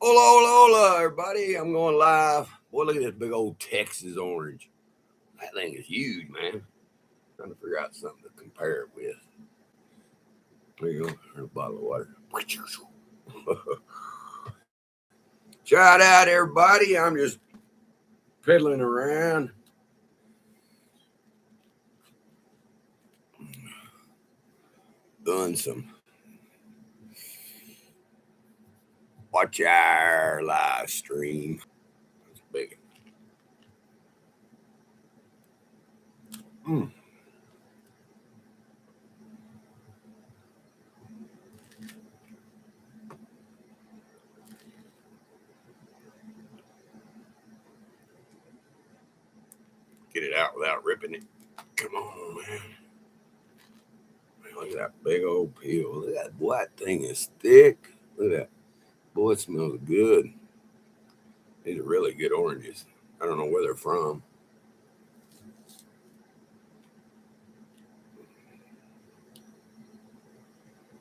Hola, hola, hola, everybody. I'm going live. Boy, look at this big old Texas orange. That thing is huge, man. Trying to figure out something to compare it with. There you go. There's a bottle of water. Shout out, everybody. I'm just piddling around. Doing some watch our live stream. It's big. Get it out without ripping it. Come on, man. Look at that big old peel. Look at that. Boy, that thing is thick. Look at that. Boy, it smells good. These are really good oranges. I don't know where they're from.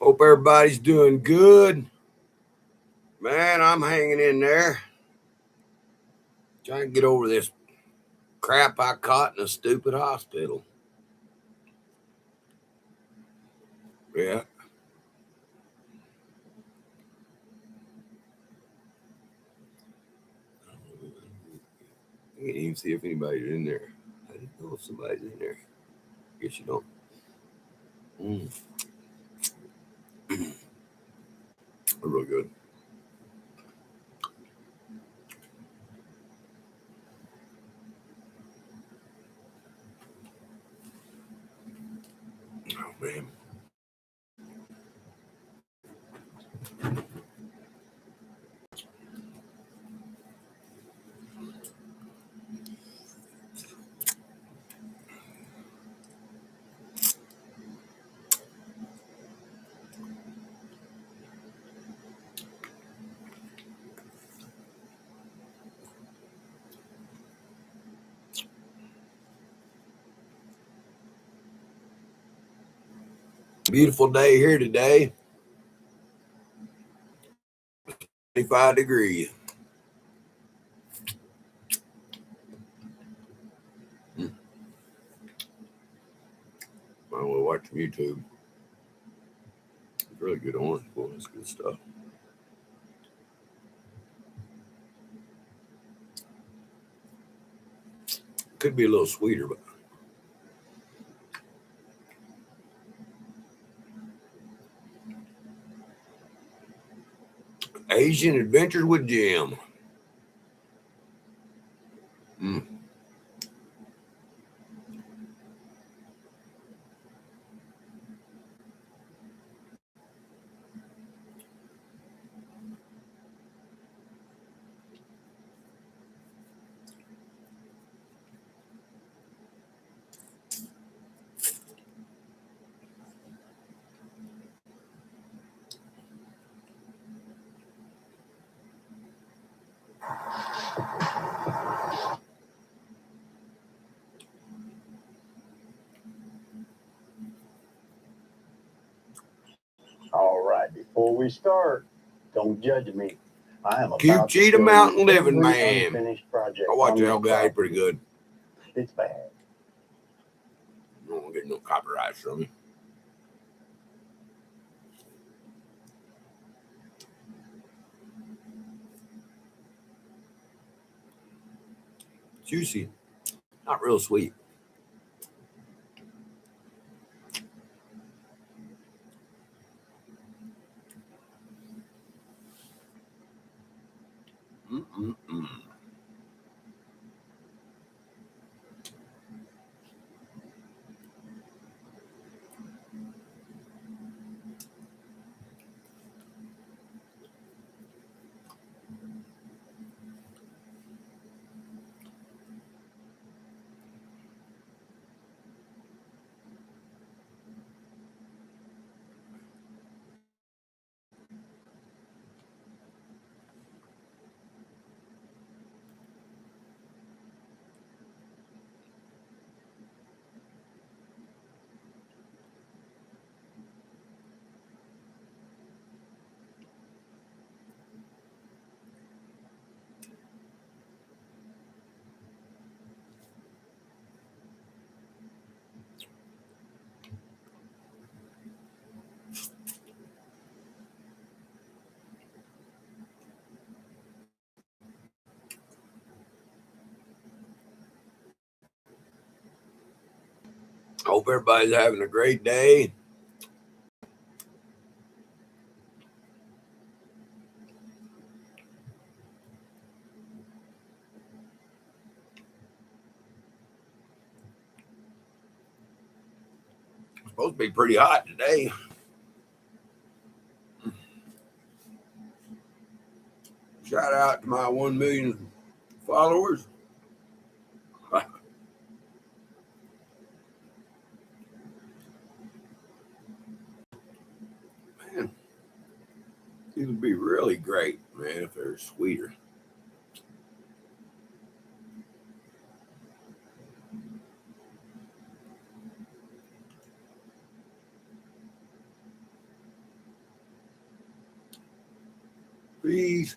Hope everybody's doing good. Man, I'm hanging in there. Trying to get over this crap I caught in a stupid hospital. Yeah. I can't even see if anybody's in there. I didn't know if somebody's in there. Guess you don't. They're real good. Oh, man. Beautiful day here today. 25 degrees. Might well watch YouTube. It's really good orange. Boy, it's good stuff. Could be a little sweeter, but Asian Adventures with Jim. All right, before we start, don't judge me. I am Cute about to Cheetah show Mountain you Living every Man. unfinished project I watch on that this guy property. pretty good. It's bad. I don't get no copyrights from me. Juicy, not real sweet. Hope everybody's having a great day. It's supposed to be pretty hot today. Shout out to my 1 million followers. Man, these would be really great, man, if they're sweeter. Please.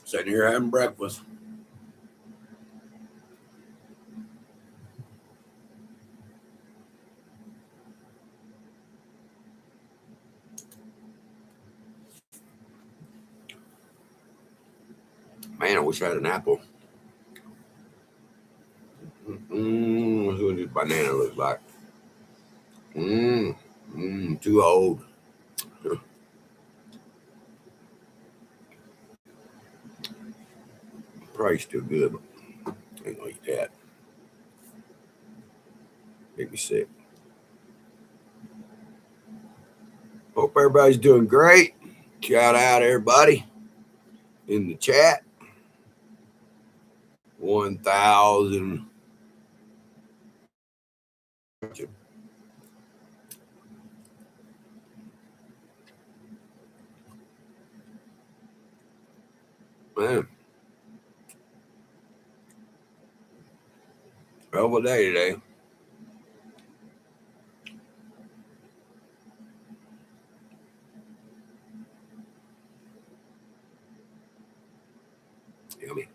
Sitting here having breakfast. Man, I wish I had an apple. What does this banana look like? Too old. Probably still good, but I ain't gonna eat that. Make me sick. Hope everybody's doing great. Shout out everybody in the chat. 1,000. Man, hell of a day today. Yummy.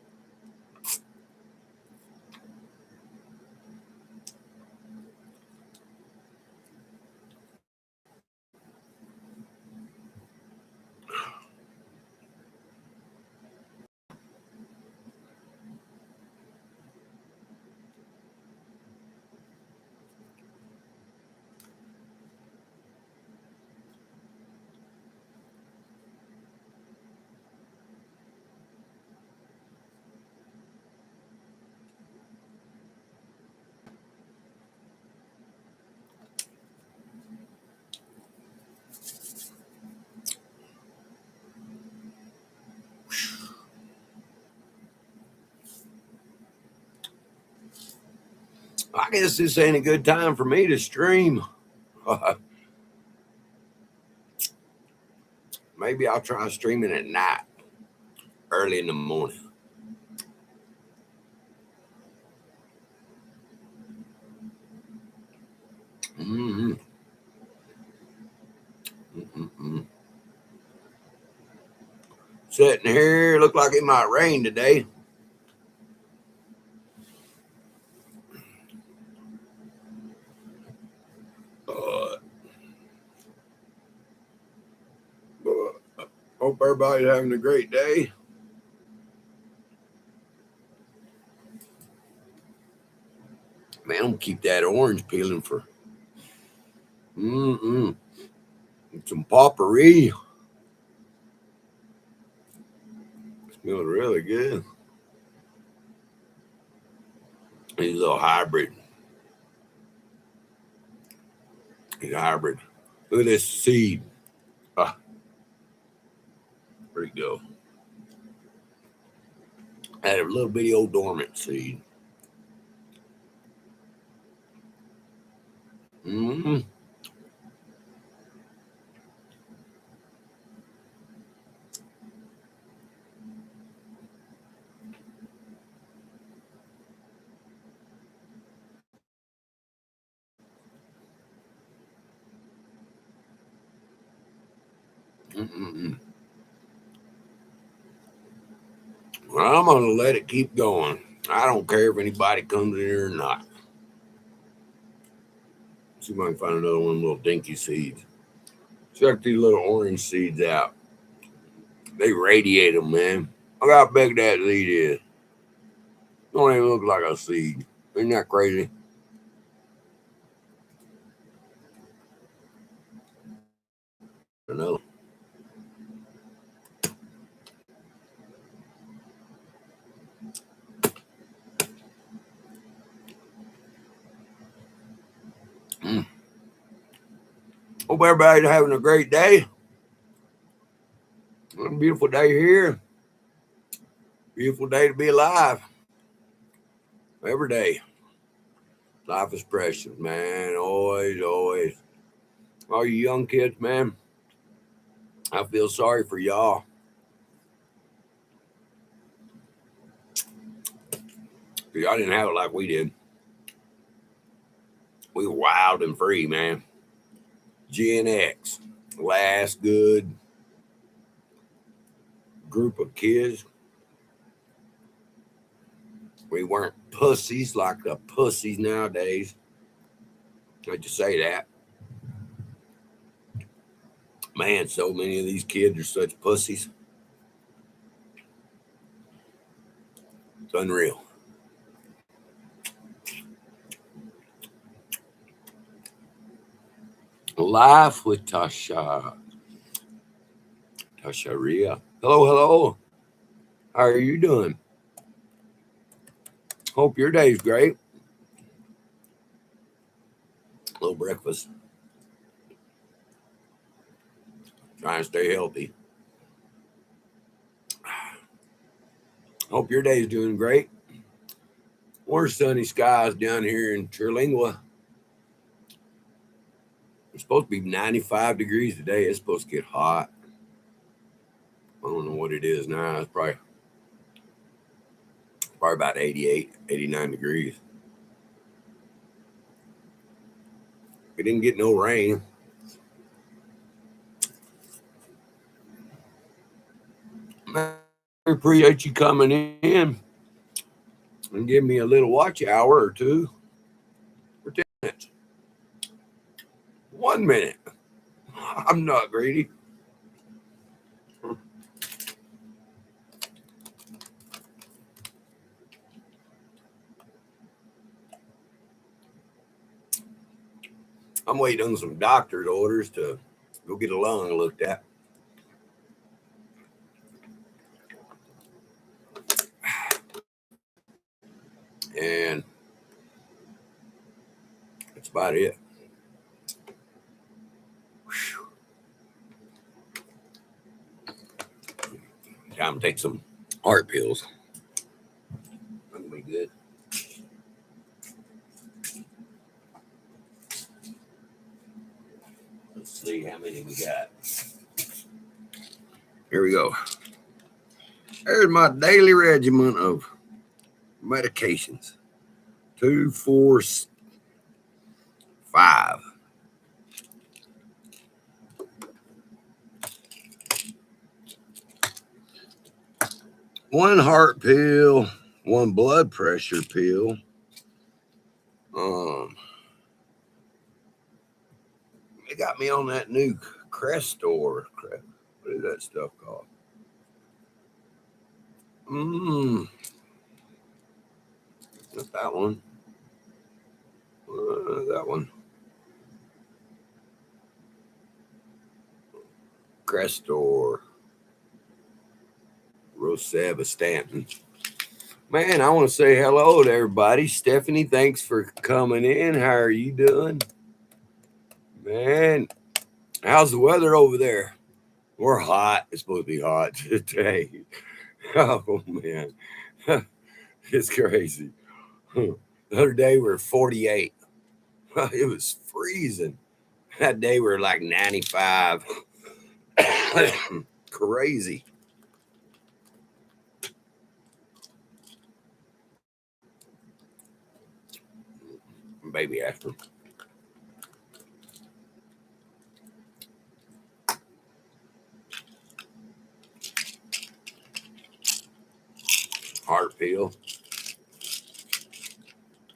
I guess this ain't a good time for me to stream. Maybe I'll try streaming at night, early in the morning. Mm-hmm. Mm-mm-mm. Sitting here, look like it might rain today. Hope everybody's having a great day. Man, I'm gonna keep that orange peeling for some potpourri. Smells really good. He's a little hybrid. He's a hybrid. Look at this seed. Where'd it go? Had a little bitty old dormant seed. Mm-hmm. Mm-mm-mm. Well, I'm gonna let it keep going. I don't care if anybody comes in here or not. See if I can find another one of them little dinky seeds. Check these little orange seeds out. They radiate them, man. Look how big that seed is. Don't even look like a seed. Isn't that crazy? Another. Hope everybody's having a great day. A beautiful day here. Beautiful day to be alive. Every day. Life is precious, man. Always, always. All you young kids, man, I feel sorry for y'all. Y'all didn't have it like we did. We were wild and free, man. Gen X, last good group of kids. We weren't pussies like the pussies nowadays. How'd you say that? Man, so many of these kids are such pussies. It's unreal. Life with Tasha. Tasharia. Hello, hello. How are you doing? Hope your day's great. A little breakfast. Trying to stay healthy. Hope your day's doing great. More sunny skies down here in Terlingua. It's supposed to be 95 degrees today. It's supposed to get hot. I don't know what it is now. It's probably about 88, 89 degrees. We didn't get no rain. I appreciate you coming in and give me a little watch hour or two for 10 minutes. 1 minute. I'm not greedy. I'm waiting on some doctor's orders to go get a lung looked at. And that's about it. Whew. Time to take some heart pills. That'll be good. Let's see how many we got. Here we go. There's my daily regimen of medications. 2, 4, 5. One heart pill, one blood pressure pill. They got me on that new Crestor. What is that stuff called? Not that one. That one. Crestor. Rosuvastatin. Man, I want to say hello to everybody. Stephanie, thanks for coming in. How are you doing? Man, how's the weather over there? We're hot. It's supposed to be hot today. Oh, man. It's crazy. The other day we were 48. It was freezing. That day we were like 95. Crazy. Baby aspirin. Heart pill.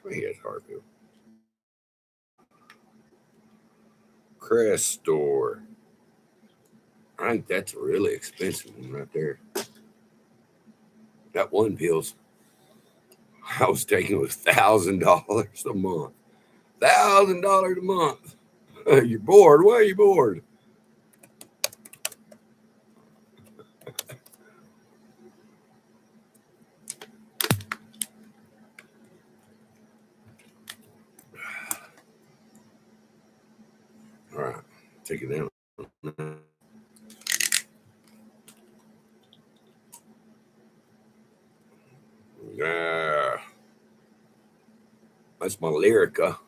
I think it's heart pill. Crest Store. I think that's a really expensive one right there. That one pills I was taking was $1,000 a month. $1,000 a month. You're bored. Why are you bored? All right, take it down. Yeah, that's my Lyrica.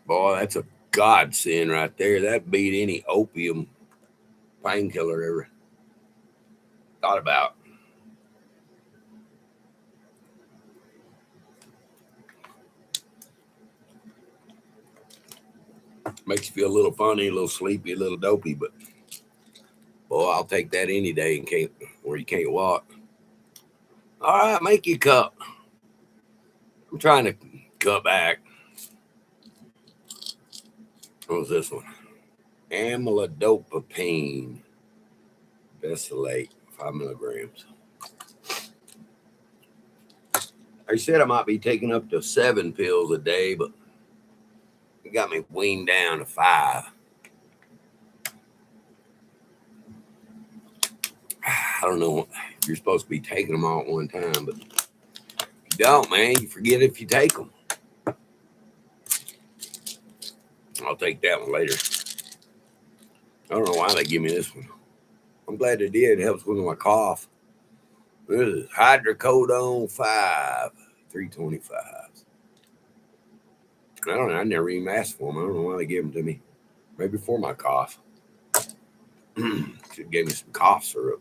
Boy, that's a godsend right there. That beat any opium painkiller ever thought about. Makes you feel a little funny, a little sleepy, a little dopey, but boy, I'll take that any day and can't where you can't walk. All right, make you a cup. I'm trying to cut back. What was this one? Amlodipine. Besylate, 5 milligrams. I said I might be taking up to 7 pills a day, but it got me weaned down to 5. I don't know if you're supposed to be taking them all at one time, but if you don't, man, you forget if you take them. I'll take that one later. I don't know why they give me this one. I'm glad they did. It helps with my cough. This is hydrocodone 5, 325. I don't know. I never even asked for them. I don't know why they give them to me. Maybe for my cough. Should give me some cough syrup.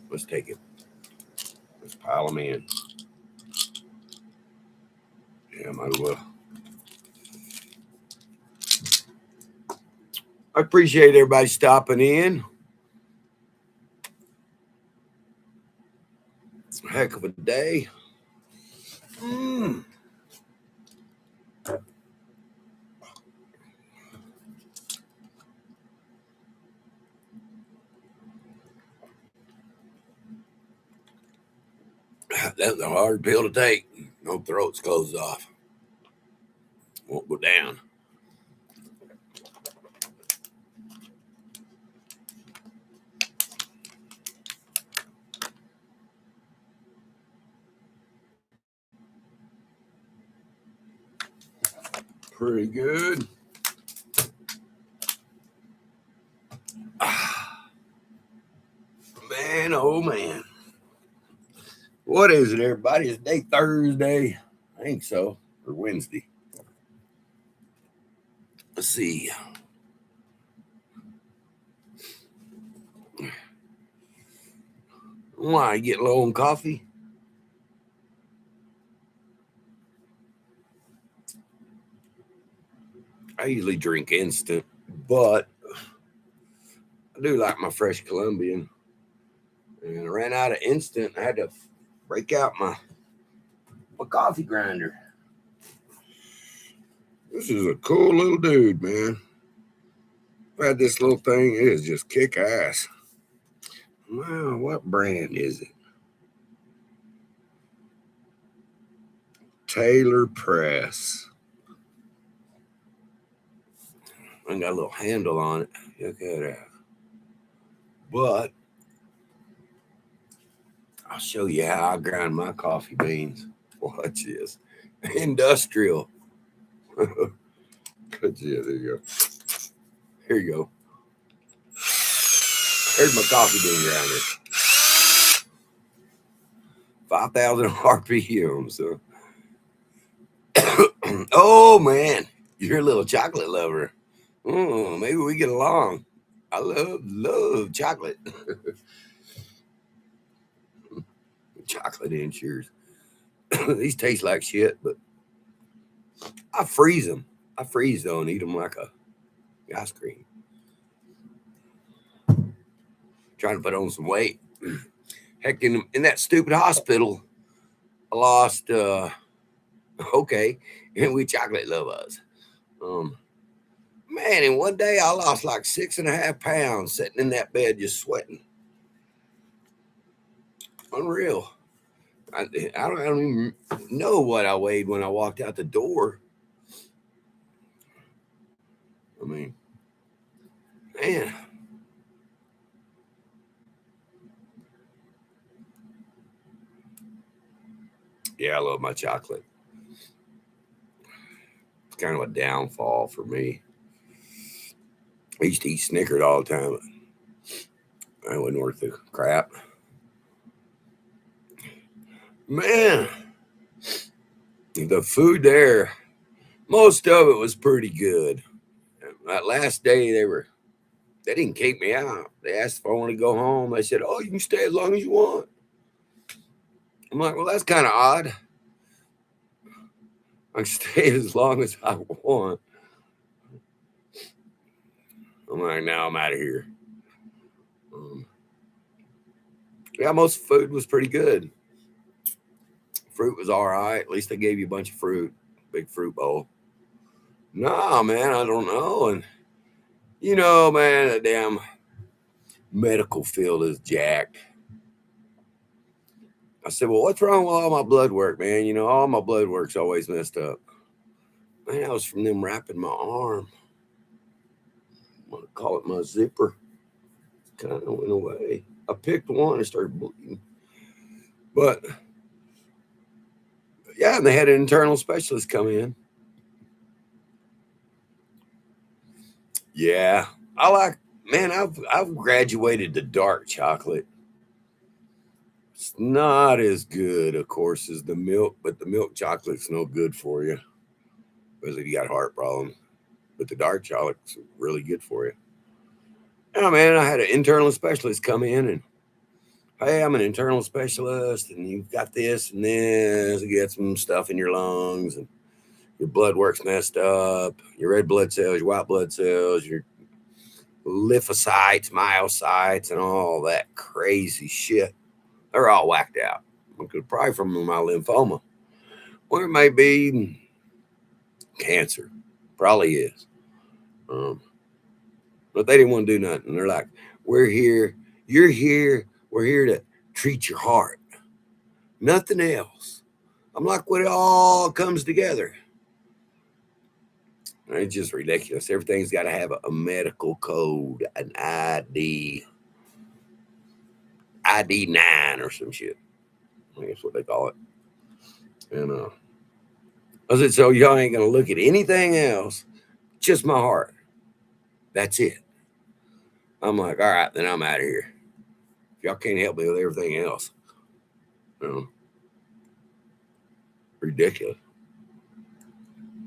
Let's take it. Let's pile them in. Yeah, might as well. I appreciate everybody stopping in. Heck of a day. That's a hard pill to take. No throat's closed off. Won't go down. Pretty good. Man, oh man. What is it, everybody? Is day Thursday? I think so. Or Wednesday. Let's see. Why, get low on coffee? I usually drink instant, but I do like my fresh Colombian. And I ran out of instant. I had to break out my coffee grinder. This is a cool little dude, man. I've had this little thing. It is just kick ass. Wow, what brand is it? Taylor Press. I got a little handle on it. Look at that. But I'll show you how I grind my coffee beans. Watch this. Industrial. Good. Yeah, there you go. Here you go. Here's my coffee bean grinder. 5,000 RPMs. Oh, man. You're a little chocolate lover. Maybe we get along. I love chocolate. Chocolate ensures. These taste like shit, but I freeze them. I freeze though and eat them like a ice cream. Trying to put on some weight. Heck, in that stupid hospital, I lost Okay, and we chocolate lovers. Um, Man, and one day I lost like 6.5 pounds sitting in that bed just sweating. Unreal. I don't even know what I weighed when I walked out the door. I mean, man, yeah, I love my chocolate. It's kind of a downfall for me. I used to eat Snickers all the time. But I wasn't worth the crap. Man, the food there, most of it was pretty good. That last day, they didn't kick me out. They asked if I wanted to go home. They said, "Oh, you can stay as long as you want." I'm like, "Well, that's kind of odd. I can stay as long as I want." I'm like, "Now I'm out of here." Um, yeah, most food was pretty good. Fruit was all right. At least they gave you a bunch of fruit, big fruit bowl. Nah, man, I don't know. And man, the damn medical field is jacked. I said, "Well, what's wrong with all my blood work, man? All my blood work's always messed up." Man, that was from them wrapping my arm. I'm gonna call it my zipper. Kind of went away. I picked one and started bleeding. But yeah, and they had an internal specialist come in. Yeah, I like. Man, I've graduated to dark chocolate. It's not as good, of course, as the milk, but the milk chocolate's no good for you, especially if you got heart problems. But the dark chocolate's really good for you. Yeah, man, I had an internal specialist come in and, "Hey, I'm an internal specialist, and you've got this and this. You get some stuff in your lungs, and your blood work's messed up. Your red blood cells, your white blood cells, your lymphocytes, myocytes, and all that crazy shit. They're all whacked out. Probably from my lymphoma. Or it may be cancer. Probably is. Um, but they didn't want to do nothing. They're like, "We're here. You're here. We're here to treat your heart. Nothing else." I'm like, "What it all comes together?" And it's just ridiculous. Everything's got to have a medical code, an ID 9 or some shit. I think that's what they call it. And I said, "So y'all ain't gonna look at anything else, just my heart. That's it." I'm like, "All right, then I'm out of here. If y'all can't help me with everything else." You know, ridiculous.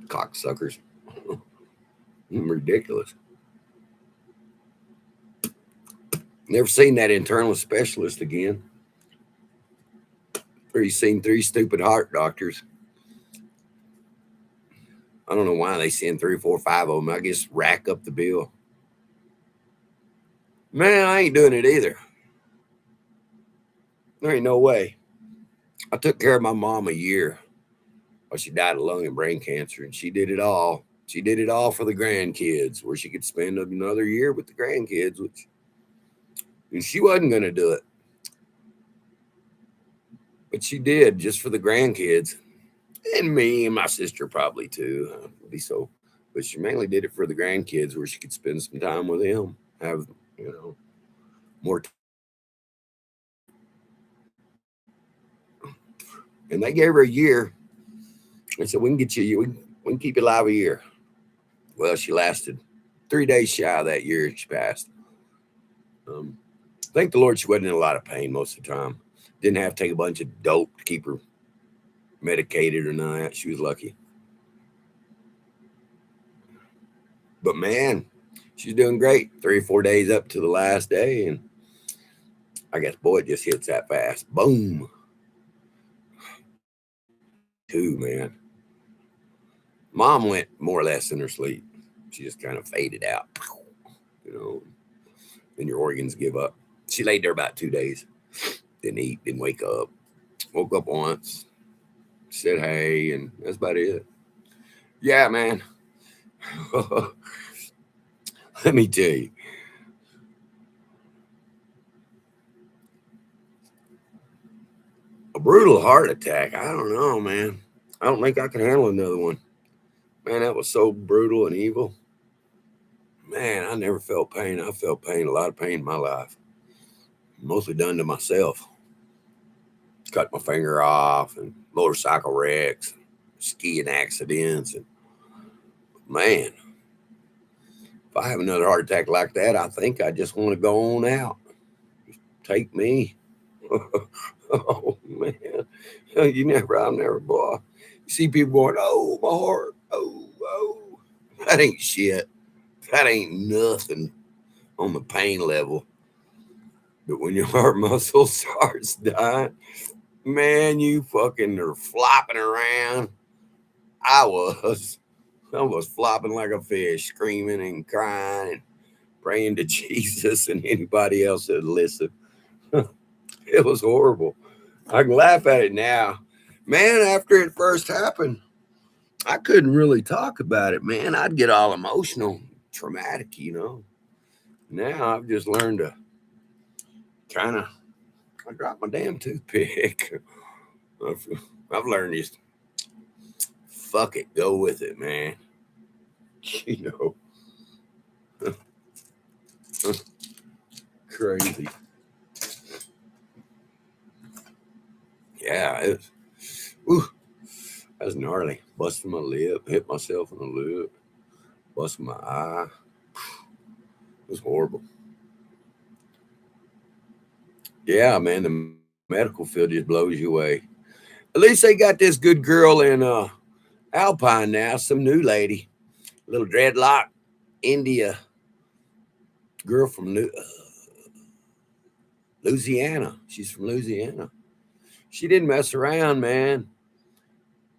Cocksuckers. Ridiculous. Never seen that internal specialist again. Or he's seen 3 stupid heart doctors. I don't know why they send 3, 4, 5 of them. I guess rack up the bill. Man, I ain't doing it either. There ain't no way. I took care of my mom a year. Well, she died of lung and brain cancer, and she did it all. She did it all for the grandkids, where she could spend another year with the grandkids, which and she wasn't going to do it, but she did just for the grandkids, and me and my sister probably too. Be so, but she mainly did it for the grandkids, where she could spend some time with them, have more. And they gave her a year. They said, "We can get you. We can keep you alive a year." Well, she lasted 3 days shy of that year. She passed. Thank the Lord she wasn't in a lot of pain most of the time. Didn't have to take a bunch of dope to keep her medicated or none of that. She was lucky. But man, she's doing great. 3 or 4 days up to the last day. And I guess, boy, it just hits that fast. Boom. Too, man. Mom went more or less in her sleep. She just kind of faded out. You know, then your organs give up. She laid there about 2 days. Didn't eat, didn't wake up. Woke up once. said hey, and that's about it. Yeah, man. Let me tell you. A brutal heart attack. I don't know, man. I don't think I can handle another one. Man, that was so brutal and evil. Man, I never felt pain. I felt pain, a lot of pain in my life. Mostly done to myself. Cut my finger off and motorcycle wrecks, skiing accidents. And man, if I have another heart attack like that, I think I just want to go on out. Just take me. Oh man. I'll never boy. You see people going, oh my heart, oh. That ain't shit. That ain't nothing on the pain level. But when your heart muscle starts dying, man, you fucking are flopping around. I was flopping like a fish, screaming and crying and praying to Jesus and anybody else that would listen. It was horrible. I can laugh at it now. Man, after it first happened, I couldn't really talk about it, man. I'd get all emotional, traumatic, Now I've just learned to I dropped my damn toothpick. I've learned just fuck it, go with it, man. Crazy. Yeah, that was gnarly. Busted my lip, hit myself in the lip, busted my eye. It was horrible. Yeah, man, the medical field just blows you away. At least they got this good girl in Alpine now, some new lady, little dreadlock, India girl from Louisiana. She's from Louisiana. She didn't mess around, man.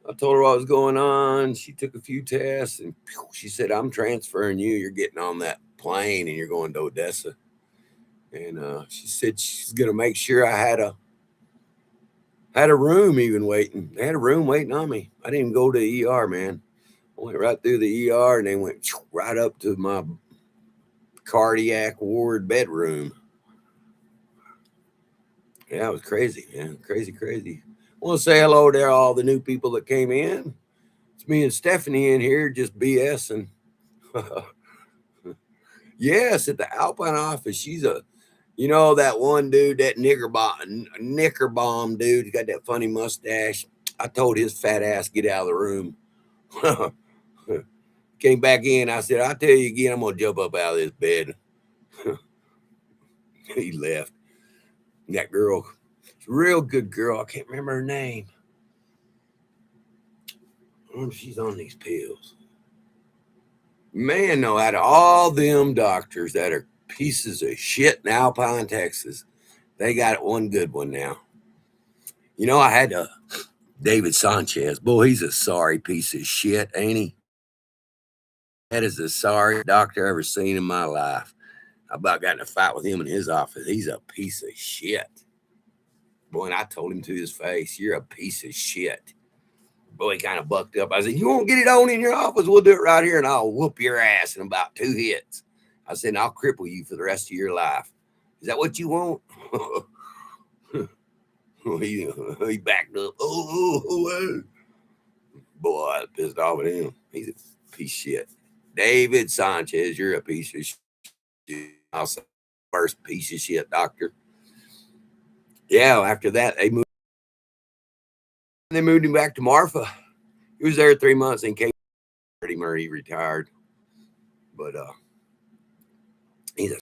I told her what was going on. She took a few tests and she said, I'm transferring you. You're getting on that plane and you're going to Odessa. And she said she's going to make sure I had a room even waiting. They had a room waiting on me. I didn't even go to the ER, man. I went right through the ER and they went right up to my cardiac ward bedroom. Yeah, it was crazy, man. Crazy. I want to say hello to all the new people that came in. It's me and Stephanie in here just BSing. Yes, at the Alpine office. She's that one dude, that knicker bomb dude, he got that funny mustache. I told his fat ass get out of the room. Came back in. I said, I'll tell you again, I'm gonna jump up out of this bed. He left. That girl, real good girl. I can't remember her name. I wonder if she's on these pills. Man, no, out of all them doctors that are pieces of shit in Alpine, Texas, they got one good one now. I had David Sanchez. Boy, he's a sorry piece of shit, ain't he? That is the sorry doctor I ever seen in my life. I about got in a fight with him in his office. He's a piece of shit. Boy, and I told him to his face, you're a piece of shit. Boy, he kind of bucked up. I said, you won't get it on in your office? We'll do it right here, and I'll whoop your ass in about 2 hits. I said, I'll cripple you for the rest of your life. Is that what you want? He backed up. Oh. Boy, I pissed off at him. He's a piece of shit. David Sanchez, you're a piece of shit. I'll say first piece of shit doctor. Yeah, after that, they moved him back to Marfa. He was there 3 months and came. Freddie Murray retired. But he's a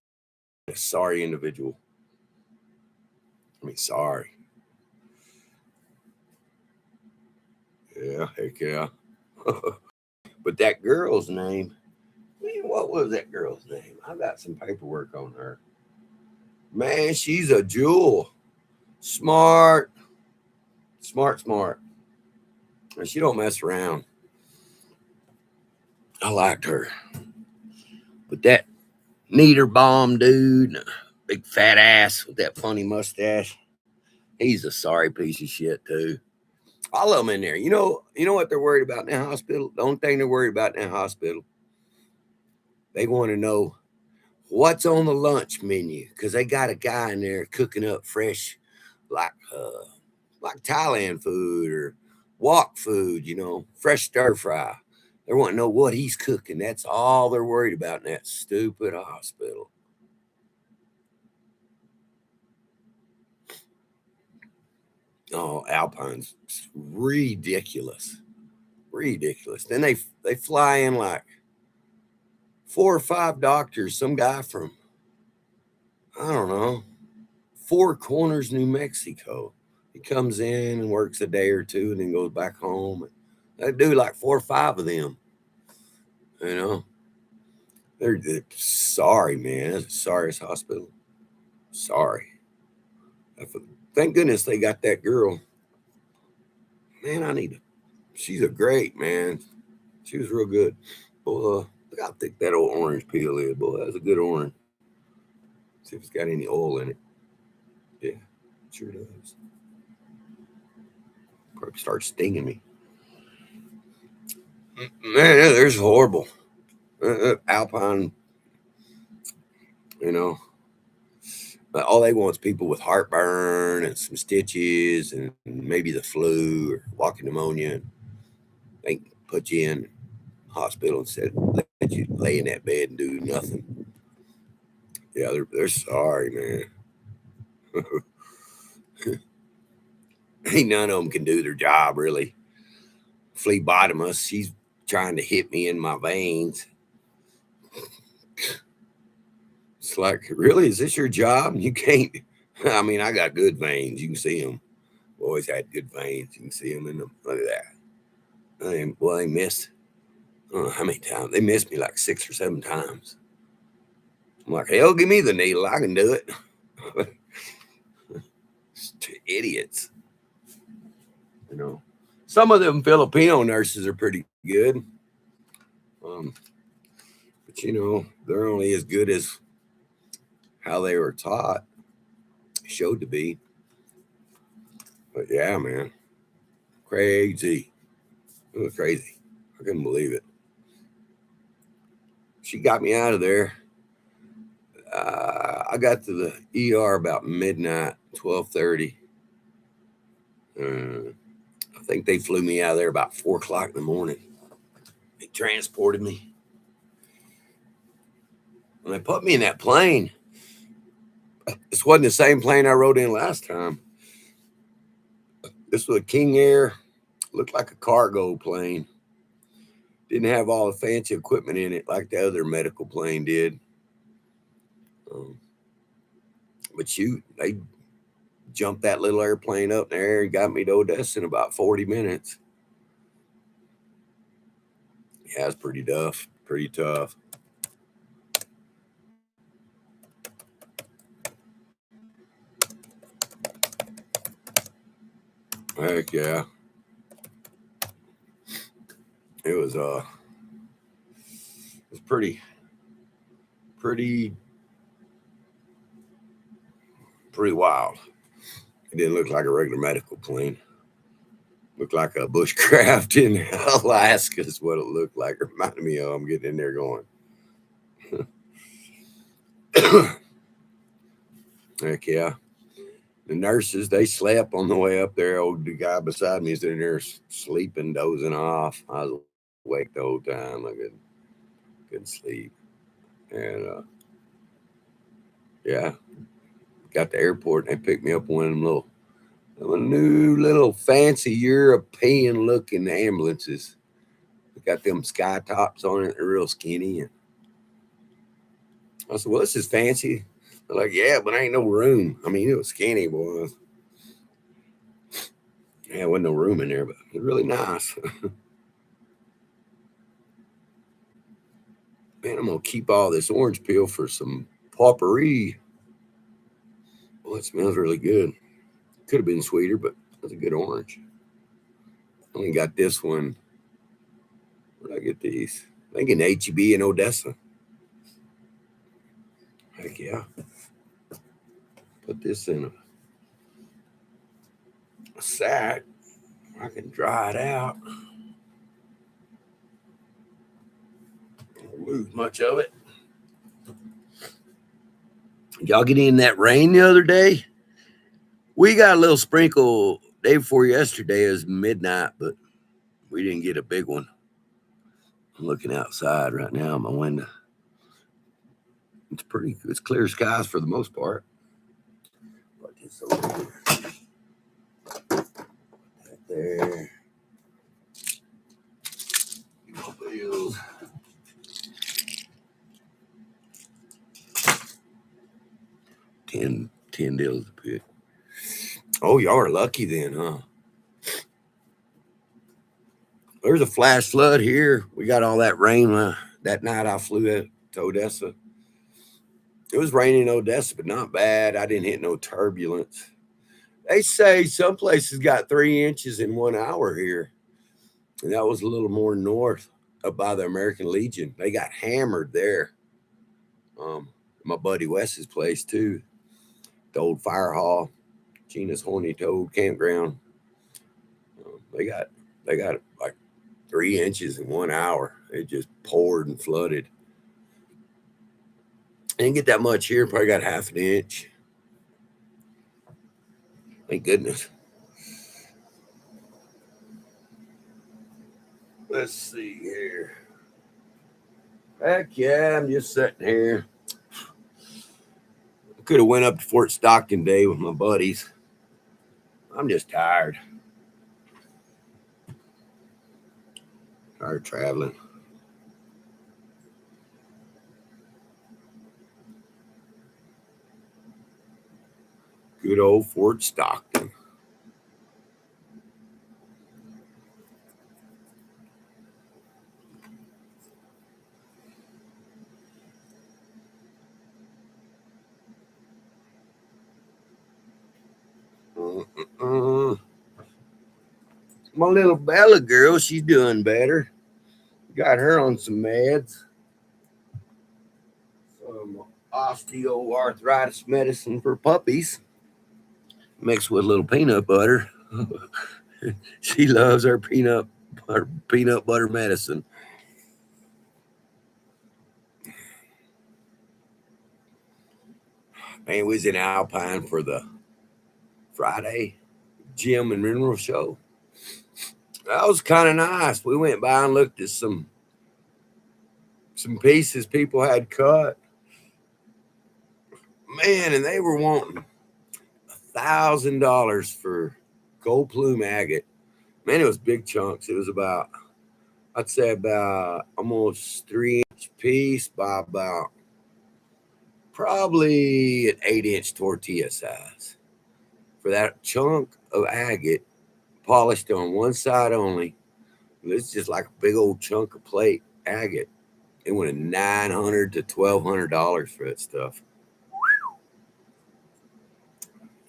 sorry individual. I mean, sorry. Yeah, heck yeah. But that girl's name, man, what was that girl's name? I got some paperwork on her. Man, she's a jewel. Smart. And she don't mess around. I liked her. But that neater bomb dude, big fat ass with that funny mustache, he's a sorry piece of shit too. All of them in there. You know what they're worried about in the hospital? The only thing they're worried about in the hospital, they want to know what's on the lunch menu because they got a guy in there cooking up fresh, like Thailand food or wok food. Fresh stir fry. They want to know what he's cooking. That's all they're worried about in that stupid hospital. Oh, Alpine's ridiculous, ridiculous. Then they fly in like 4 or 5 doctors. Some guy from, I don't know, Four Corners, New Mexico. He comes in and works a day or two and then goes back home. They do like 4 or 5 of them. You know, they're sorry, man. That's the sorriest hospital. Sorry. Thank goodness they got that girl. Man, she's a great man. She was real good. Boy, look how thick that old orange peel is. Boy, that's a good orange. See if it's got any oil in it. Yeah, sure does. Probably start stinging me. Man, there's horrible. Alpine, you know, but all they want is people with heartburn and some stitches and maybe the flu or walking pneumonia. And they put you in hospital and let you lay in that bed and do nothing. Yeah, they're sorry, man. Ain't none of them can do their job really. Phlebotomist, she's trying to hit me in my veins. It's like, really, is this your job? You can't. I mean, I got good veins. You can see them. Always had good veins. You can see them in them. Look at that. Well, they missed. I don't know how many times. They missed me like 6 or 7 times. I'm like, hell, give me the needle. I can do it. Idiots. Some of them Filipino nurses are pretty good. But they're only as good as how they were taught, showed to be. But yeah, man, crazy. It was crazy. I couldn't believe it. She got me out of there. I got to the ER about midnight, 12:30. I think they flew me out of there about 4 o'clock in the morning. They transported me. And they put me in that plane. This wasn't the same plane I rode in last time. This was a King Air. Looked like a cargo plane. Didn't have all the fancy equipment in it like the other medical plane did. But shoot, they jumped that little airplane up in the air and got me to Odessa in about 40 minutes. Yeah, it's pretty tough. Pretty tough. Heck yeah. It was pretty wild. It didn't look like a regular medical plane. Looked like a bushcraft in Alaska is what it looked like. It reminded me of. I'm getting in there going. Heck yeah. The nurses, they slept on the way up there. The guy beside me is in there sleeping, dozing off. I was awake the whole time. I couldn't sleep. And yeah, got to the airport and they picked me up one of them new little fancy European looking ambulances. They got them sky tops on it. They're real skinny. And I said, well, this is fancy. They're like, yeah, but ain't no room. I mean, it was skinny, boy. Yeah, there wasn't no room in there, but it was really nice. Man, I'm going to keep all this orange peel for some potpourri. Well, it smells really good. Could have been sweeter, but that's a good orange. I only got this one. Where did I get these? I think in HEB in Odessa. Heck yeah. Put this in a sack. I can dry it out. Don't lose much of it. Y'all get in that rain the other day? We got a little sprinkle day before yesterday. It was midnight, but we didn't get a big one. I'm looking outside right now in my window. It's clear skies for the most part. Put this over here. Right there. Bills. $10 deals to pick. Oh, y'all are lucky then, huh? There's a flash flood here. We got all that rain. That night I flew to Odessa. It was raining in Odessa, but not bad. I didn't hit no turbulence. They say some places got 3 inches in 1 hour here. And that was a little more north up by the American Legion. They got hammered there. My buddy Wes's place too. The old fire hall, Gina's Horny Toad campground. They got like 3 inches in 1 hour. It just poured and flooded. Didn't get that much here. Probably got half an inch. Thank goodness. Let's see here. Heck yeah, I'm just sitting here. I could have went up to Fort Stockton Day with my buddies. I'm just tired. Tired traveling. Good old Fort Stockton. My little Bella girl, she's doing better. Got her on some meds. Some osteoarthritis medicine for puppies. Mixed with a little peanut butter. She loves her peanut butter medicine. Man, we was in Alpine for the Friday gym and mineral show. That was kind of nice. We went by and looked at some pieces people had cut. Man, and they were wanting $1,000 for gold plume agate. Man, it was big chunks. It was about, I'd say about almost 3-inch piece by about probably an 8-inch tortilla size. For that chunk of agate, polished on one side only, it's just like a big old chunk of plate agate. It went $900 to $1,200 for that stuff.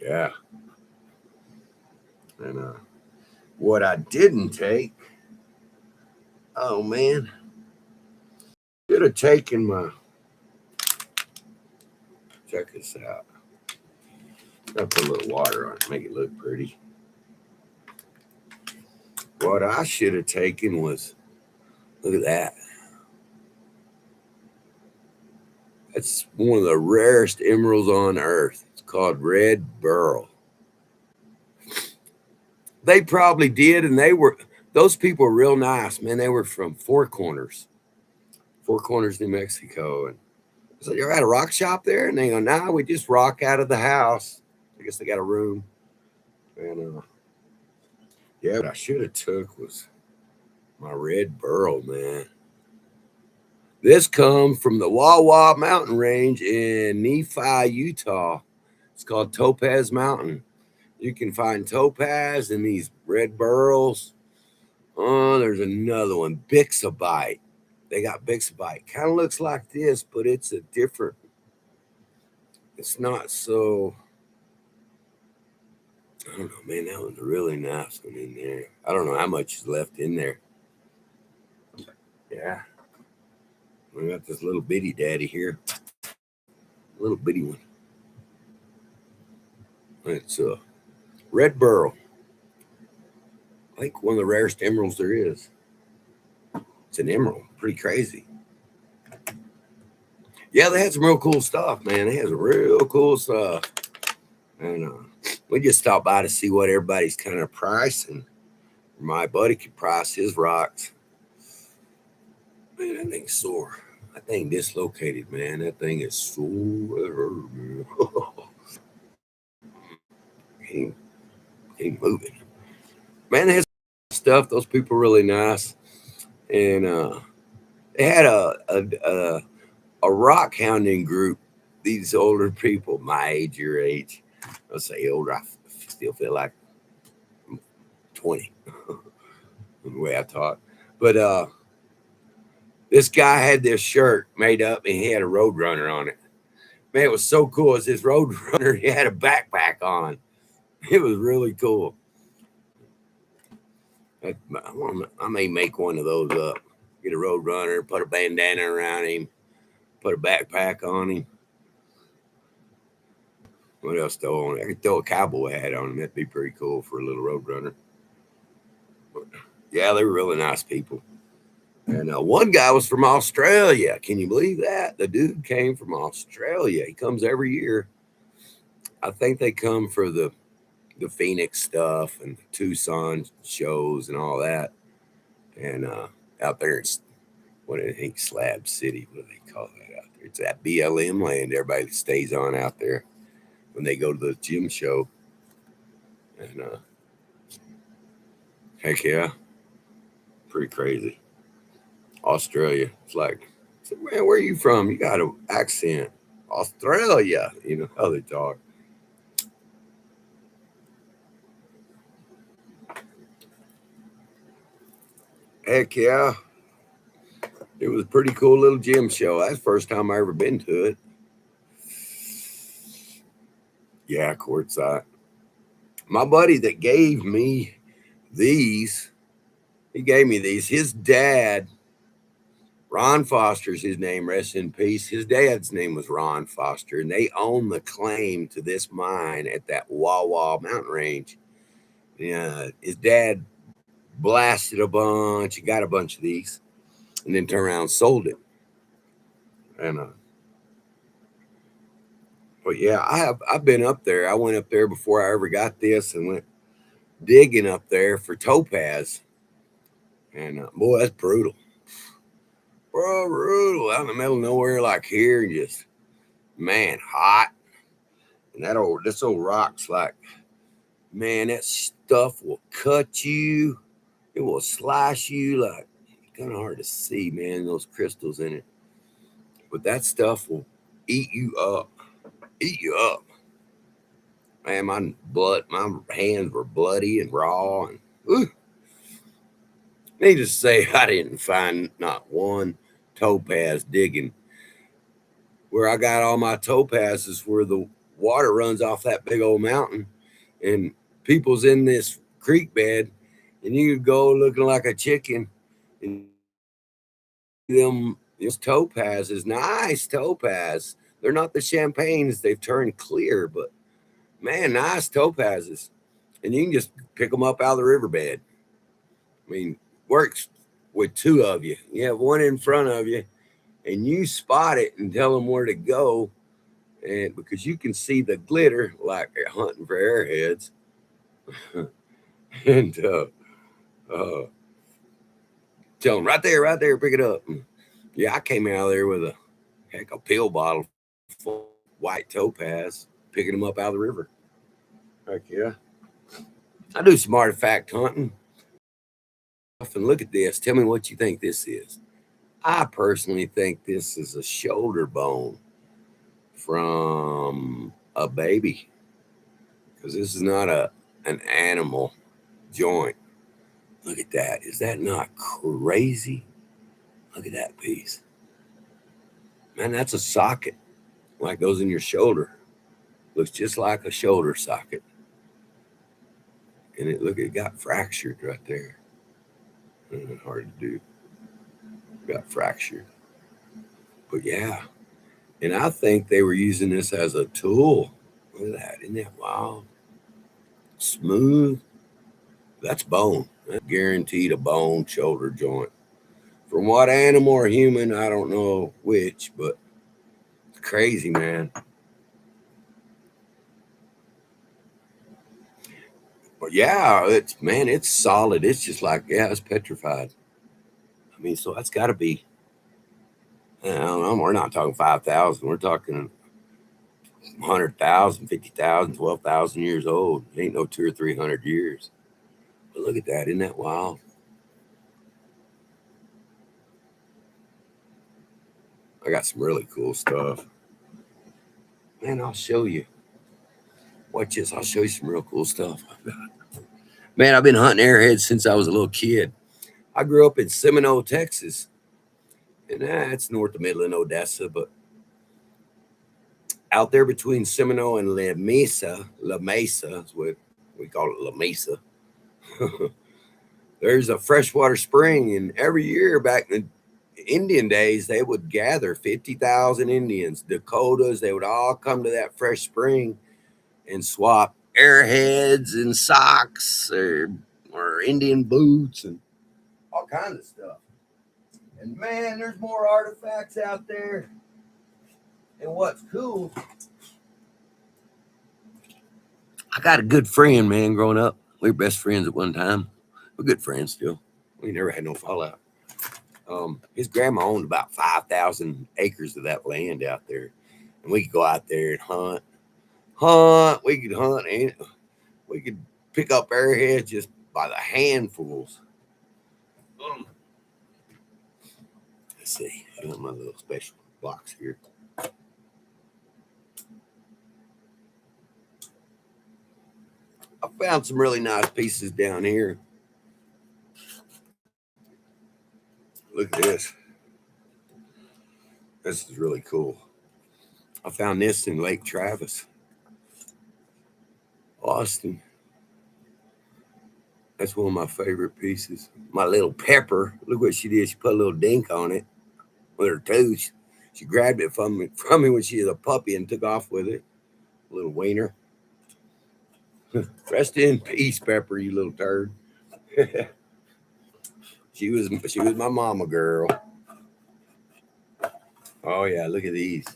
Yeah. And what I didn't take, oh man, should have taken my, check this out. I'll put a little water on it, make it look pretty. What I should have taken was, look at that. It's one of the rarest emeralds on earth. It's called red beryl. They probably did, and those people were real nice, man. They were from Four Corners, New Mexico. And so you're at a rock shop there, and they go, "Nah, we just rock out of the house." I guess they got a room. And yeah, what I should have took was my red beryl, man. This comes from the Wawa mountain range in Nephi, Utah. It's called Topaz Mountain. You can find topaz in these red beryls. Oh, there's another one, Bixabite. They got Bixabite. Kind of looks like this, but it's a different. It's not so. I don't know, man. That one's a really nice one in there. I don't know how much is left in there. Yeah. We got this little bitty daddy here. Little bitty one. It's a red beryl. I think one of the rarest emeralds there is. It's an emerald. Pretty crazy. Yeah, they had some real cool stuff, man. They had some real cool stuff. And we just stopped by to see what everybody's kind of pricing. My buddy could price his rocks. Man, that thing's sore. That thing dislocated, man. That thing is sore. Can't move it. Man, they had stuff. Those people were really nice. And they had a rock hounding group. These older people, my age, your age. I'll say older. I still feel like I'm 20 the way I talk. But this guy had this shirt made up and he had a Roadrunner on it. Man, it was so cool. It's his Roadrunner. He had a backpack on. It was really cool. I may make one of those up. Get a Roadrunner, put a bandana around him, put a backpack on him. What else throw on? I could throw a cowboy hat on him. That'd be pretty cool for a little Roadrunner. But yeah, they were really nice people. And one guy was from Australia. Can you believe that? The dude came from Australia. He comes every year. I think they come for the Phoenix stuff and the Tucson shows and all that. And out there, it's what I think Slab City. What do they call that out there? It's that BLM land. Everybody stays on out there when they go to the gym show. And heck yeah, pretty crazy. Australia. It's like, man, where are you from? You got an accent. Australia. You know how they talk. Heck yeah. It was a pretty cool little gym show. That's the first time I ever been to it. Yeah, courtside. My buddy that gave me these, he gave me these. His dad, Ron Foster's his name, rest in peace. His dad's name was Ron Foster, and they own the claim to this mine at that Wawa mountain range. Yeah, his dad blasted a bunch. He got a bunch of these, and then turned around and sold it. And but yeah, I've been up there. I went up there before I ever got this, and went digging up there for topaz. And boy, that's brutal. Bro, brutal out in the middle of nowhere like here, and just man, hot. And this old rock's like, man, that stuff will cut you. It will slice you. Like, kind of hard to see, man, those crystals in it. But that stuff will eat you up. Eat you up. Man, my hands were bloody and raw. And needless to say, I didn't find not one topaz digging. Where I got all my topazes where the water runs off that big old mountain, and people's in this creek bed, and you go looking like a chicken, and those topazes, nice topaz. They're not the champagnes, they've turned clear, but man, nice topazes. And you can just pick them up out of the riverbed. I mean, works with two of you. You have one in front of you, and you spot it and tell them where to go. And because you can see the glitter like hunting for airheads. And tell them right there, pick it up. And yeah, I came out of there with a pill bottle full of white topaz, picking them up out of the river. Heck yeah. I do some artifact hunting. And look at this. Tell me what you think this is. I personally think this is a shoulder bone from a baby, because this is not an animal joint. Look at that. Is that not crazy? Look at that piece. Man, that's a socket like goes in your shoulder. Looks just like a shoulder socket. And it got fractured right there. Hard to do. Got fractured. But yeah. And I think they were using this as a tool. Look at that. Isn't that wild? Smooth. That's bone. That's guaranteed a bone shoulder joint. From what animal or human, I don't know which, but it's crazy, man. But yeah, it's solid. It's just like, yeah, it's petrified. I mean, so that's got to be, I don't know, we're not talking 5,000. We're talking 100,000, 50,000, 12,000 years old. It ain't no 200 or 300 years. But look at that. Isn't that wild? I got some really cool stuff. Man, I'll show you. Watch this. I'll show you some real cool stuff I've got. Man, I've been hunting airheads since I was a little kid. I grew up in Seminole, Texas. And it's north of Midland, Odessa, but out there between Seminole and La Mesa is what we call it, La Mesa. There's a freshwater spring, and every year back in the Indian days, they would gather 50,000 Indians, Dakotas. They would all come to that fresh spring and swap airheads and socks or Indian boots and all kinds of stuff. And man, there's more artifacts out there. And what's cool, I got a good friend, man, growing up. We were best friends at one time. We're good friends still. We never had no fallout. His grandma owned about 5,000 acres of that land out there. And we could go out there and hunt. We could hunt, and we could pick up airheads just by the handfuls. Let's see. I got my little special box here. I found some really nice pieces down here. Look at this. This is really cool. I found this in Lake Travis, Austin. That's one of my favorite pieces. My little Pepper. Look what she did. She put a little dink on it with her tooth. She grabbed it from me when she was a puppy and took off with it. A little wiener. Rest in peace, Pepper, you little turd. She was my mama girl. Oh yeah, look at these.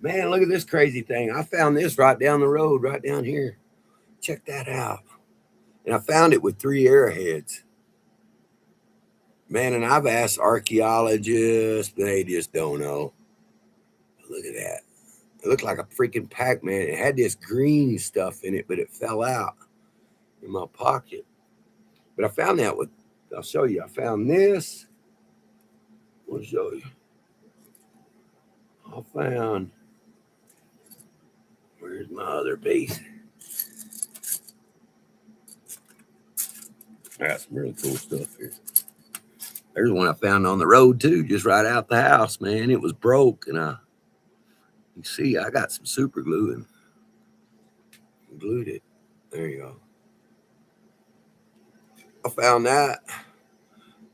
Man, look at this crazy thing. I found this right down the road, right down here. Check that out. And I found it with 3 arrowheads. Man, and I've asked archaeologists, they just don't know. Look at that. It looked like a freaking Pac-Man. It had this green stuff in it, but it fell out in my pocket. But I found that I'll show you. I found this. I'll show you. I found, where's my other piece? I got some really cool stuff here. There's one I found on the road too, just right out the house, man. It was broke, and you see, I got some super glue and glued it. There you go. I found that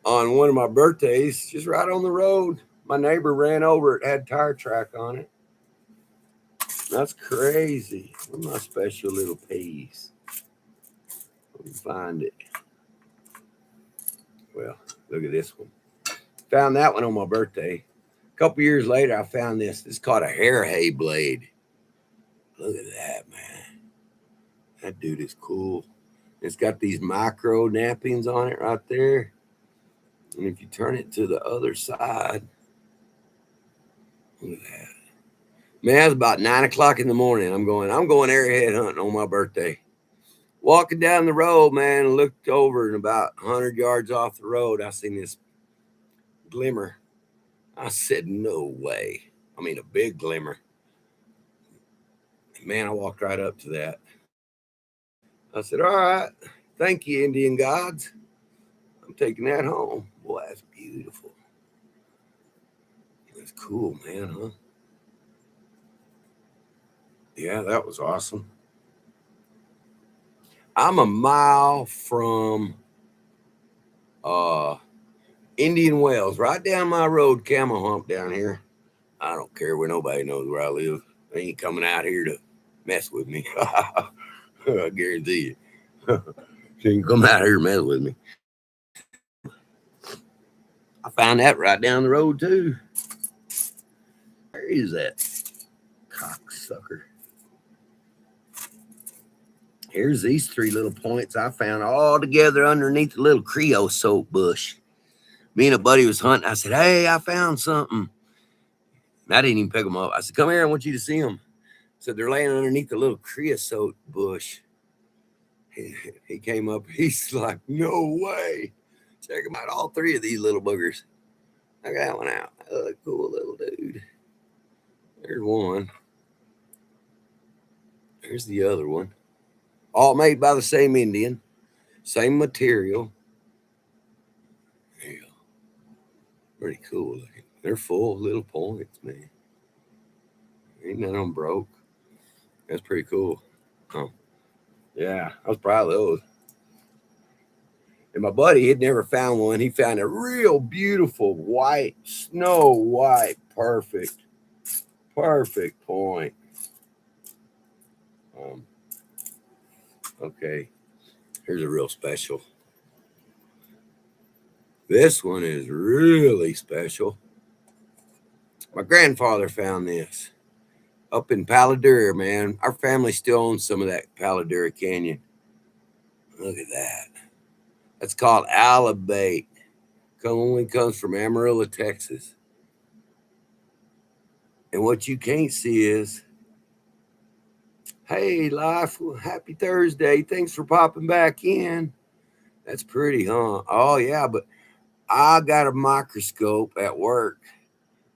on one of my birthdays, just right on the road. My neighbor ran over it, had tire track on it. That's crazy. Where's my special little piece? Let me find it. Well, look at this one. Found that one on my birthday. A couple years later, I found this. It's called a hair hay blade. Look at that, man. That dude is cool. It's got these micro nappings on it right there. And if you turn it to the other side, look at that. Man, it's about 9 o'clock in the morning. I'm going arrowhead hunting on my birthday. Walking down the road, man, looked over and about 100 yards off the road, I seen this glimmer. I said, no way. I mean, a big glimmer. Man, I walked right up to that. I said, all right, thank you, Indian gods. I'm taking that home. Boy, that's beautiful. That's cool, man, huh? Yeah, that was awesome. I'm a mile from Indian Wells, right down my road, Camel Hump down here. I don't care where nobody knows where I live. They ain't coming out here to mess with me. I guarantee you. She can come out here and mess with me. I found that right down the road too. Where is that cocksucker? Here's these 3 little points I found all together underneath the little creosote bush. Me and a buddy was hunting. I said, hey, I found something. And I didn't even pick them up. I said, come here, I want you to see them. So they're laying underneath the little creosote bush. He came up, he's like, no way. Check them out, all 3 of these little boogers. I got one out. Oh, cool little dude. There's one. There's the other one. All made by the same Indian. Same material. Yeah. Pretty cool looking. They're full of little points, man. Ain't none of them broke. That's pretty cool. Huh. Yeah, I was proud of those. And my buddy had never found one. He found a real beautiful white, snow white, perfect point. Okay, here's a real special. This one is really special. My grandfather found this up in Paladura, man. Our family still owns some of that Paladura Canyon. Look at that. That's called alibate. Only comes from Amarillo, Texas. And what you can't see is, hey, life, happy Thursday. Thanks for popping back in. That's pretty, huh? Oh, yeah, but I got a microscope at work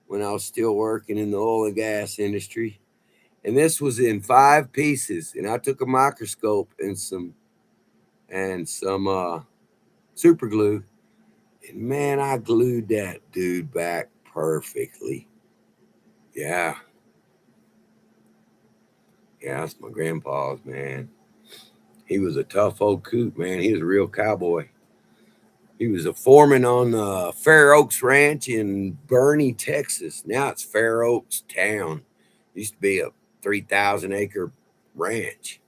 when I was still working in the oil and gas industry. And this was in 5 pieces. And I took a microscope and some super glue. And man, I glued that dude back perfectly. Yeah. Yeah, that's my grandpa's, man. He was a tough old coot, man. He was a real cowboy. He was a foreman on the Fair Oaks Ranch in Bernie, Texas. Now it's Fair Oaks Town. Used to be a 3,000-acre ranch.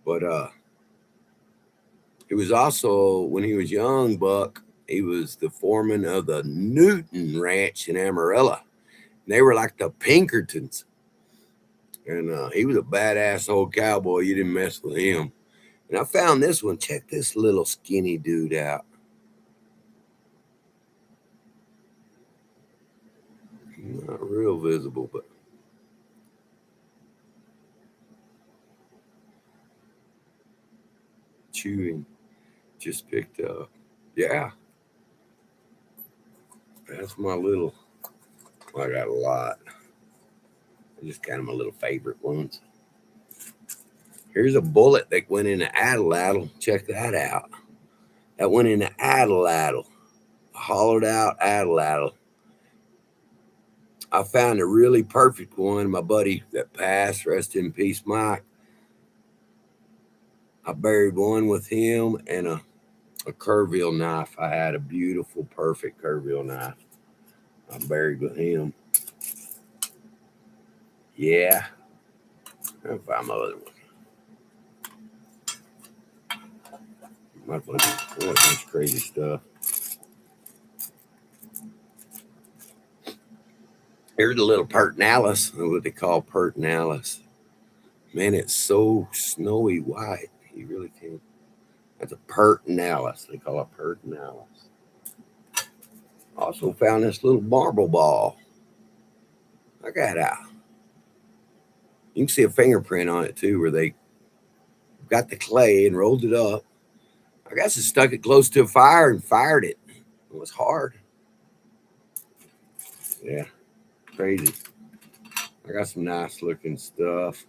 But he was also, when he was young, Buck, he was the foreman of the Newton Ranch in Amarillo. They were like the Pinkertons. And he was a badass old cowboy. You didn't mess with him. And I found this one. Check this little skinny dude out. Not real visible, but chewing just picked up. Yeah. That's my little, I got a lot. Just kind of my little favorite ones. Here's a bullet that went into Atlatl. Check that out. That went into Atlatl. Hollowed out Atlatl. I found a really perfect one. My buddy that passed, rest in peace, Mike. I buried one with him and a Kerrville knife. I had a beautiful, perfect Kerrville knife. I buried with him. Yeah. I'll find my other one. A bunch of crazy stuff. Here's a little pertinalis, what they call pertinalis. Man, it's so snowy white. You really can't. That's a pertinalis. They call it pertinalis. Also found this little marble ball. Look at that. You can see a fingerprint on it too, where they got the clay and rolled it up. I guess it stuck it close to a fire and fired it. It was hard. Yeah, crazy. I got some nice looking stuff.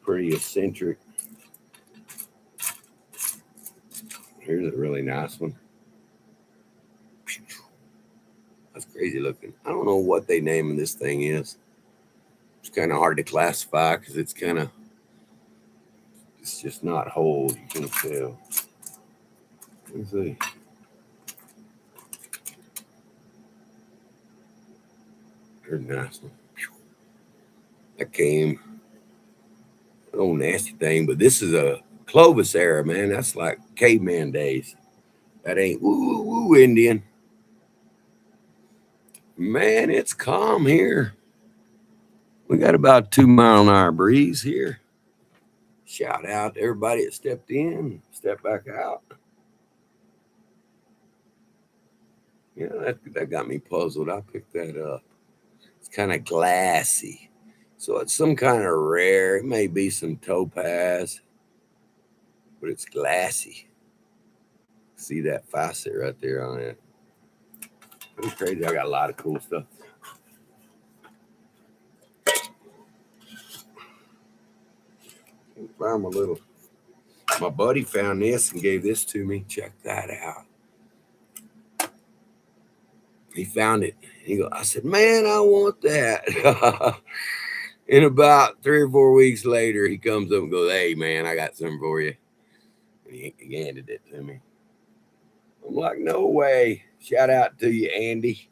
Pretty eccentric. Here's a really nice one. That's crazy looking. I don't know what they naming this thing is. It's kind of hard to classify because it's just not whole. You can tell. Let's see. Here's a nice one. That came. An old nasty thing, but this is a Clovis era, man. That's like caveman days. That ain't woo Indian. Man, it's calm here. We got about 2 mile-an-hour breeze here. Shout out to everybody that stepped in, stepped back out. Yeah, that got me puzzled. I picked that up. It's kind of glassy. So it's some kind of rare. It may be some topaz, but it's glassy. See that facet right there on it? Pretty crazy. I got a lot of cool stuff. Found my buddy found this and gave this to me. Check that out. He found it. I said, man, I want that. And about 3 or 4 weeks later, he comes up and goes, hey, man, I got something for you. And he handed it to me. I'm like, no way. Shout out to you, Andy.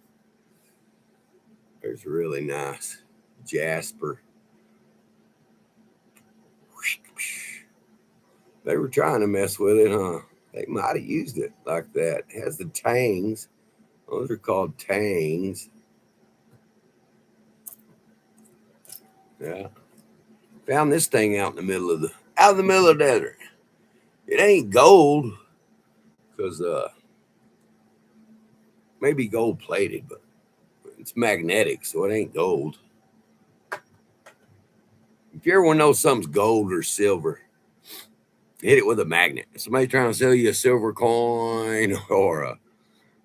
There's really nice jasper. They were trying to mess with it, huh? They might have used it like that. It has the tangs. Those are called tangs. Yeah. Found this thing out in the middle of the desert. It ain't gold, because maybe gold plated, but it's magnetic, so it ain't gold. If you ever want to know something's gold or silver, hit it with a magnet. If somebody trying to sell you a silver coin or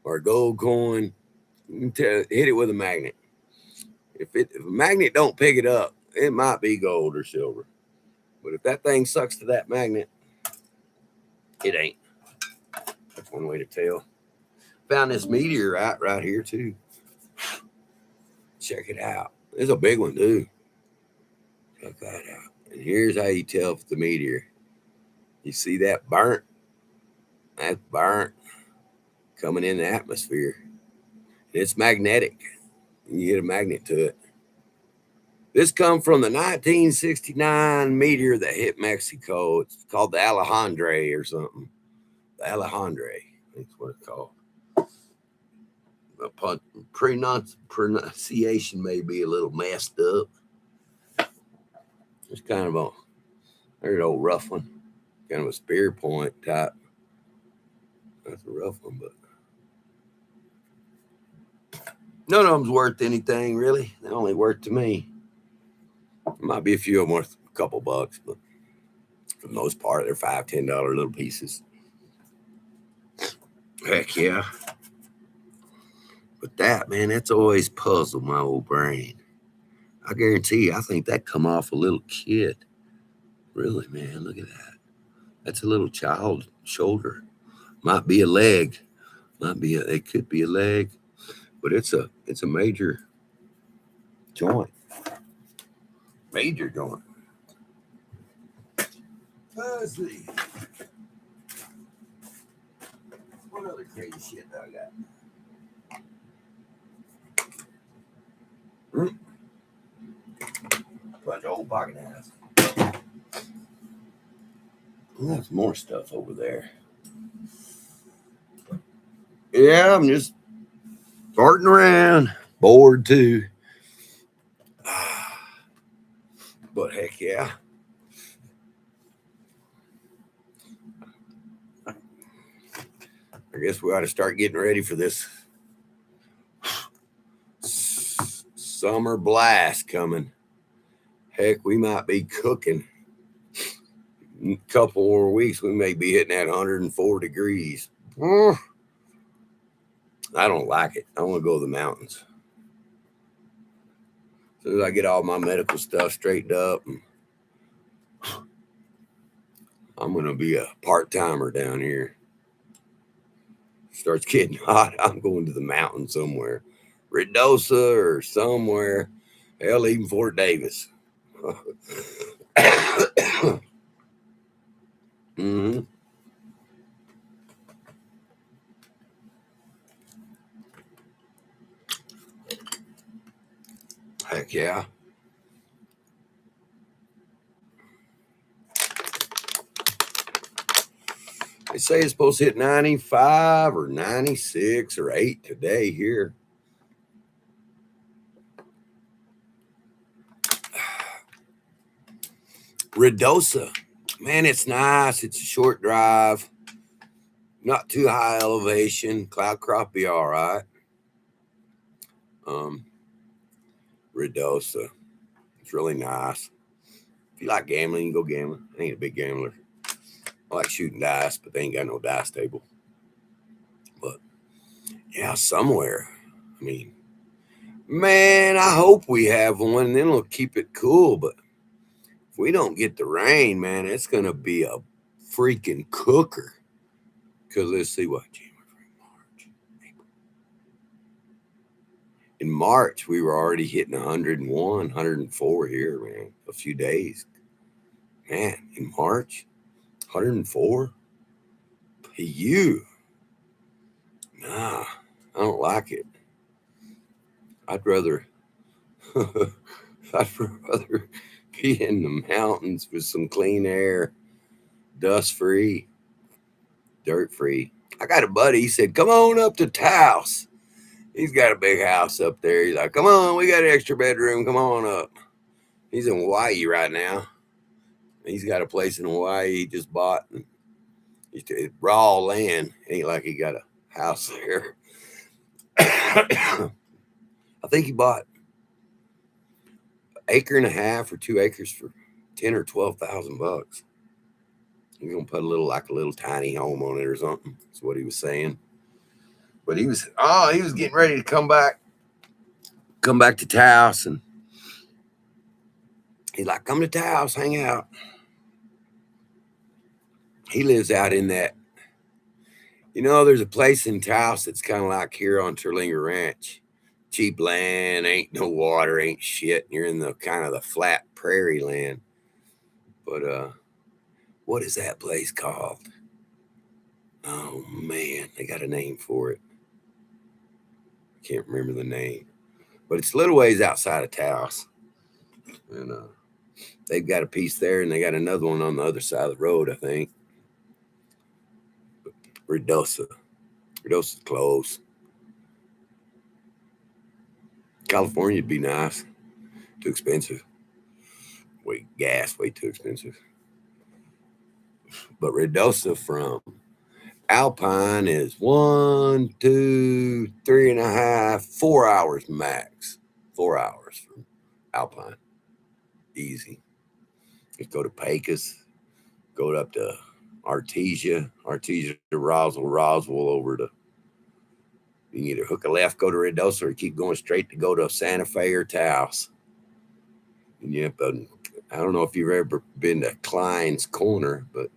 a gold coin, hit it with a magnet. If a magnet don't pick it up, it might be gold or silver. But if that thing sucks to that magnet, it ain't. That's one way to tell. Found this meteorite right here too. Check it out. It's a big one, dude. Check that out. And here's how you tell if it's a meteor. You see that burnt? That's burnt coming in the atmosphere. It's magnetic. You get a magnet to it. This comes from the 1969 meteor that hit Mexico. It's called the Alejandre or something. The Alejandre, that's what it's called. The pronunciation may be a little messed up. It's kind of there's an old rough one. Kind of a spear point type. That's a rough one, but none of them's worth anything, really. They're only worth to me. There might be a few of them worth a couple bucks, but for the most part, they're $5, $10 little pieces. Heck yeah. But that, man, that's always puzzled my old brain. I guarantee you, I think that come off a little kid. Really, man, look at that. That's a little child shoulder. Might be a leg. It could be a leg, but it's a major joint. Major joint. Let's see. What other crazy shit do I got? Bunch of old pocket ass. There's more stuff over there. Yeah, I'm just farting around. Bored too. But heck yeah. I guess we ought to start getting ready for this summer blast coming. Heck, we might be cooking. In a couple more weeks, we may be hitting that 104 degrees. I don't like it. I want to go to the mountains. As soon as I get all my medical stuff straightened up, I'm going to be a part-timer down here. Starts getting hot, I'm going to the mountains somewhere. Redosa or somewhere. Hell, even Fort Davis. Mm-hmm. Heck yeah. They say it's supposed to hit 95 or 96 or 8 today here. Ruidoso, man, it's nice. It's a short drive, not too high elevation. Cloud crop be all right. Ruidoso, it's really nice. If you like gambling, you can go gambling. I ain't a big gambler. I like shooting dice, but they ain't got no dice table. But yeah, somewhere. I mean, man, I hope we have one, and then it'll keep it cool. But if we don't get the rain, man, it's gonna be a freaking cooker. Because let's see what March. In March, we were already hitting 101, 104 here, man. A few days, man. In March, 104. You, nah, I don't like it. I'd rather be in the mountains with some clean air, dust free, dirt free. I got a buddy, he said, come on up to Taos. He's got a big house up there. He's like, come on, we got an extra bedroom. Come on up. He's in Hawaii right now. He's got a place in Hawaii he just bought. It's raw land. Ain't like he got a house there. I think he bought an acre and a half or 2 acres for 10 or 12,000 bucks. He's gonna put a little tiny home on it or something. That's what he was saying. But he was getting ready to come back to Taos, and he's like, come to Taos, hang out. He lives out in that, there's a place in Taos that's kind of like here on Terlingua Ranch. Cheap land, ain't no water, ain't shit. You're in the kind of the flat prairie land. But what is that place called? Oh man, they got a name for it. I can't remember the name. But it's a little ways outside of Taos. And they've got a piece there, and they got another one on the other side of the road, I think. Ruidoso's close. California'd be nice. Too expensive. Gas way too expensive. But Ruidoso from Alpine is 1, 2, 3.5, 4 hours max. 4 hours from Alpine. Easy. Just go to Pecos, go up to Artesia to Roswell over to. You can either hook a left, go to Ruidoso, or keep going straight to go to Santa Fe or Taos. And yep, I don't know if you've ever been to Klein's Corner, but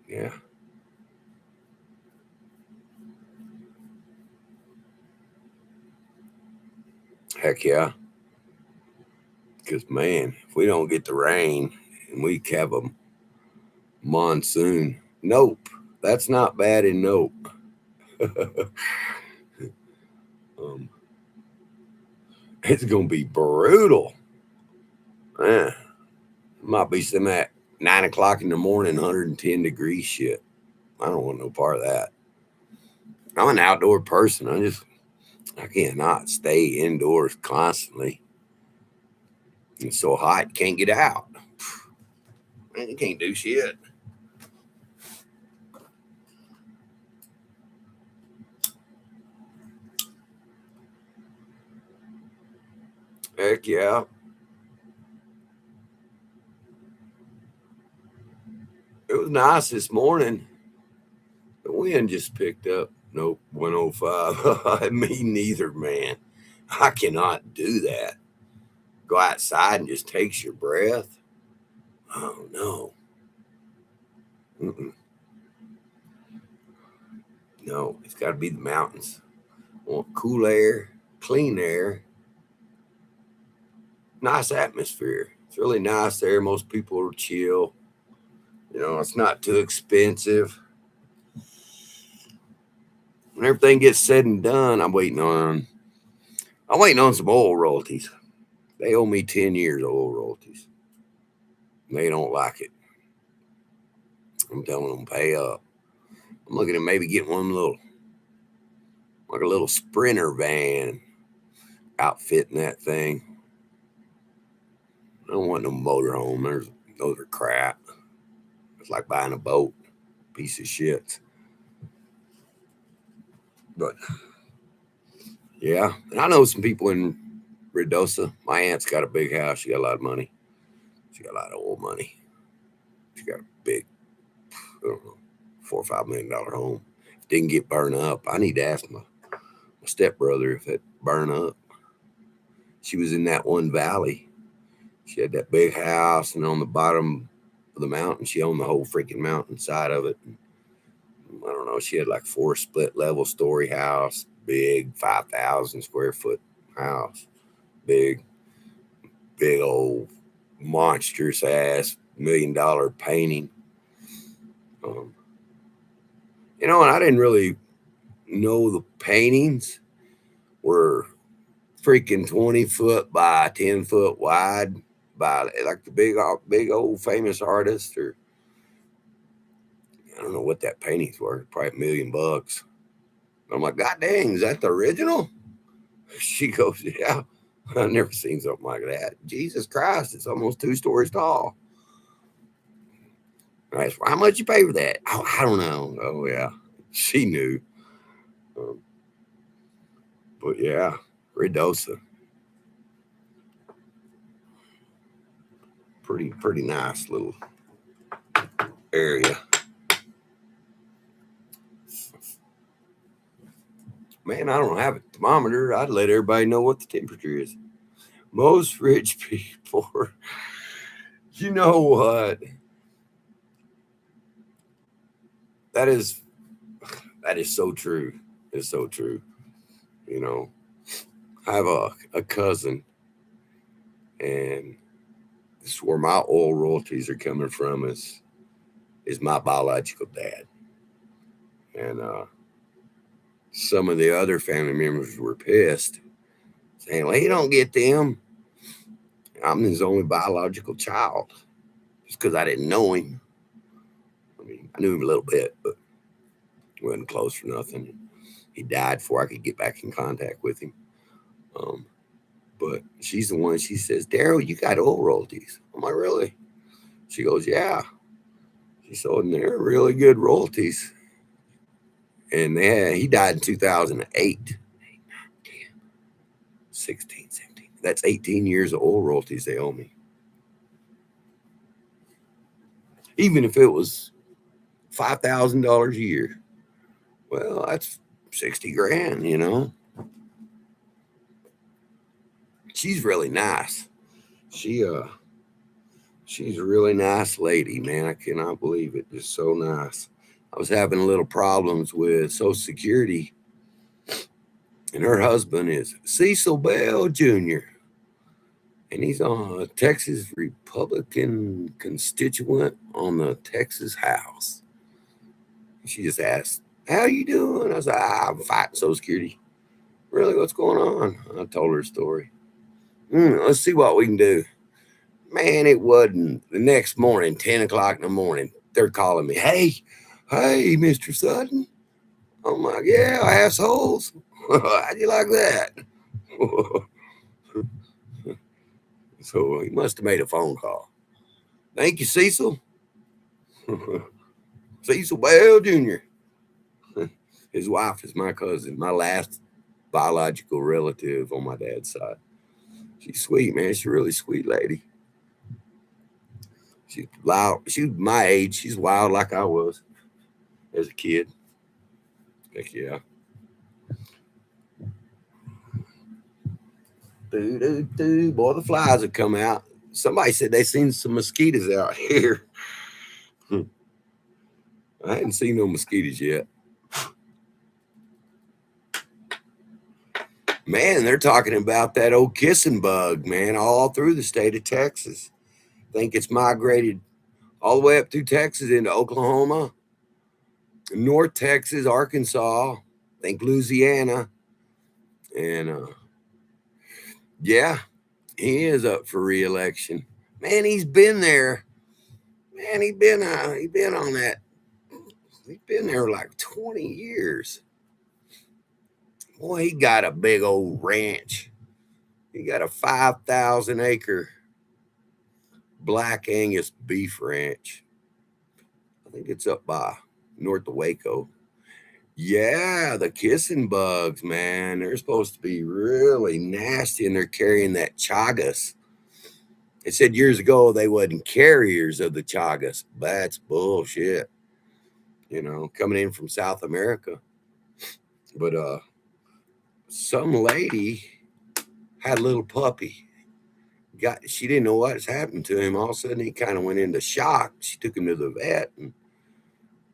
yeah. Heck yeah. Because, man, if we don't get the rain and we have a monsoon, nope. That's not bad in nope. It's going to be brutal. Man, might be some at 9 o'clock in the morning, 110 degrees shit. I don't want no part of that. I'm an outdoor person. I cannot stay indoors constantly. It's so hot, can't get out. Man, you can't do shit. Heck yeah. It was nice this morning. The wind just picked up. Nope, 105. Me neither, man. I cannot do that. Go outside and just takes your breath. Oh, no. Mm-mm. No, it's got to be the mountains. I want cool air, clean air, nice atmosphere. It's really nice there. Most people are chill. It's not too expensive. When everything gets said and done, I'm waiting on some oil royalties. They owe me 10 years of oil royalties. They don't like it. I'm telling them pay up. I'm looking at maybe getting one like a little Sprinter van, outfitting that thing. I don't want no motorhome. There's Those are crap. It's like buying a boat, piece of shit. But yeah, and I know some people in Redosa. My aunt's got a big house. She got a lot of money. She got a lot of old money. She got a big, I don't know, $4 or $5 million home. If it didn't get burned up, I need to ask my stepbrother if it burned up. She was in that one valley. She had that big house, and on the bottom of the mountain, she owned the whole freaking mountain side of it. And I don't know. She had like 4 split level story house, big 5,000 square foot house, big old monstrous ass $1 million painting. And I didn't really know the paintings were freaking 20 foot by 10 foot wide by like the big old famous artist, or I don't know what that painting's worth, probably $1 million. I'm like, God dang, is that the original? She goes, yeah, I've never seen something like that. Jesus Christ, it's almost 2 stories tall. I asked, how much you pay for that? Oh, I don't know. Oh yeah, she knew. But yeah, Redosa, pretty nice little area. Man, I don't have a thermometer. I'd let everybody know what the temperature is. Most rich people, you know what? That is so true. It's so true. I have a cousin, and this is where my oil royalties are coming from. Is my biological dad, and some of the other family members were pissed, saying, "Well, he don't get them. I'm his only biological child." Just because I didn't know him. I mean, I knew him a little bit, but we wasn't close for nothing. He died before I could get back in contact with him. But she's the one. She says, "Daryl, you got oil royalties." I'm like, "Really?" She goes, "Yeah." She said, "And they're really good royalties." And he died in 2008. 16, 17. That's 18 years of oil royalties they owe me. Even if it was $5,000 a year, well, that's 60 grand. She's really nice. She's a really nice lady, man. I cannot believe it. Just so nice. I was having a little problems with Social Security, and her husband is Cecil Bell Jr., and he's on a Texas Republican constituent on the Texas House. She just asked, "How you doing?" I said, "I'm fighting Social Security." "Really? What's going on?" I told her a story. Let's see what we can do. Man, it wasn't the next morning, 10 o'clock in the morning. They're calling me, hey, Mr. Sutton. I'm like, yeah, assholes. How'd you like that? So he must have made a phone call. "Thank you, Cecil." Cecil Bell Jr. His wife is my cousin, my last biological relative on my dad's side. She's sweet, man. She's a really sweet lady. She's loud. She's my age. She's wild like I was as a kid. Heck yeah. Boy, the flies have come out. Somebody said they seen some mosquitoes out here. I hadn't seen no mosquitoes yet. Man, they're talking about that old kissing bug, man, all through the state of Texas. I think it's migrated all the way up through Texas into Oklahoma, North Texas, Arkansas, I think Louisiana. And yeah, he is up for re-election. Man, he's been there. Man, he been on that. He's been there like 20 years. Boy, he got a big old ranch. He got a 5,000 acre Black Angus beef ranch. I think it's up by north of Waco. Yeah, the kissing bugs, man. They're supposed to be really nasty, and they're carrying that chagas. It said years ago they wasn't carriers of the chagas. That's bullshit. Coming in from South America. But some lady had a little puppy. She didn't know what was happening to him. All of a sudden he kind of went into shock. She took him to the vet, and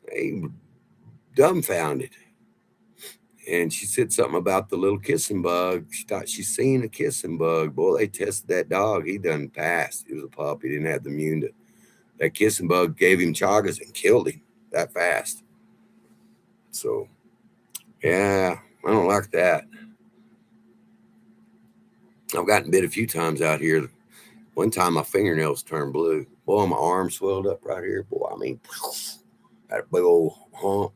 they were dumbfounded. And she said something about the little kissing bug. She thought she seen a kissing bug. Boy, they tested that dog. He done passed. He was a pup. He didn't have the immune to. That kissing bug gave him chagas and killed him that fast. So, yeah, I don't like that. I've gotten bit a few times out here. One time my fingernails turned blue. Boy, my arm swelled up right here. Boy, I mean, had a big old hump.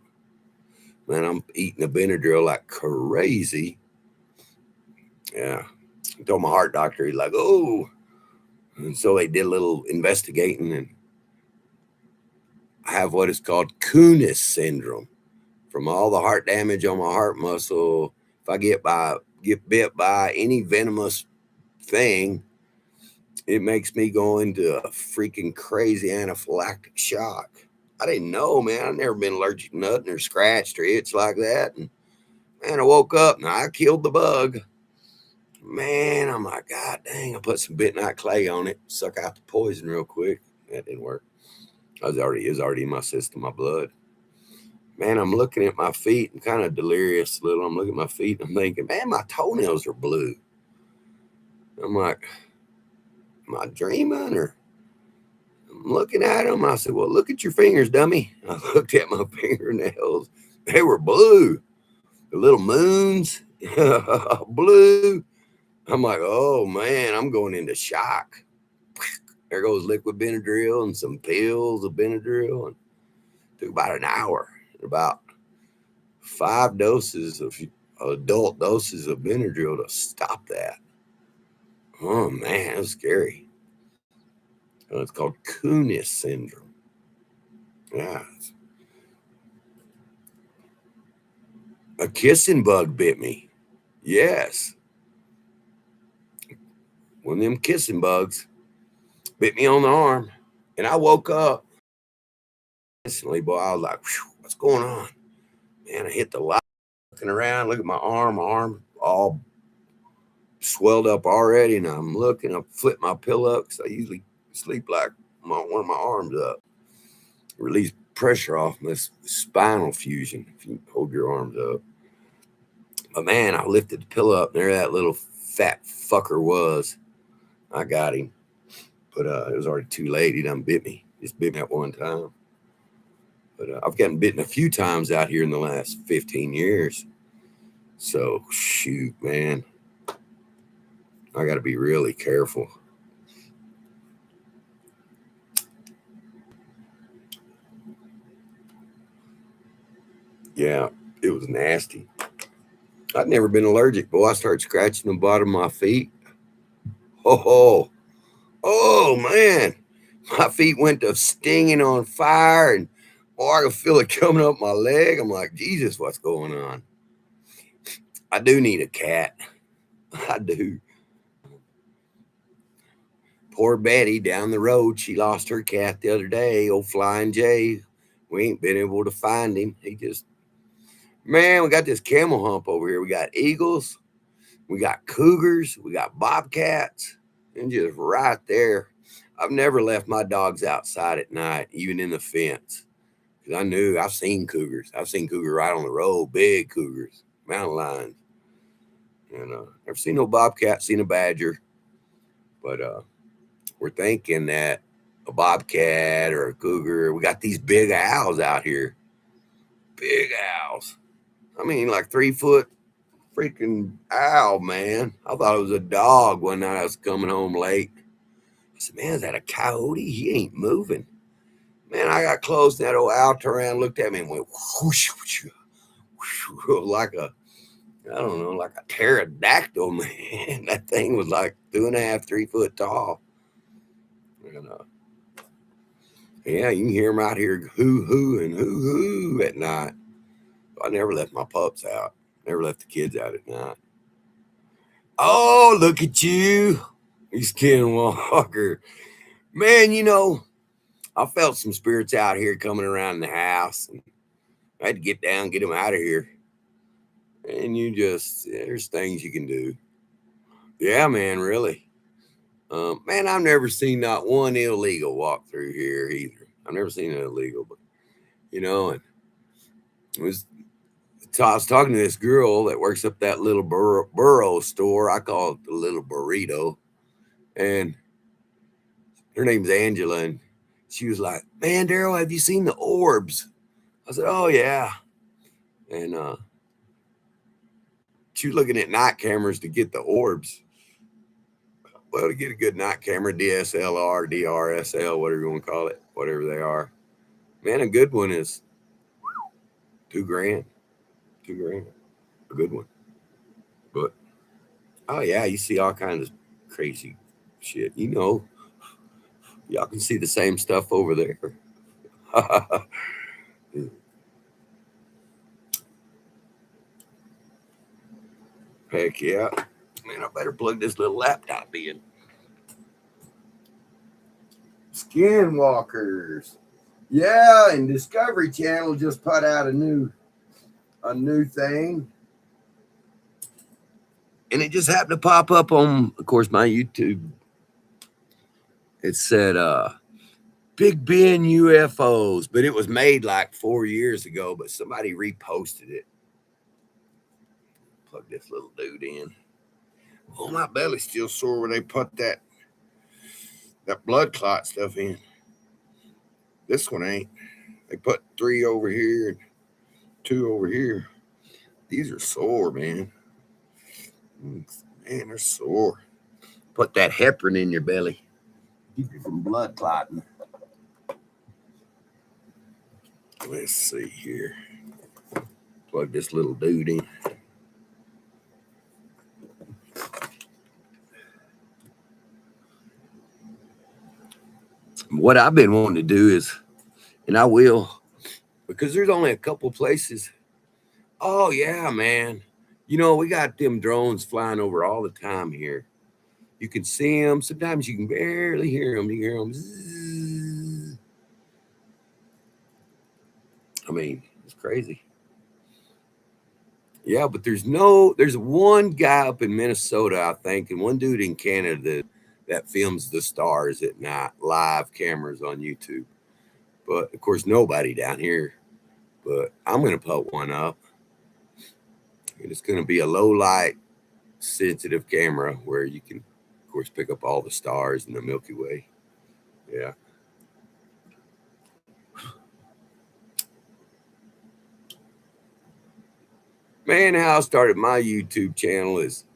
Man, I'm eating a Benadryl like crazy. Yeah. I told my heart doctor, he's like, oh. And so they did a little investigating, and I have what is called Kunis syndrome. From all the heart damage on my heart muscle, if I get bit by any venomous thing, it makes me go into a freaking crazy anaphylactic shock. I didn't know, man. I've never been allergic to nothing or scratched or itched like that. And man, I woke up and I killed the bug. Man, I'm like, God dang, I put some bentonite clay on it, suck out the poison real quick. That didn't work. It was already in my system, my blood. Man, I'm looking at my feet. I'm kind of delirious a little. I'm looking at my feet. I'm thinking, man, my toenails are blue. I'm like, am I dreaming? Or I'm looking at them. I said, well, look at your fingers, dummy. I looked at my fingernails. They were blue. The little moons, blue. I'm like, oh, man, I'm going into shock. There goes liquid Benadryl and some pills of Benadryl. And it took about an hour. About 5 doses of adult doses of Benadryl to stop that. Oh, man, it was scary. It's called Kunis syndrome. Yeah. A kissing bug bit me. Yes. One of them kissing bugs bit me on the arm. And I woke up instantly, boy. I was like, what's going on? Man, I hit the light, looking around, look at my arm all swelled up already. And I'm looking, I flip my pillow up because I usually sleep like one of my arms up. Release pressure off this spinal fusion if you hold your arms up. But man, I lifted the pillow up, and there that little fat fucker was. I got him. But it was already too late. He done bit me. Just bit me at one time. But I've gotten bitten a few times out here in the last 15 years. So, shoot, man. I got to be really careful. Yeah, it was nasty. I'd never been allergic. Boy, I started scratching the bottom of my feet. Oh, man. My feet went to stinging on fire, and I could feel it coming up my leg. I'm like, Jesus, what's going on? I do need a cat. I do. Poor Betty down the road, she lost her cat the other day, old Flying J. We ain't been able to find him. Man, we got this camel hump over here. We got eagles, we got cougars, we got bobcats, and just right there. I've never left my dogs outside at night, even in the fence. Because I've seen cougars. I've seen cougars right on the road, big cougars, mountain lions. And never seen no bobcat, seen a badger. But we're thinking that a bobcat or a cougar, we got these big owls out here. Big owls. I mean, like 3-foot freaking owl, man. I thought it was a dog one night I was coming home late. I said, man, is that a coyote? He ain't moving. Man, I got close, and that old owl turned around, looked at me, and went whoosh, whoosh, whoosh, like a pterodactyl, man. That thing was like 2.5, 3 foot tall. And yeah, you can hear them out here hoo and hoo at night. I never left my pups out. Never left the kids out at night. Oh, look at you. He's Ken Walker. Man, you know, I felt some spirits out here coming around the house. And I had to get down, get them out of here. And there's things you can do. Yeah, man, really. Man, I've never seen not one illegal walk through here either. I've never seen an illegal, but and I was talking to this girl that works up that little burro store. I call it the little burrito, and her name's Angela, and she was like, "Man, Daryl, have you seen the orbs?" I said, "Oh yeah," and she was looking at night cameras to get the orbs. Well, to get a good night camera, DSLR, DRSL, whatever you want to call it, whatever they are. Man, a good one is $2,000. $2,000. A good one. But, oh yeah, you see all kinds of crazy shit. Y'all can see the same stuff over there. Heck yeah. Man, I better plug this little laptop in. Skinwalkers. Yeah, and Discovery Channel just put out a new thing. And it just happened to pop up on, of course, my YouTube. It said Big Ben UFOs, but it was made like 4 years ago, but somebody reposted it. Plug this little dude in. Oh, my belly's still sore where they put that blood clot stuff in. This one ain't. They put 3 over here and 2 over here. These are sore, man. Man, they're sore. Put that heparin in your belly. Keep you from blood clotting. Let's see here. Plug this little dude in. What I've been wanting to do is, and I will, because there's only a couple places. Oh, yeah, man. We got them drones flying over all the time here. You can see them. Sometimes you can barely hear them. You hear them. Zzz. I mean, it's crazy. Yeah, but there's one guy up in Minnesota, I think, and one dude in Canada that films the stars at night, live cameras on YouTube. But of course, nobody down here. But I'm going to put one up. And it's going to be a low light, sensitive camera where you can, of course, pick up all the stars in the Milky Way. Yeah. Man, how I started my YouTube channel is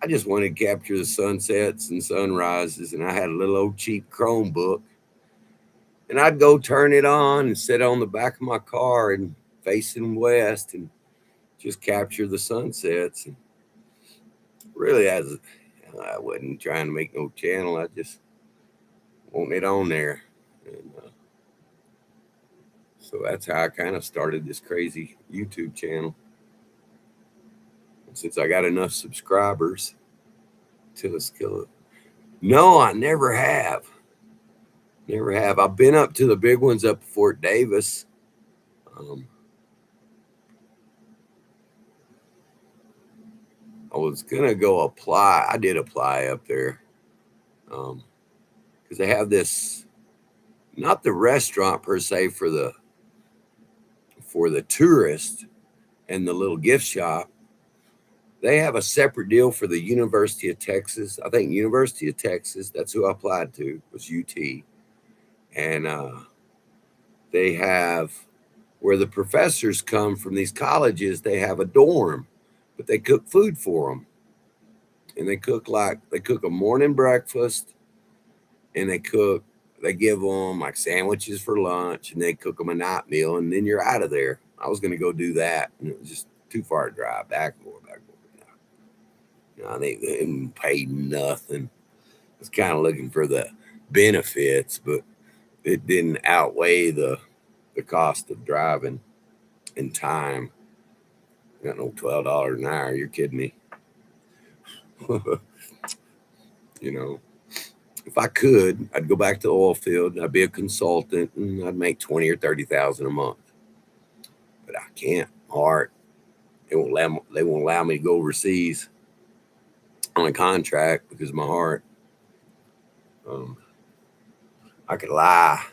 I just wanted to capture the sunsets and sunrises, and I had a little old cheap Chromebook. And I'd go turn it on and sit on the back of my car and facing west and just capture the sunsets. And really, I wasn't trying to make no channel. I just want it on there. And so that's how I kind of started this crazy YouTube channel. And since I got enough subscribers to the skill. No, I never have. Never have. I've been up to the big ones up at Fort Davis. I was going to go apply. I did apply up there. Because they have this, not the restaurant per se for the tourist and the little gift shop. They have a separate deal for the University of Texas. I think University of Texas, that's who I applied to, was UT. And they have, where the professors come from these colleges, they have a dorm, but they cook food for them. And they cook a morning breakfast, and they give them like sandwiches for lunch, and they cook them a night meal, and then you're out of there. I was going to go do that, and it was just too far to drive back and forth. They didn't pay nothing. I was kind of looking for the benefits, but it didn't outweigh the cost of driving and time. I got no $12 an hour. You're kidding me. You know, if I could, I'd go back to the oil field. I'd be a consultant, and I'd make 20 or 30,000 a month. But I can't. Art. They won't allow me to go overseas on a contract because of my heart. I could lie,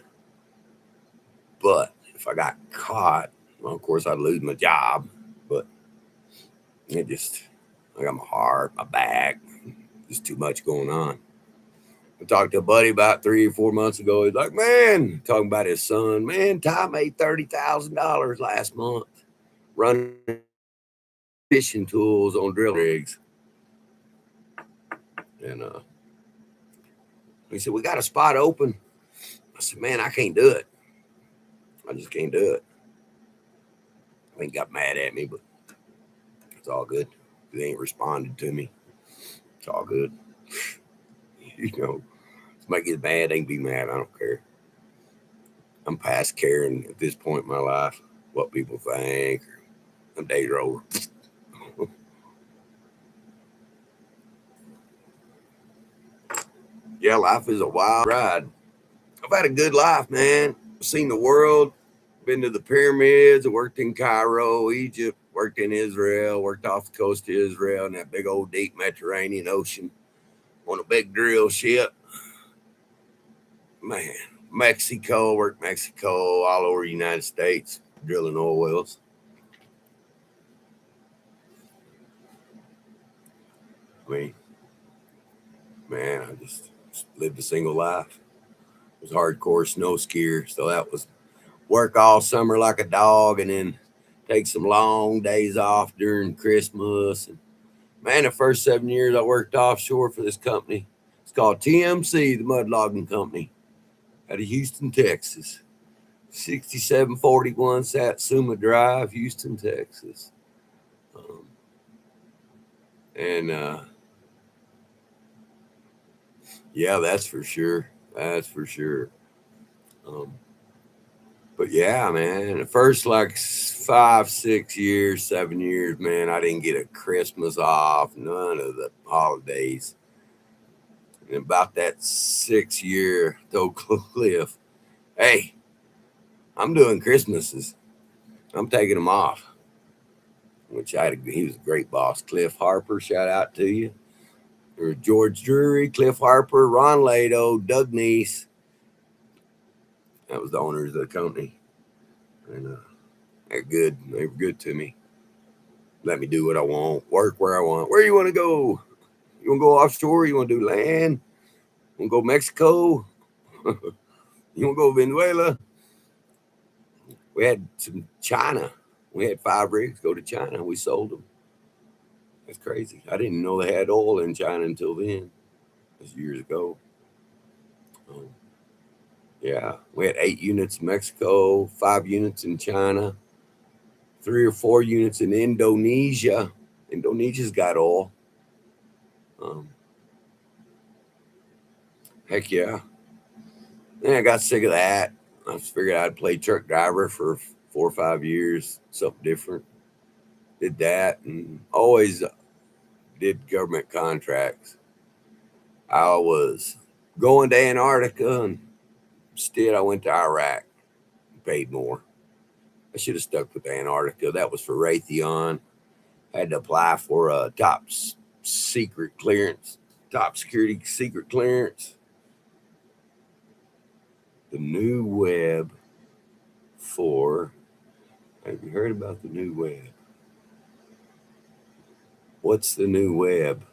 but if I got caught, well, of course I'd lose my job. But it just, I got my heart, my back, just too much going on. I talked to a buddy about 3 or 4 months ago. He's like, man, talking about his son, man, Ty made $30,000 last month running fishing tools on drill rigs. And he said, we got a spot open. I said, man, I can't do it. I just can't do it. I think he got mad at me, but it's all good. They ain't responded to me. It's all good. You know, somebody gets mad, they can be mad. I don't care. I'm past caring at this point in my life what people think. Them days are over. Yeah, life is a wild ride. I've had a good life, man. I've seen the world, been to the pyramids, I worked in Cairo, Egypt, worked in Israel, worked off the coast of Israel in that big old deep Mediterranean Ocean on a big drill ship. Man, Mexico, worked Mexico, all over the United States, drilling oil wells. I mean, man, I just lived a single life. It was hardcore snow skier, so that was work all summer like a dog and then take some long days off during Christmas. And man, the first 7 years I worked offshore for this company. It's called TMC, the mud logging company, out of Houston, Texas. 6741 Satsuma Drive, Houston, Texas. And yeah, that's for sure. That's for sure. But yeah, man, the first like 5, 6 years, 7 years, man, I didn't get a Christmas off, none of the holidays. And about that 6 year, told Cliff, hey, I'm doing Christmases. I'm taking them off. Which he was a great boss. Cliff Harper, shout out to you. There was George Drury, Cliff Harper, Ron Lado, Doug Neese. That was the owners of the company. And they're good. They were good to me. Let me do what I want, work where I want. Where you want to go? You want to go offshore? You want to do land? You want to go Mexico? You want to go Venezuela? We had some China. We had 5 rigs go to China. We sold them. That's crazy. I didn't know they had oil in China until then. That's years ago. Yeah, we had 8 units in Mexico, 5 units in China, 3 or 4 units in Indonesia. Indonesia's got oil. Heck yeah. Then I got sick of that. I figured I'd play truck driver for 4 or 5 years, something different. Did that and always did government contracts. I was going to Antarctica and instead I went to Iraq and paid more. I should have stuck with Antarctica. That was for Raytheon. I had to apply for a top secret clearance, top security secret clearance. The new web for, have you heard about the new web? What's the new web?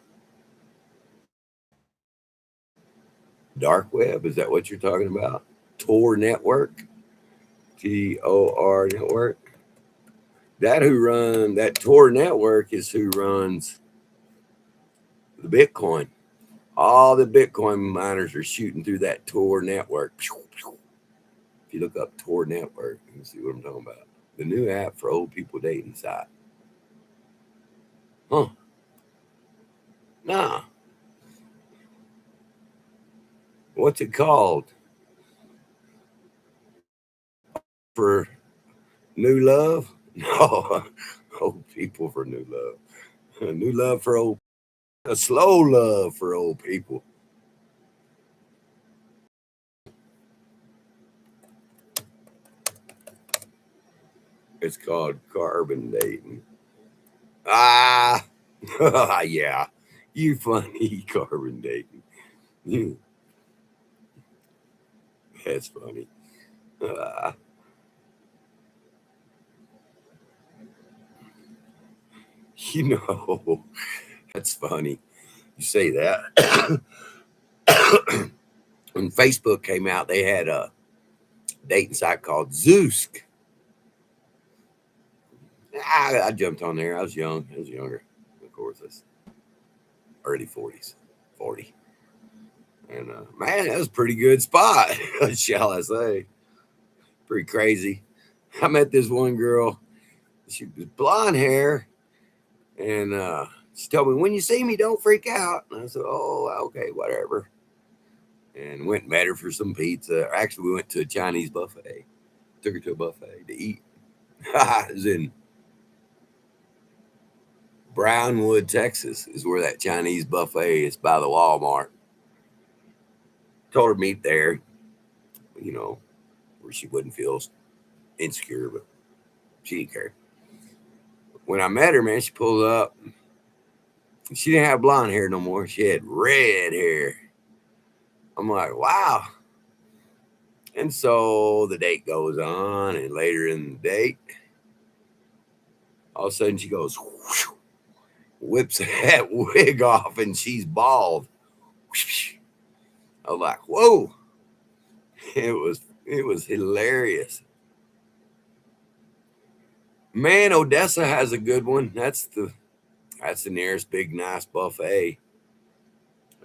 Dark web? Is that what you're talking about? Tor network? TOR network? That Tor network is who runs the Bitcoin. All the Bitcoin miners are shooting through that Tor network. If you look up Tor network, you can see what I'm talking about. The new app for old people dating site. Huh. Nah. what's it called? For new love? No, old people for new love. New love for old, a slow love for old people. It's called carbon dating. Ah, yeah, you funny carbon dating. That's funny. Uh, you know, that's funny. You say that. When Facebook came out, they had a dating site called Zeus. I jumped on there. I was young. I was younger. Of course, that's early 40s, 40. And man, that was a pretty good spot, shall I say. Pretty crazy. I met this one girl. She was blonde hair. And she told me, when you see me, don't freak out. And I said, oh, okay, whatever. And went and met her for some pizza. Actually, we went to a Chinese buffet. Took her to a buffet to eat. It was in Brownwood, Texas, is where that Chinese buffet is by the Walmart. Told her to meet there, you know, where she wouldn't feel insecure, but she didn't care. When I met her, man, she pulled up. She didn't have blonde hair no more. She had red hair. I'm like, wow. And so the date goes on, and later in the date, all of a sudden she goes, whoosh, whips that wig off, and she's bald. Whoosh. I was like, whoa. It was hilarious. Man, Odessa has a good one. That's the nearest big nice buffet.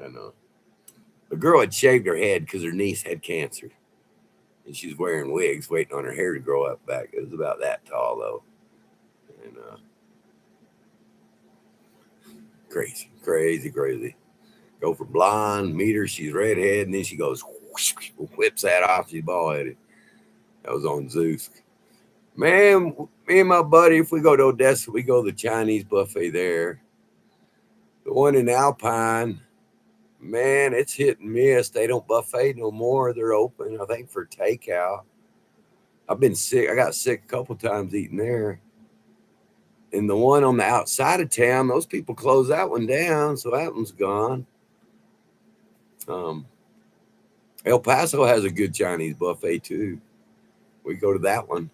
I know. The girl had shaved her head because her niece had cancer, and she's wearing wigs, waiting on her hair to grow up back. It was about that tall though, and crazy, crazy, crazy. Go for blonde, meet her, she's redhead, and then she goes whoosh, whips that off. She's bald headed. That was on Zeus. Man, me and my buddy, if we go to Odessa, we go to the Chinese buffet there. The one in Alpine, man, it's hit and miss. They don't buffet no more. They're open, I think, for takeout. I've been sick. I got sick a couple times eating there. And the one on the outside of town, those people closed that one down, so that one's gone. Um, El Paso has a good Chinese buffet too. We go to that one,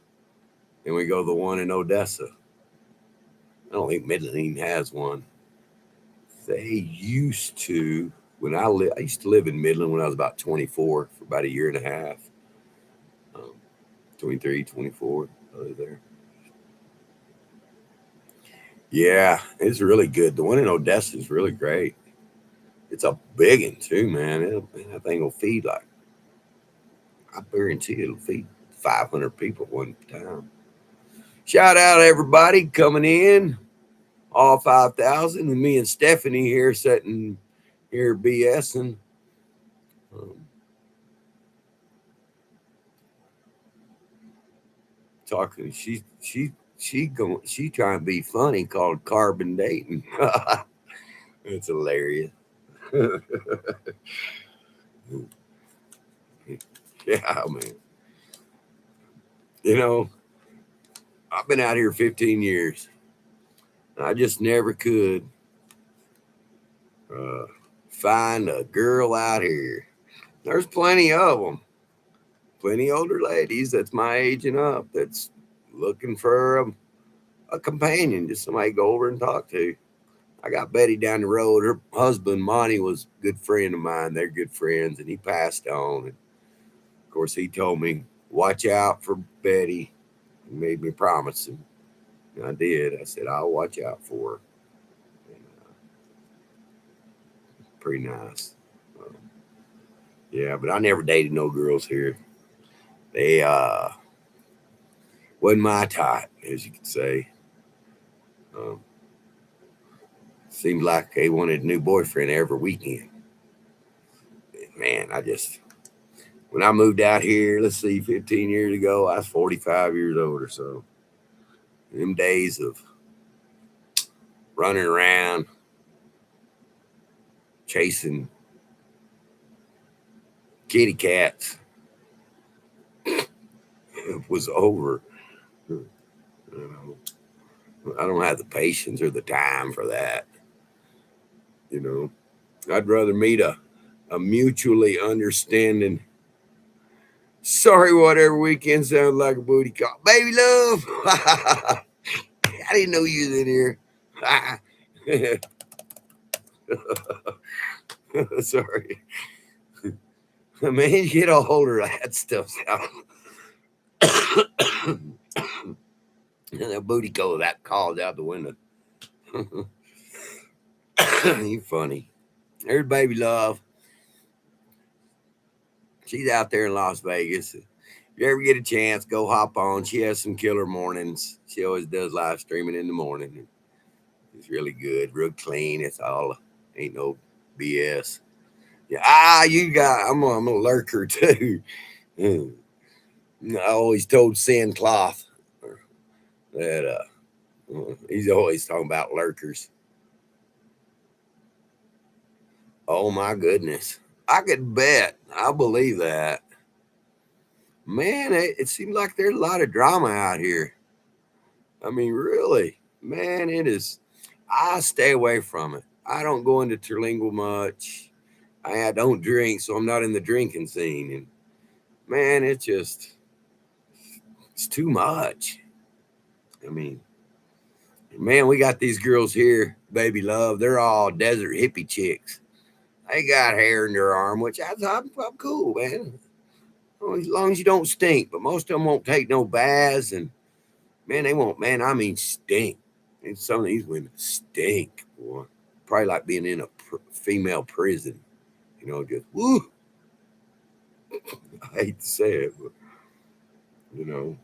and we go to the one in Odessa. I don't think Midland even has one. They used to when I used to live in Midland when I was about 24 for about a year and a half. Um, 23, 24, over there. Yeah, it's really good. The one in Odessa is really great. It's a big one too, man. That thing will feed like I guarantee it'll feed 500 people one time. Shout out everybody coming in, all 5,000, and me and Stephanie here sitting here BSing. Um, talking. She trying to be funny, called carbon dating. It's hilarious. Yeah, man. You know, I've been out here 15 years. I just never could uh, find a girl out here. There's plenty of them, plenty older ladies that's my age and up that's looking for a companion, just somebody to go over and talk to. I got Betty down the road. Her husband, Monty, was a good friend of mine. They're good friends, and he passed on. And of course, he told me, watch out for Betty. He made me promise, and I did. I said, I'll watch out for her. And, pretty nice. Um, yeah, but I never dated no girls here. They wasn't my type, as you could say. Um, Seemed like they wanted a new boyfriend every weekend. man, when I moved out here, let's see, 15 years ago, I was 45 years old or so. Them days of running around, chasing kitty cats was over. You know, I don't have the patience or the time for that. You know, I'd rather meet a mutually understanding. Sorry, whatever weekend sounds like a booty call. Baby love. I didn't know you was in here. Sorry. Man, you get a hold of that stuff. That booty call, that call's out the window. You funny. There's baby love. She's out there in Las Vegas. If you ever get a chance, go hop on. She has some killer mornings. She always does live streaming in the morning. It's really good, real clean. It's all ain't no BS. Yeah, I'm a lurker too. I always told Sin Cloth that he's always talking about lurkers. Oh my goodness. I could bet. I believe that. Man, it seems like there's a lot of drama out here. I mean, really, man, it is. I stay away from it. I don't go into Terlingua much. I don't drink, so I'm not in the drinking scene. And man, it's too much. I mean, man, we got these girls here, baby love. They're all desert hippie chicks. They got hair in their arm, which I'm cool, man. As long as you don't stink. But most of them won't take no baths, and man, they won't. Man, I mean stink. And some of these women stink, boy. Probably like being in a female prison. You know, just woo. I hate to say it, but you know,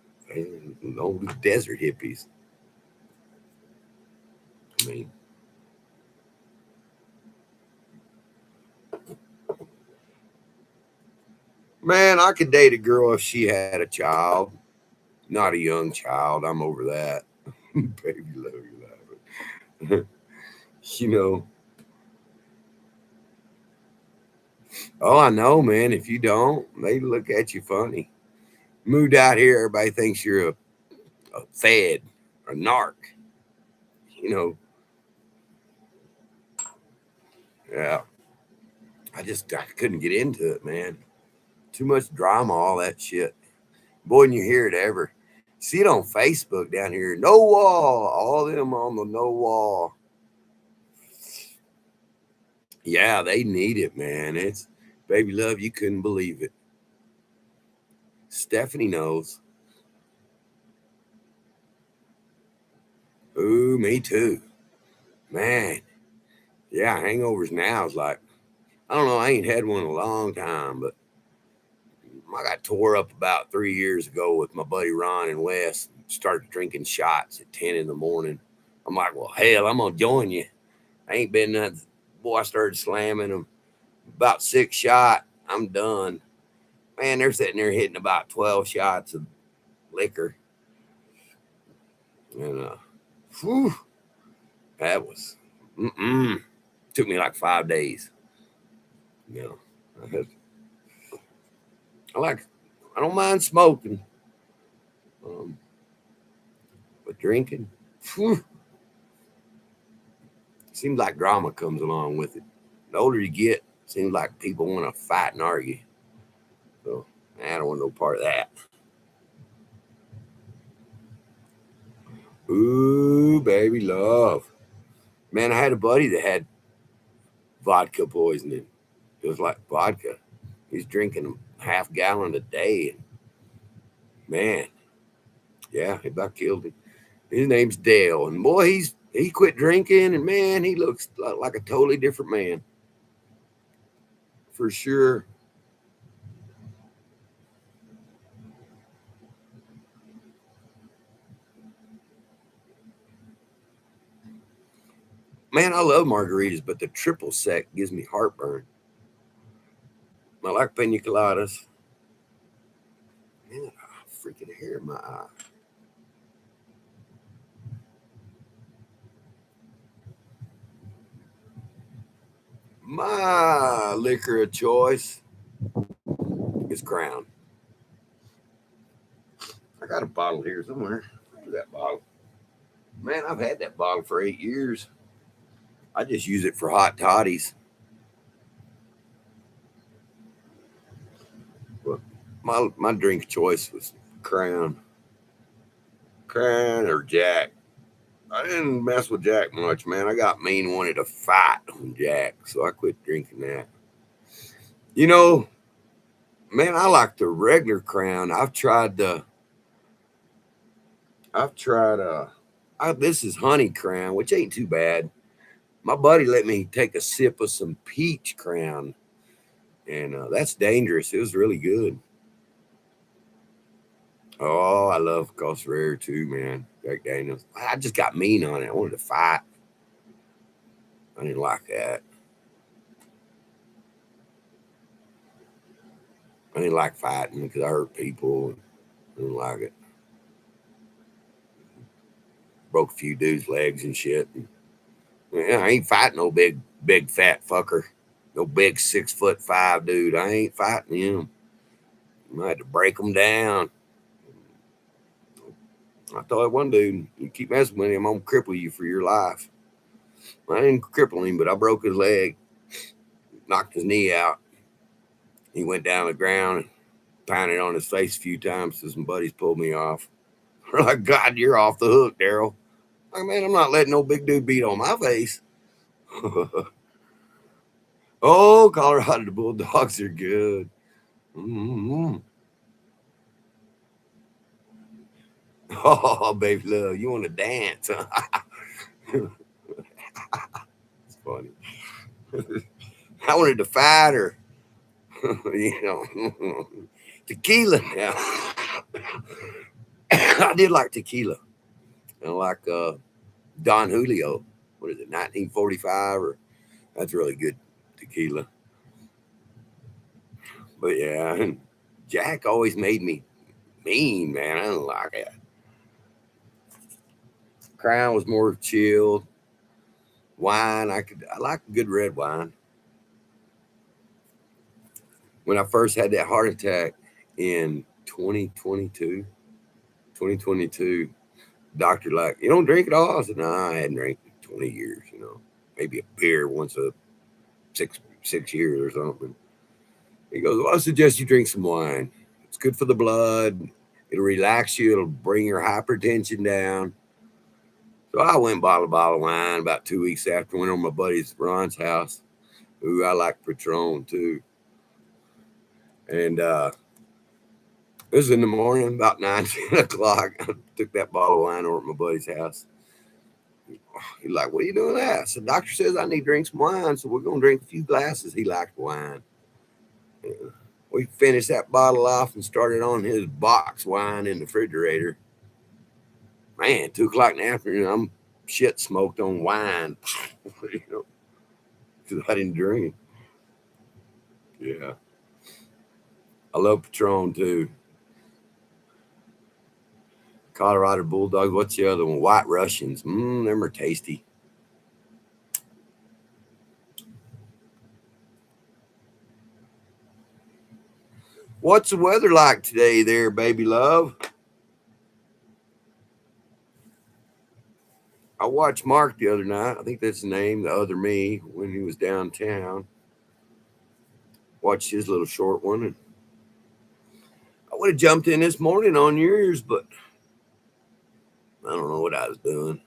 all the desert hippies. I mean, man, I could date a girl if she had a child, not a young child. I'm over that. Baby, love you, love it. You know. Oh, I know, man. If you don't, they look at you funny. Moved out here, everybody thinks you're a fed, a narc. You know, yeah. I couldn't get into it, man. Too much drama, all that shit. Boy, and you hear it ever. See it on Facebook down here. No wall. All of them on the no wall. Yeah, they need it, man. It's baby love. You couldn't believe it. Stephanie knows. Ooh, me too. Man. Yeah, hangovers now is like, I don't know. I ain't had one in a long time, but I got tore up about 3 years ago with my buddy Ron and Wes. Started drinking shots at 10 in the morning. I'm like, well, hell, I'm going to join you. I ain't been nothing. Boy, I started slamming them. About 6 shot, I'm done. Man, they're sitting there hitting about 12 shots of liquor. And whew, that was, took me like 5 days. You know, I like, I don't mind smoking, um, but drinking, whew, seems like drama comes along with it. The older you get, seems like people want to fight and argue. So I don't want no part of that. Ooh, baby love. Man, I had a buddy that had vodka poisoning. It was like vodka. He's drinking a half gallon a day. And man, yeah, he about killed him. His name's Dale. And boy, he quit drinking and man, he looks like a totally different man. For sure. Man, I love margaritas, but the triple sec gives me heartburn. I like pina coladas. Man, freaking hair in my eye. My liquor of choice is Crown. I got a bottle here somewhere. Where's that bottle? Man, I've had that bottle for 8 years. I just use it for hot toddies. But my drink choice was Crown. Crown or Jack. I didn't mess with Jack much, man. I got mean, wanted to fight on Jack, so I quit drinking that. You know, man, I like the regular Crown. This is honey Crown, which ain't too bad. My buddy let me take a sip of some peach Crown, and that's dangerous. It was really good. Oh, I love Costa Rare too, man. Jack Daniels. I just got mean on it. I wanted to fight. I didn't like that. I didn't like fighting because I hurt people. I didn't like it. Broke a few dudes' legs and shit. Yeah, I ain't fighting no big fat fucker. No big 6'5" dude. I ain't fighting him. I had to break him down. I told one dude, you keep messing with him, I'm gonna cripple you for your life. I didn't cripple him, but I broke his leg, knocked his knee out. He went down the ground and pounded on his face a few times so some buddies pulled me off. They're like, God, you're off the hook, Daryl. Like, man, I'm not letting no big dude beat on my face. Oh, Colorado, the Bulldogs are good. Mm-hmm. Oh, baby love, you want to dance? It's funny. I wanted to fight her. Tequila now. I did like tequila. I like Don Julio. What is it, 1945? Or that's really good tequila. But yeah, and Jack always made me mean, man. I don't like it. Crown was more chilled. Wine, I like good red wine. When I first had that heart attack in 2022, doctor like, you don't drink at all? I said, no, I hadn't drank in 20 years, maybe a beer once a six years or something. He goes, well, I suggest you drink some wine. It's good for the blood. It'll relax you. It'll bring your hypertension down. So I went and bought a bottle of wine about 2 weeks after. Went over my buddy's Ron's house, who I like Patron too. And it was in the morning, about 9-10 o'clock. I took that bottle of wine over to my buddy's house. He's like, what are you doing that? I said, doctor says I need to drink some wine, so we're going to drink a few glasses. He liked wine. We finished that bottle off and started on his box wine in the refrigerator. Man, 2 o'clock in the afternoon, I'm shit smoked on wine, because I didn't drink. Yeah. I love Patron too. Colorado Bulldogs. What's the other one? White Russians. Them are tasty. What's the weather like today there, baby love? I watched Mark the other night. I think that's his name, the other me, when he was downtown. Watched his little short one. And I would have jumped in this morning on yours, but I don't know what I was doing.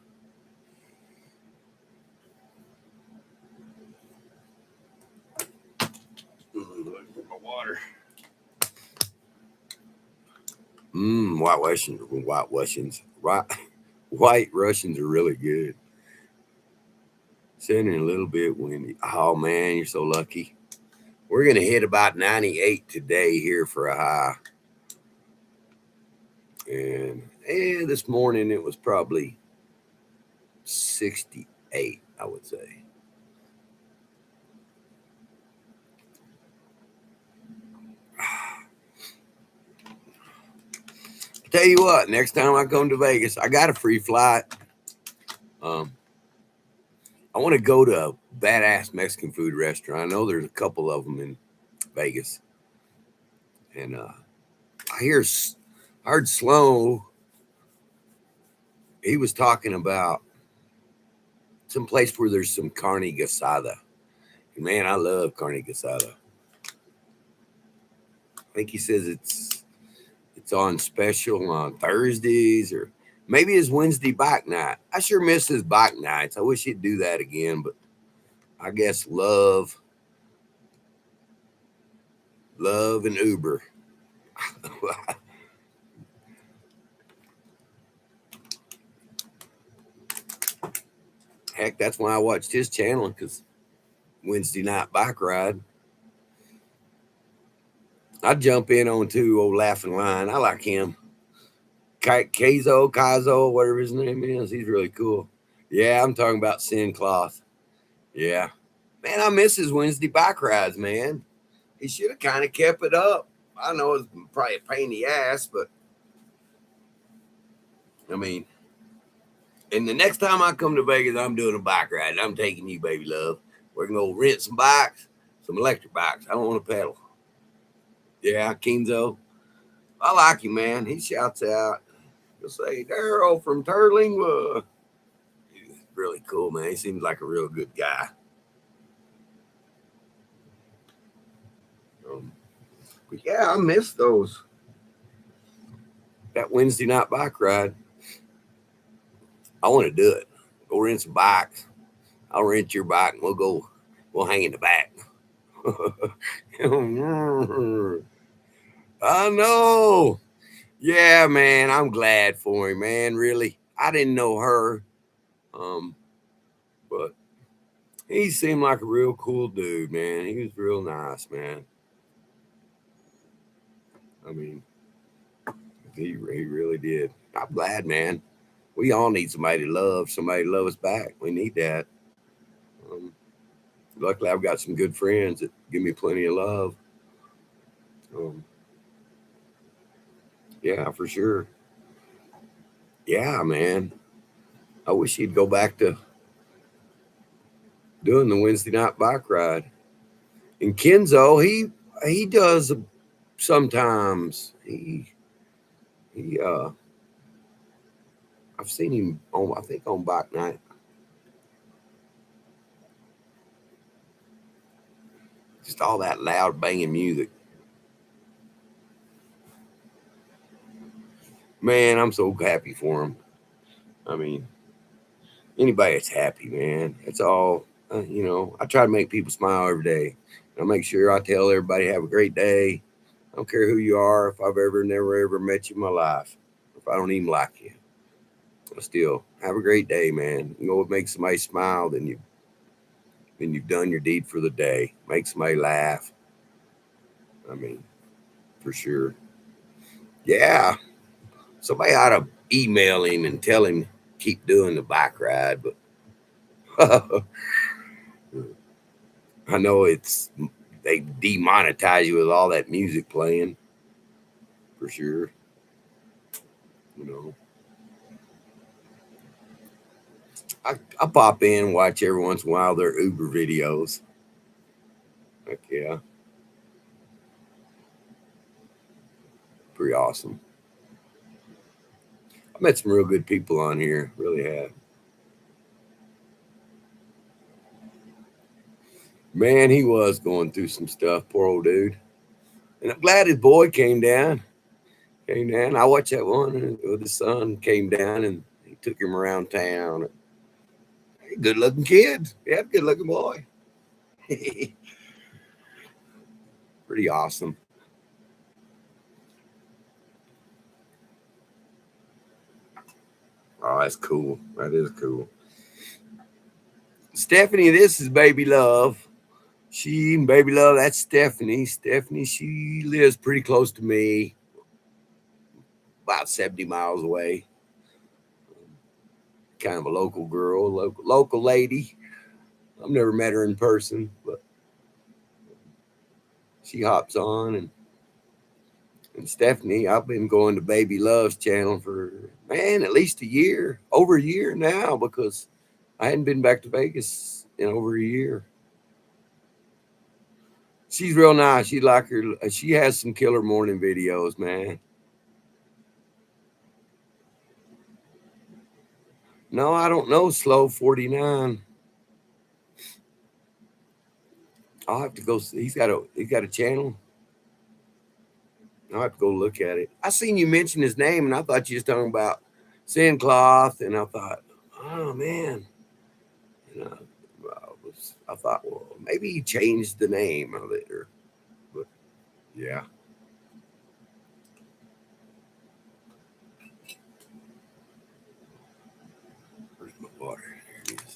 My water. White Russians are really good. Sunny and a little bit windy. Oh man, you're so lucky. We're gonna hit about 98 today here for a high. And this morning it was probably 68, I would say. Tell you what, next time I come to Vegas, I got a free flight. I want to go to a badass Mexican food restaurant. I know there's a couple of them in Vegas, and I heard Sloan. He was talking about some place where there's some carne asada. And man, I love carne asada. I think he says it's on special on Thursdays, or maybe his Wednesday bike night. I sure miss his bike nights. I wish he'd do that again, but I guess love and Uber. Heck, that's why I watched his channel, because Wednesday night bike ride. I'd jump in on old Laughing Lion. I like him. Kaizo, whatever his name is. He's really cool. Yeah, I'm talking about Sin Cloth. Yeah. Man, I miss his Wednesday bike rides, man. He should have kind of kept it up. I know it's probably a pain in the ass, but I mean, and the next time I come to Vegas, I'm doing a bike ride. I'm taking you, baby love. We're going to go rent some bikes, some electric bikes. I don't want to pedal. Yeah, Kenzo. I like him, man. He shouts out. He'll say, Daryl from Terlingua. He's really cool, man. He seems like a real good guy. But yeah, I miss those. That Wednesday night bike ride. I want to do it. Go rent some bikes. I'll rent your bike and we'll hang in the back. I know. Yeah, man. I'm glad for him, man. Really. I didn't know her. But he seemed like a real cool dude, man. He was real nice, man. I mean, he really did. I'm glad, man. We all need somebody to love us back. We need that. Luckily, I've got some good friends that give me plenty of love. Yeah, for sure. Yeah, man. I wish he'd go back to doing the Wednesday night bike ride. And Kenzo, he does sometimes. I've seen him on, I think, on bike night. Just all that loud banging music. Man, I'm so happy for him. I mean, anybody that's happy, man. It's all, I try to make people smile every day. I make sure I tell everybody have a great day. I don't care who you are. If I've never met you in my life, if I don't even like you, I still have a great day, man. You know what makes somebody smile? Then you've done your deed for the day. Make somebody laugh. I mean, for sure. Yeah. Somebody ought to email him and tell him keep doing the bike ride, but I know they demonetize you with all that music playing, for sure. I pop in and watch every once in a while their Uber videos. Heck yeah. Pretty awesome. I met some real good people on here. Really have. Man, he was going through some stuff, poor old dude. And I'm glad his boy came down. I watched that one with his son came down and he took him around town. Good looking kid. Yeah, good looking boy. Pretty awesome. Oh, that's cool. That is cool. Stephanie, this is Baby Love. Baby Love, that's Stephanie. Stephanie, she lives pretty close to me, about 70 miles away. Kind of a local girl, local lady. I've never met her in person, but she hops on and And Stephanie, I've been going to Baby Love's channel for, man, at least a year, over a year now, because I hadn't been back to Vegas in over a year. She's real nice. She like her. She has some killer morning videos, man. No, I don't know. Slow 49. I'll have to go. He's got a channel. I'll have to go look at it. I seen you mention his name, and I thought you was talking about Sin Cloth, and I thought, oh man, you know, I thought, well, maybe he changed the name of it, but yeah. Where's my water? There it is.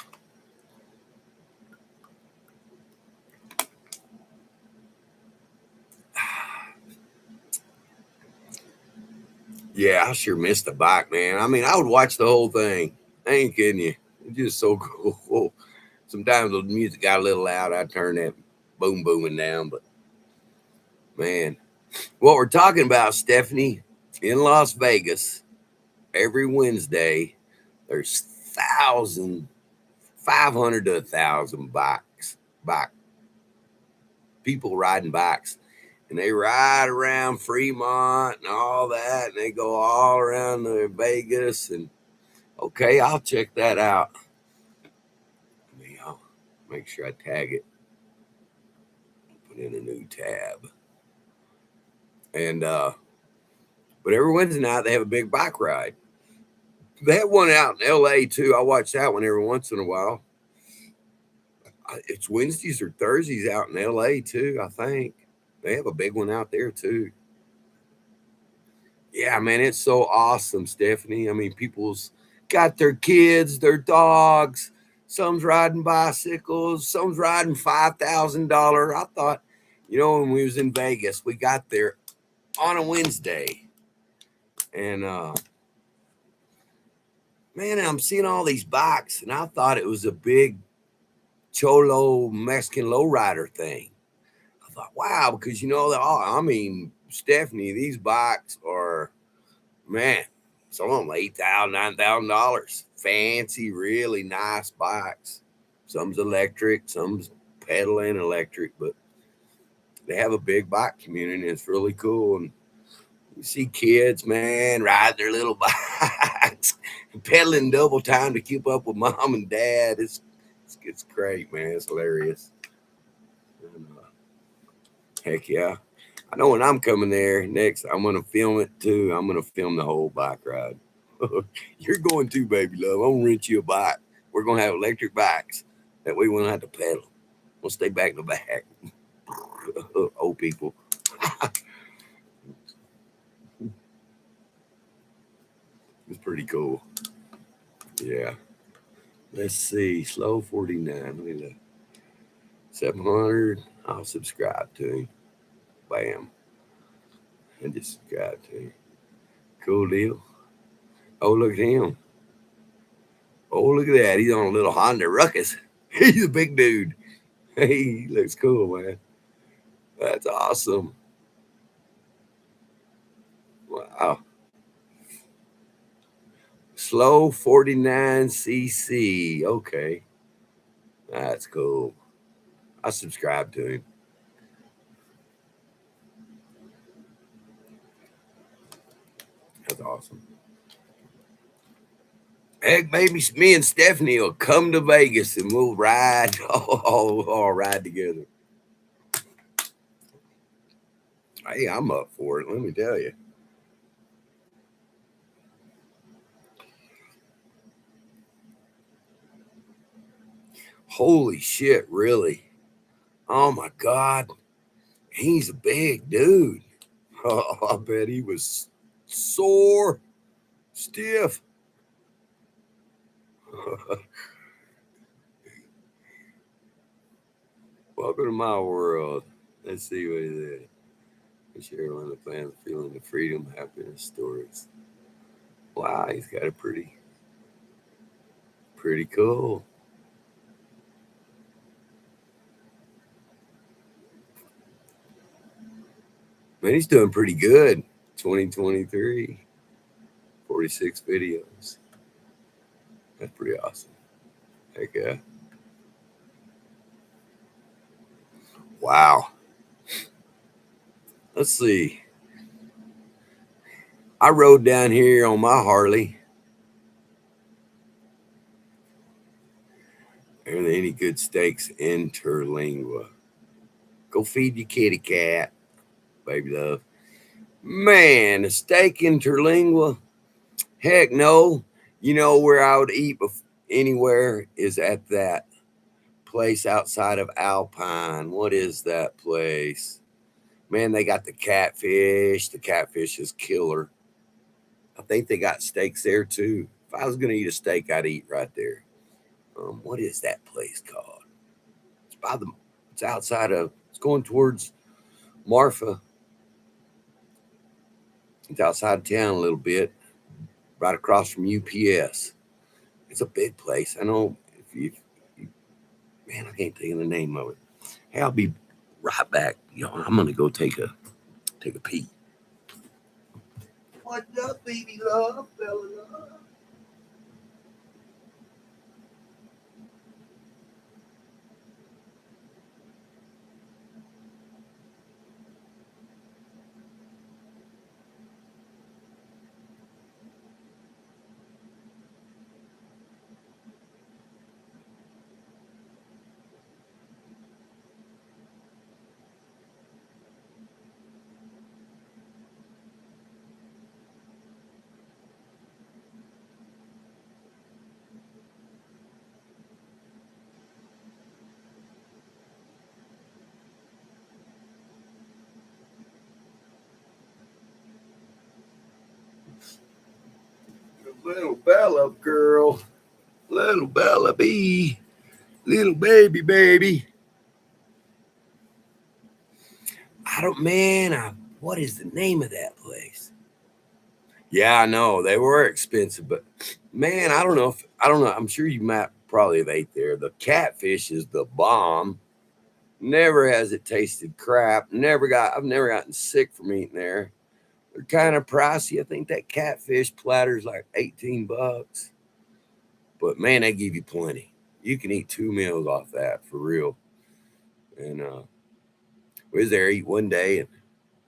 Yeah, I sure missed the bike, man. I mean, I would watch the whole thing. I ain't kidding you. It's just so cool. Sometimes the music got a little loud. I'd turn that booming down. But man, what we're talking about, Stephanie, in Las Vegas, every Wednesday, there's 500 to 1,000 bike people riding bikes. And they ride around Fremont and all that, and they go all around Vegas. And okay, I'll check that out. I'll make sure I tag it. Put in a new tab. And but every Wednesday night they have a big bike ride. They have one out in LA too. I watch that one every once in a while. It's Wednesdays or Thursdays out in LA too, I think. They have a big one out there too. Yeah, man, it's so awesome, Stephanie. I mean, people's got their kids, their dogs. Some's riding bicycles. Some's riding $5,000. I thought, when we was in Vegas, we got there on a Wednesday, and man, I'm seeing all these bikes, and I thought it was a big Cholo Mexican lowrider thing. I thought, wow, because I mean, Stephanie, these bikes are, man, some of them $8,000, $9,000. Fancy, really nice bikes. Some's electric, some's pedaling electric, but they have a big bike community, and it's really cool. And you see kids, man, ride their little bikes, pedaling double time to keep up with mom and dad. It's great, man. It's hilarious. And, heck yeah. I know when I'm coming there next, I'm going to film it too. I'm going to film the whole bike ride. You're going too, baby love. I'm going to rent you a bike. We're going to have electric bikes. That way we won't have to pedal. We'll stay back in the back. Old people. It's pretty cool. Yeah. Let's see. Slow 49. Let me look. 700. I'll subscribe to him. Bam. I just subscribe to him. Cool deal. Oh, look at him. Oh, look at that. He's on a little Honda Ruckus. He's a big dude. Hey, he looks cool, man. That's awesome. Wow. Slow 49cc. Okay. That's cool. I subscribe to him. That's awesome. Heck, maybe me and Stephanie will come to Vegas and we'll ride, all ride together. Hey, I'm up for it. Let me tell you. Holy shit, really? Oh my God. He's a big dude. Oh, I bet he was sore, stiff. Welcome to my world. Let's see what it is. Share one of the plans, feeling the freedom, happiness stories. Wow, he's got a pretty cool. Man, he's doing pretty good. 2023. 46 videos. That's pretty awesome. Heck yeah. Wow. Let's see. I rode down here on my Harley. Are there any good steaks in Terlingua? Go feed your kitty cat, baby love. Man, a steak in Terlingua? Heck no. You know where I would eat anywhere is at that place outside of Alpine. What is that place? Man, they got the catfish. The catfish is killer. I think they got steaks there too. If I was gonna eat a steak, I'd eat right there. What is that place called? It's by the. It's outside of. It's going towards Marfa. It's outside of town a little bit, right across from UPS. It's a big place. I know if you man, I can't think of the name of it. Hey, I'll be right back. I'm gonna go take a pee. What's up, baby love, fella love? Little Bella girl, little Bella bee, little baby. I don't, man. What is the name of that place? Yeah, I know they were expensive, but man, I don't know. I'm sure you might probably have ate there. The catfish is the bomb. Never has it tasted crap. I've never gotten sick from eating there. They're kind of pricey. I think that catfish platter is like $18. But man, they give you plenty. You can eat 2 meals off that for real. And we was there eat one day, and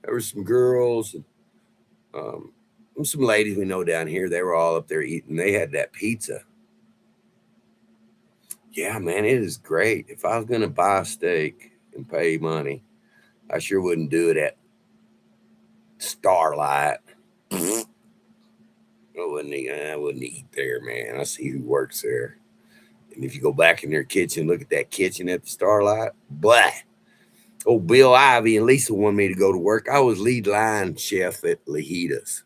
there were some girls and some ladies we know down here. They were all up there eating. They had that pizza. Yeah, man, it is great. If I was gonna buy a steak and pay money, I sure wouldn't do it at Starlight. I wouldn't eat there, man. I see who works there. And if you go back in their kitchen, look at that kitchen at the Starlight, blah. Oh, Bill Ivy and Lisa wanted me to go to work. I was lead line chef at Lajitas,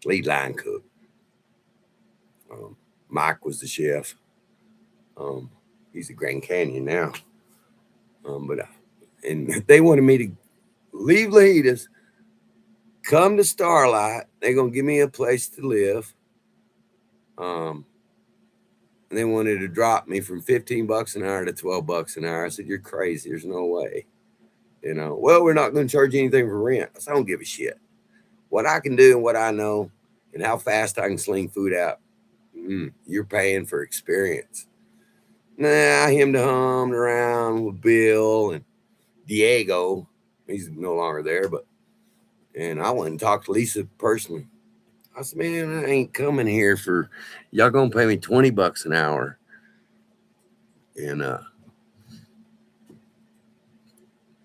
lead line cook. Mike was the chef. He's at Grand Canyon now. And they wanted me to leave Lajitas, come to Starlight. They're gonna give me a place to live. And they wanted to drop me from $15 an hour to $12 an hour. I said, "You're crazy. There's no way." Well, we're not going to charge you anything for rent. I said, "I don't give a shit. What I can do and what I know and how fast I can sling food out, you're paying for experience." Nah, I hemmed around with Bill and Diego. He's no longer there, and I went and talked to Lisa personally. I said, "Man, I ain't coming here for y'all gonna pay me $20 an hour." And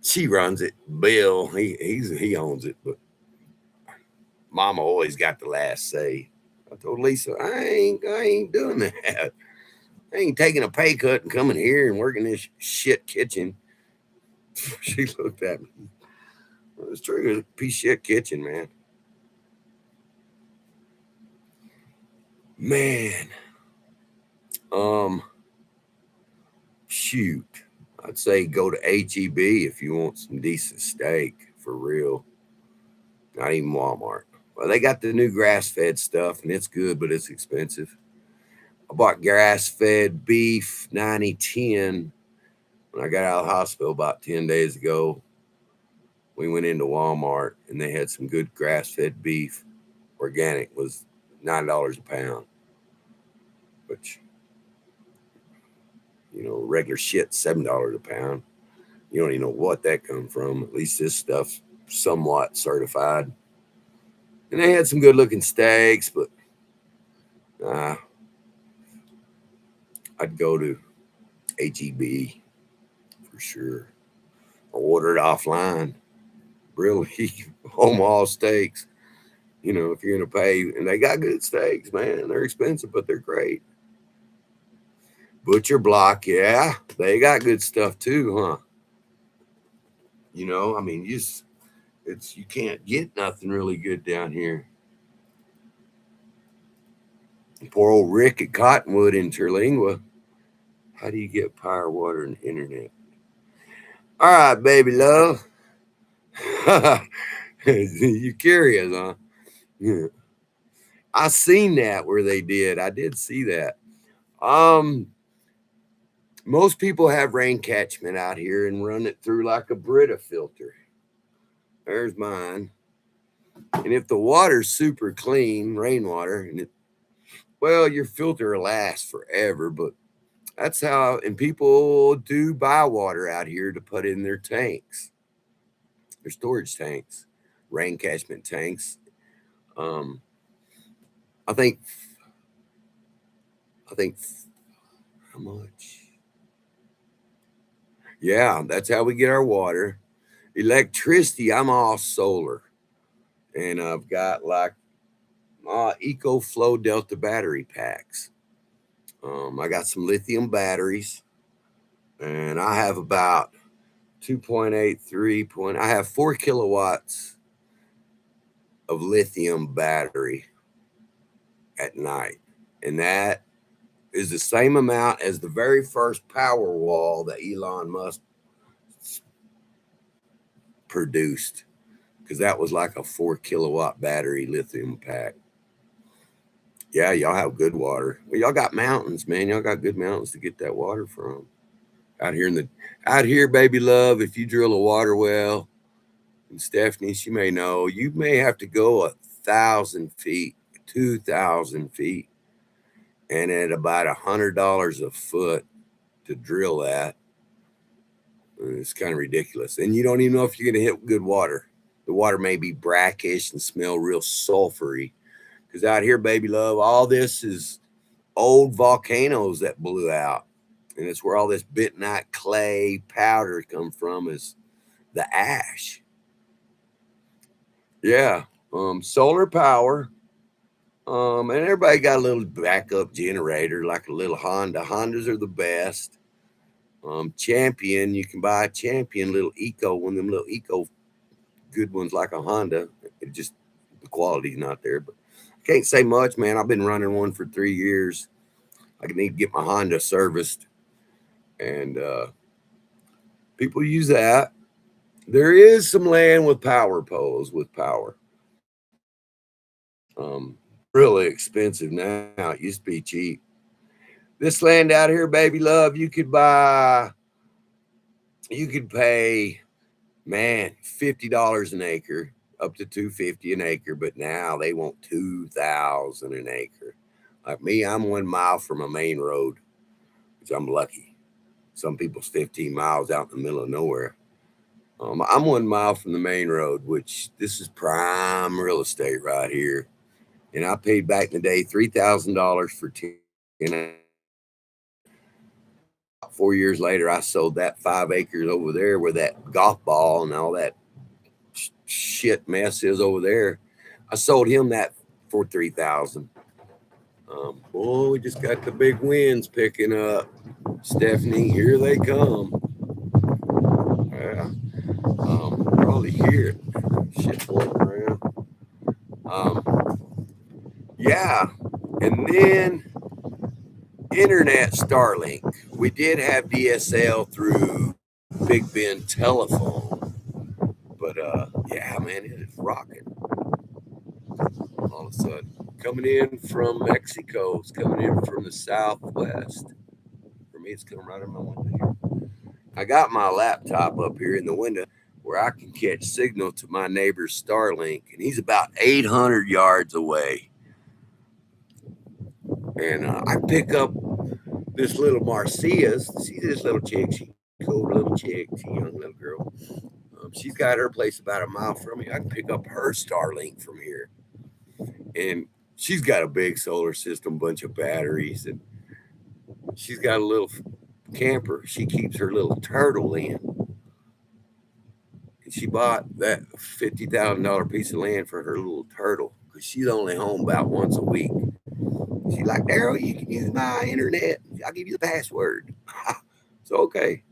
she runs it. Bill, he owns it, but Mama always got the last say. I told Lisa, I ain't doing that. I ain't taking a pay cut and coming here and working this shit kitchen. She looked at me. Well, it's true. It's a piece of shit kitchen, man. Man. Shoot. I'd say go to HEB if you want some decent steak for real. Not even Walmart. Well, they got the new grass fed stuff and it's good, but it's expensive. I bought grass fed beef 90/10 when I got out of the hospital about 10 days ago. we went into Walmart and they had some good grass-fed beef. Organic was $9 a pound, which, regular shit, $7 a pound. You don't even know what that come from. At least this stuff's somewhat certified. And they had some good looking steaks, but I'd go to HEB for sure. Or order it offline. Really, Omaha steaks. If you're gonna pay, and they got good steaks, man. They're expensive, but they're great. Butcher Block, yeah, they got good stuff too, huh? I mean, you can't get nothing really good down here. Poor old Rick at Cottonwood in Terlingua. How do you get power, water, and internet? All right, baby love. You curious, huh? Yeah. I seen that where they did. I did see that. Most people have rain catchment out here and run it through like a Brita filter. There's mine. And if the water's super clean, rainwater, your filter will last forever. But that's how, and people do buy water out here to put in their tanks, their storage tanks, rain catchment tanks. I think how much? Yeah, that's how we get our water. Electricity, I'm all solar. And I've got like EcoFlow Delta battery packs. I got some lithium batteries, and I have about 2.83 I have 4 kilowatts of lithium battery at night, and that is the same amount as the very first power wall that Elon Musk produced, because that was like a 4 kilowatt battery lithium pack. Yeah, y'all have good water. Well, y'all got mountains, man. Y'all got good mountains to get that water from. Out here, baby love, if you drill a water well, and Stephanie, she may know, you may have to go 1,000 feet, 2,000 feet, and at about $100 a foot to drill that. It's kind of ridiculous. And you don't even know if you're going to hit good water. The water may be brackish and smell real sulfury. Because out here, baby love, all this is old volcanoes that blew out. And it's where all this bentonite clay powder come from, is the ash. Yeah. Solar power. And everybody got a little backup generator, like a little Honda. Hondas are the best. Champion, you can buy a Champion little eco, one of them little eco good ones like a Honda. It just, the quality's not there, but I can't say much, man. I've been running one for 3 years. I need to get my Honda serviced, and people use that. There is some land with power poles with power. Really expensive now. It used to be cheap. This land out here, baby love, you could pay, man, $50 an acre, up to $250 an acre, but now they want $2,000 an acre. Like me, I'm 1 mile from a main road, which I'm lucky. Some people's 15 miles out in the middle of nowhere. I'm 1 mile from the main road, which this is prime real estate right here. And I paid back in the day $3,000 for 10. 4 years later, I sold that 5 acres over there where that golf ball and all that shit mess is over there. I sold him that for $3,000. Boy, we just got the big winds picking up. Stephanie, here they come. Yeah. Probably hear it. Shit floating around. Yeah. And then internet Starlink. We did have DSL through Big Ben telephone. But yeah, man, it is rocking. All of a sudden. Coming in from Mexico. It's coming in from the southwest. For me, it's coming right in my window here. I got my laptop up here in the window. where I can catch signal to my neighbor's Starlink, and he's about 800 yards away. And I pick up this little Marcia's. See this little chick? She's a cool little chick. She's a young little girl. She's got her place about a mile from me. I can pick up her Starlink from here. And she's got a big solar system, bunch of batteries, and she's got a little camper. She keeps her little turtle in. And she bought that $50,000 piece of land for her little turtle because she's only home about once a week. She's like, Daryl, you can use my internet. I'll give you the password. So, okay.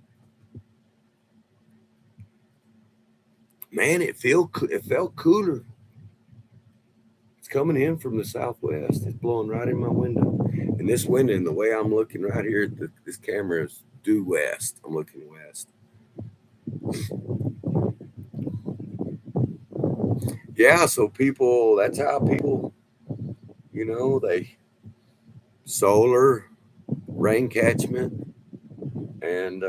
Man, it felt cooler. It's coming in from the southwest. It's blowing right in my window. And this window, and the way I'm looking right here, this camera is due west. I'm looking west. Yeah, so people, that's how people, they solar, rain catchment, and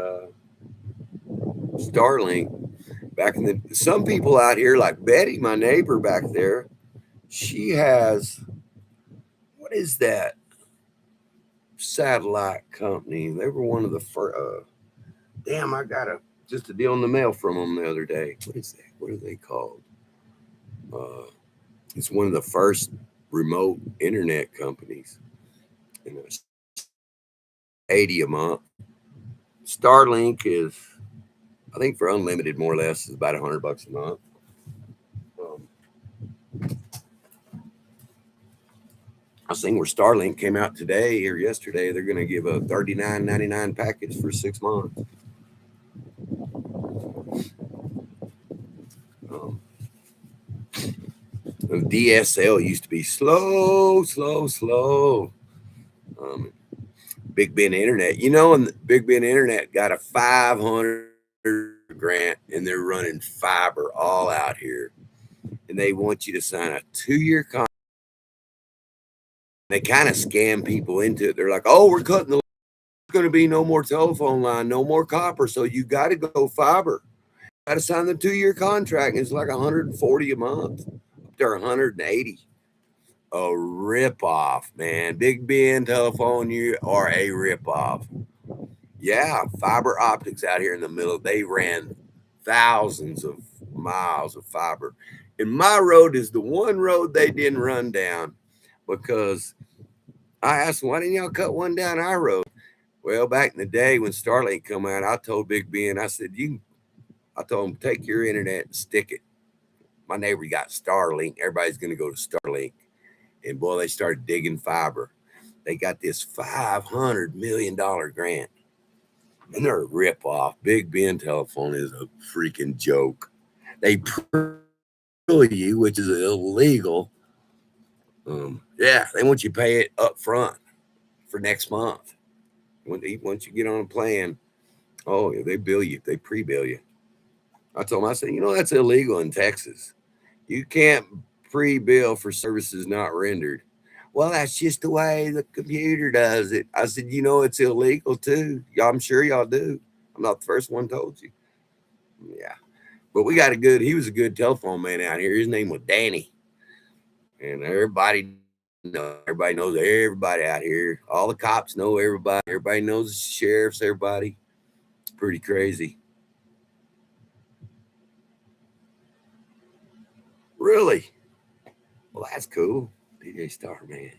Starlink. Some people out here, like Betty, my neighbor back there, she has, what is that satellite company? They were one of the first. Damn, I got just a deal in the mail from them the other day. What is that? What are they called? It's one of the first remote internet companies. And it's $80 a month. Starlink is, I think, for unlimited, more or less, is about $100 a month. I seen where Starlink came out today or yesterday. They're going to give a $39.99 package for 6 months. DSL used to be slow. Big Ben Internet, and Big Ben Internet got a 500 grant, and they're running fiber all out here, and they want you to sign a 2-year contract. They kind of scam people into it. They're like, "Oh, we're cutting the. There's going to be no more telephone line, no more copper, so you got to go fiber. Got to sign the 2-year contract. And it's like $140 a month, up to $180. A ripoff, man. Big Ben Telephone, you are a ripoff. Yeah, fiber optics out here in the middle. They ran thousands of miles of fiber. And my road is the one road they didn't run down because I asked them, why didn't y'all cut one down our road? Well, back in the day when Starlink come out, I told Big Ben, I said, I told him, take your internet and stick it. My neighbor got Starlink. Everybody's going to go to Starlink. And boy, they started digging fiber. They got this $500 million grant. And they're a ripoff. Big Ben Telephone is a freaking joke. They bill you, which is illegal. Yeah, they want you to pay it up front for next month. Once you get on a plan, oh, yeah, they bill you. They pre-bill you. I told them, I said, that's illegal in Texas. You can't pre-bill for services not rendered. Well, that's just the way the computer does it. I said, it's illegal too. I'm sure y'all do. I'm not the first one told you. Yeah. But we got he was a good telephone man out here. His name was Danny. And everybody knows everybody out here. All the cops know everybody. Everybody knows the sheriffs, everybody. It's pretty crazy. Really? Well, that's cool. DJ Star, man.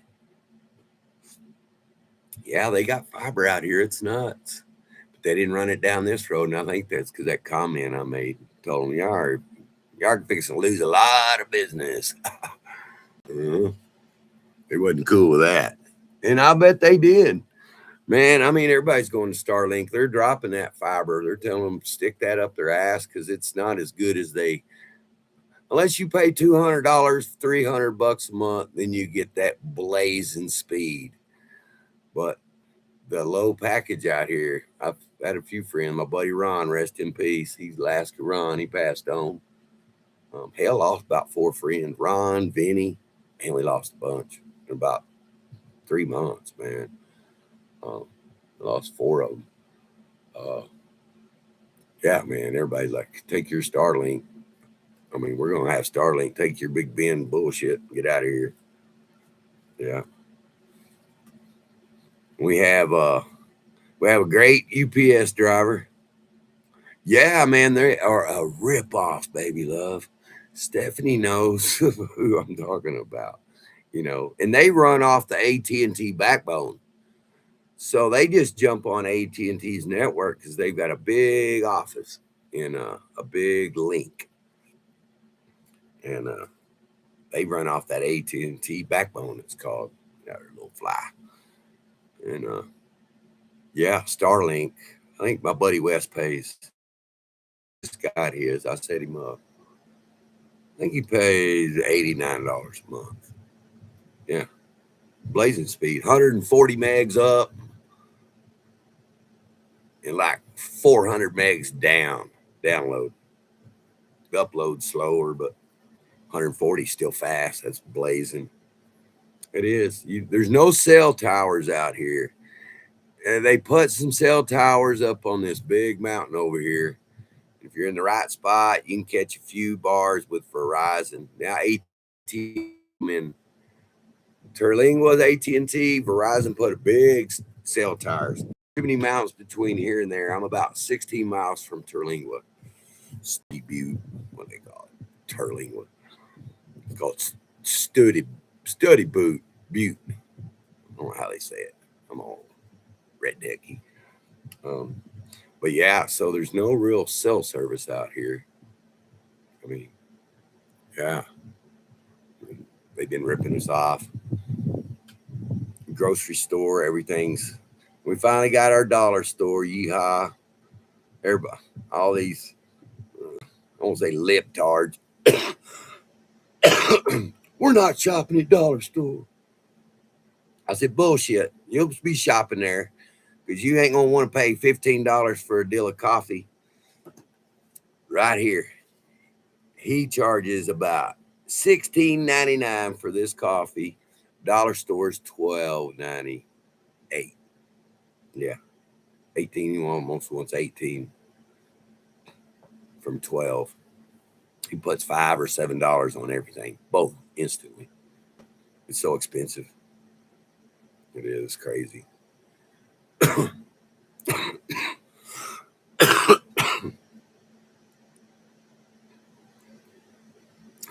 Yeah, they got fiber out here. It's nuts. But they didn't run it down this road. And I think that's because that comment I made told them, y'all are fixing to lose a lot of business. They wasn't cool with that. And I bet they did. Man, I mean, everybody's going to Starlink. They're dropping that fiber. They're telling them stick that up their ass because it's not as good as unless you pay $200, $300 a month, then you get that blazing speed. But the low package out here, I've had a few friends. My buddy Ron, rest in peace. He's Alaska Ron. He passed on. Hell, lost about 4 friends. Ron, Vinny, and we lost a bunch in about 3 months, man. Lost 4 of them. Yeah, man. Everybody's like, take your Starlink. I mean, we're gonna have Starlink. Take your Big Ben bullshit. Get out of here. Yeah. We have uh we have a great UPS driver. Yeah, man, they are a ripoff, baby love. Stephanie knows who I'm talking about. And they run off the AT&T backbone. So they just jump on AT&T's network because they've got a big office in a big link, and they run off that AT&T backbone. It's called their little fly, and yeah, Starlink. I think my buddy Wes pays. Just got his. I set him up. I think he pays $89 a month. Yeah, blazing speed, 140 megs up, and like 400 megs download. Upload slower, but 140 still fast. That's blazing. It is. There's no cell towers out here. They put some cell towers up on this big mountain over here. If you're in the right spot, you can catch a few bars with Verizon. Now AT&T in Terlingua was AT&T. Verizon put a big cell towers. Too many mountains between here and there. I'm about 16 miles from Terlingua. Butte, what they call it, Terlingua. It's called Study Butte. I don't know how they say it. I'm all rednecky. Um, but yeah, so there's no real cell service out here. I mean, yeah, they've been ripping us off. Grocery store, everything's. We finally got our dollar store. Yeehaw! Everybody, all these, I won't say liptards. We're not shopping at dollar store. I said bullshit. You'll be shopping there because you ain't gonna want to pay $15 for a deal of coffee. Right here, he charges about $16.99 for this coffee. Dollar store's $12.98. Yeah, 18. You almost wants 18 from 12. He puts $5 or $7 on everything, both instantly. It's so expensive. It is crazy.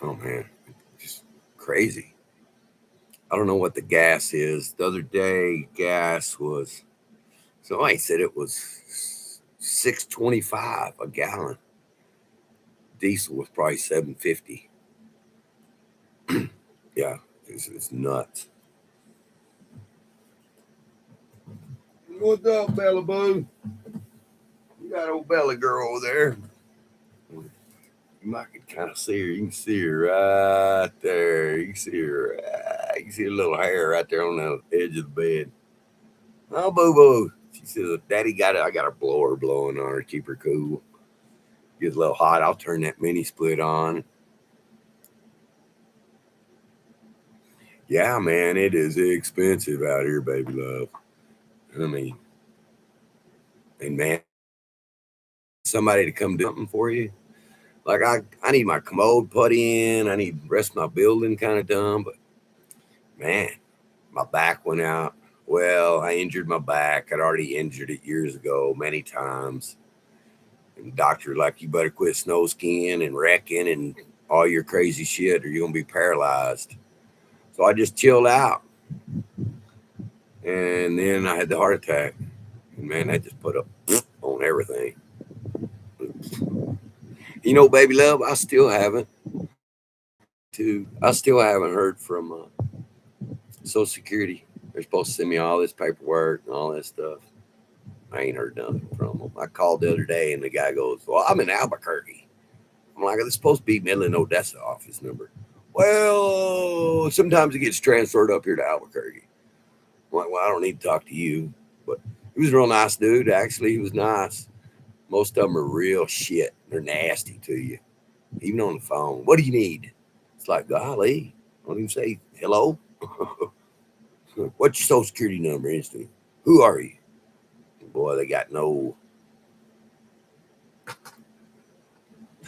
Oh man, just crazy. I don't know what the gas is. The other day, gas was. Somebody said it was $6.25 a gallon. Diesel was probably $7.50. Yeah, it's nuts. What's up, Bella Boo? You got old Bella girl over there. You might can kind of see her. You can see her right there. You can see her. You can see a little hair right there on the edge of the bed. Oh, Boo Boo. She says, Daddy got it. I got a blower blowing on her to keep her cool. Gets a little hot. I'll turn that mini split on. Yeah, man, it is expensive out here, baby love. I mean, and man, somebody to come do something for you. Like I need my commode put in. I need the rest of my building kind of done. But man, my back went out. Well, I injured my back. I'd already injured it years ago, many times. And the doctor like, you better quit snow skiing and wrecking and all your crazy shit, or you're gonna be paralyzed. So I just chilled out. And then I had the heart attack. And man, that just put up on everything. Baby love, I still haven't heard from Social Security. They're supposed to send me all this paperwork and all that stuff. I ain't heard nothing from them. I called the other day and the guy goes, well, I'm in Albuquerque. I'm like, it's supposed to be Midland, Odessa office number. Well, sometimes it gets transferred up here to Albuquerque. I'm like, well, I don't need to talk to you. But he was a real nice dude. Actually, he was nice. Most of them are real shit. They're nasty to you, even on the phone. What do you need? It's like, golly, don't even say hello. What's your social security number? Instantly. Who are you? Boy, they got no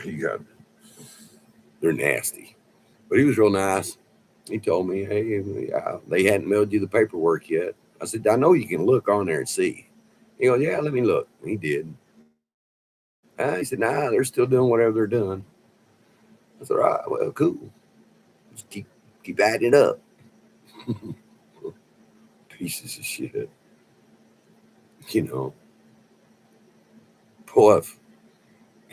They're nasty. But he was real nice. He told me, hey, they hadn't mailed you the paperwork yet. I said, I know you can look on there and see. He goes, yeah, let me look. He did. He said, nah, they're still doing whatever they're doing. I said, all right, well, cool. Just keep adding it up. Pieces of shit. You know, boy,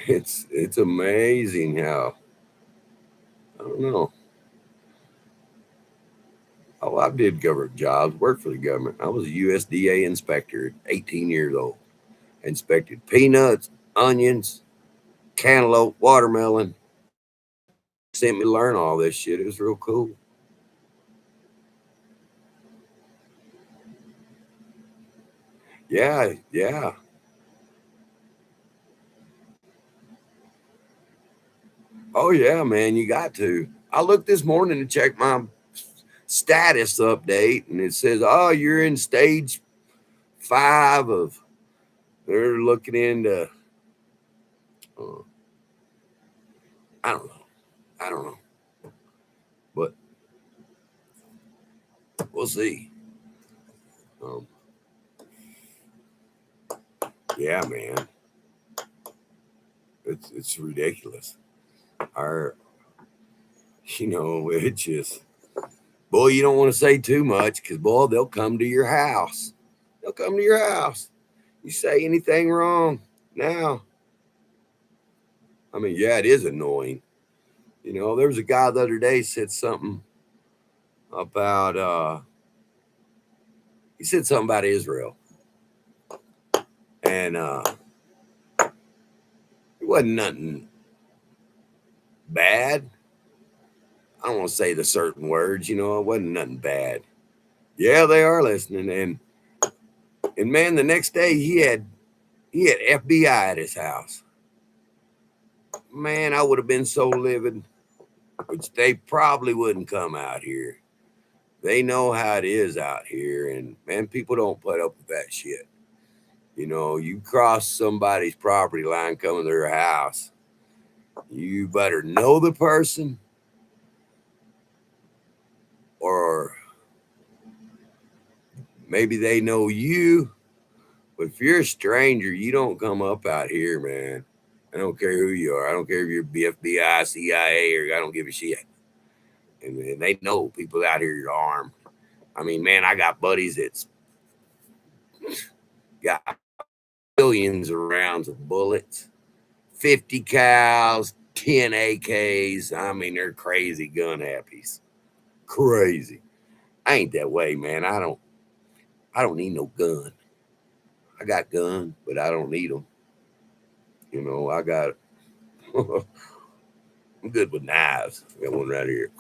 it's amazing how, I don't know. Oh, I did government jobs, worked for the government. I was a USDA inspector at 18 years old. Inspected peanuts, onions, cantaloupe, watermelon. Sent me to learn all this shit. It was real cool. Yeah, yeah. Oh yeah, man, you got to. I looked this morning to check my status update, and it says, "Oh, you're in stage 5 of." They're looking into. Uh, I don't know. I don't know, but we'll see. Um, yeah, man, it's ridiculous. Our, it just, boy, you don't want to say too much because boy, they'll come to your house. They'll come to your house. You say anything wrong now. I mean, yeah, it is annoying. There was a guy the other day said something about he said something about Israel. And it wasn't nothing bad. I don't want to say the certain words, it wasn't nothing bad. Yeah, they are listening. And man, the next day he had FBI at his house. Man, I would have been so livid, which they probably wouldn't come out here. They know how it is out here, and man, people don't put up with that shit. You cross somebody's property line coming to their house, you better know the person, or maybe they know you. But if you're a stranger, you don't come up out here, man. I don't care who you are. I don't care if you're FBI, CIA, or I don't give a shit. And they know people out here are armed. I mean, man, I got buddies that's got billions of rounds of bullets, 50 cows, 10 AKs. I mean, they're crazy gun happies. Crazy. I ain't that way, man. I don't need no gun. I got guns, but I don't need them. I got I'm good with knives. I got one right here.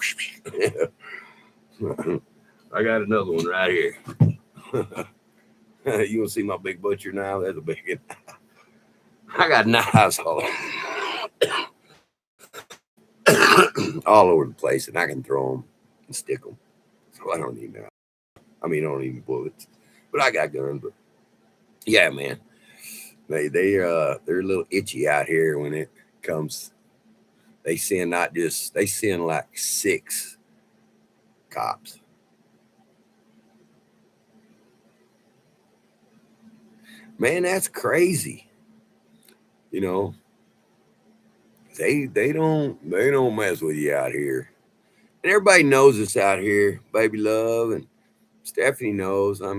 I got another one right here. You want to see my big butcher knife? That's a big one. I got knives all over the place, and I can throw them and stick them. So I don't need knives. I mean, I don't need bullets, but I got guns. But yeah, man, they're a little itchy out here when it comes. They send like 6 cops. Man, that's crazy. You know, they don't mess with you out here. And everybody knows us out here, baby love, and Stephanie knows. I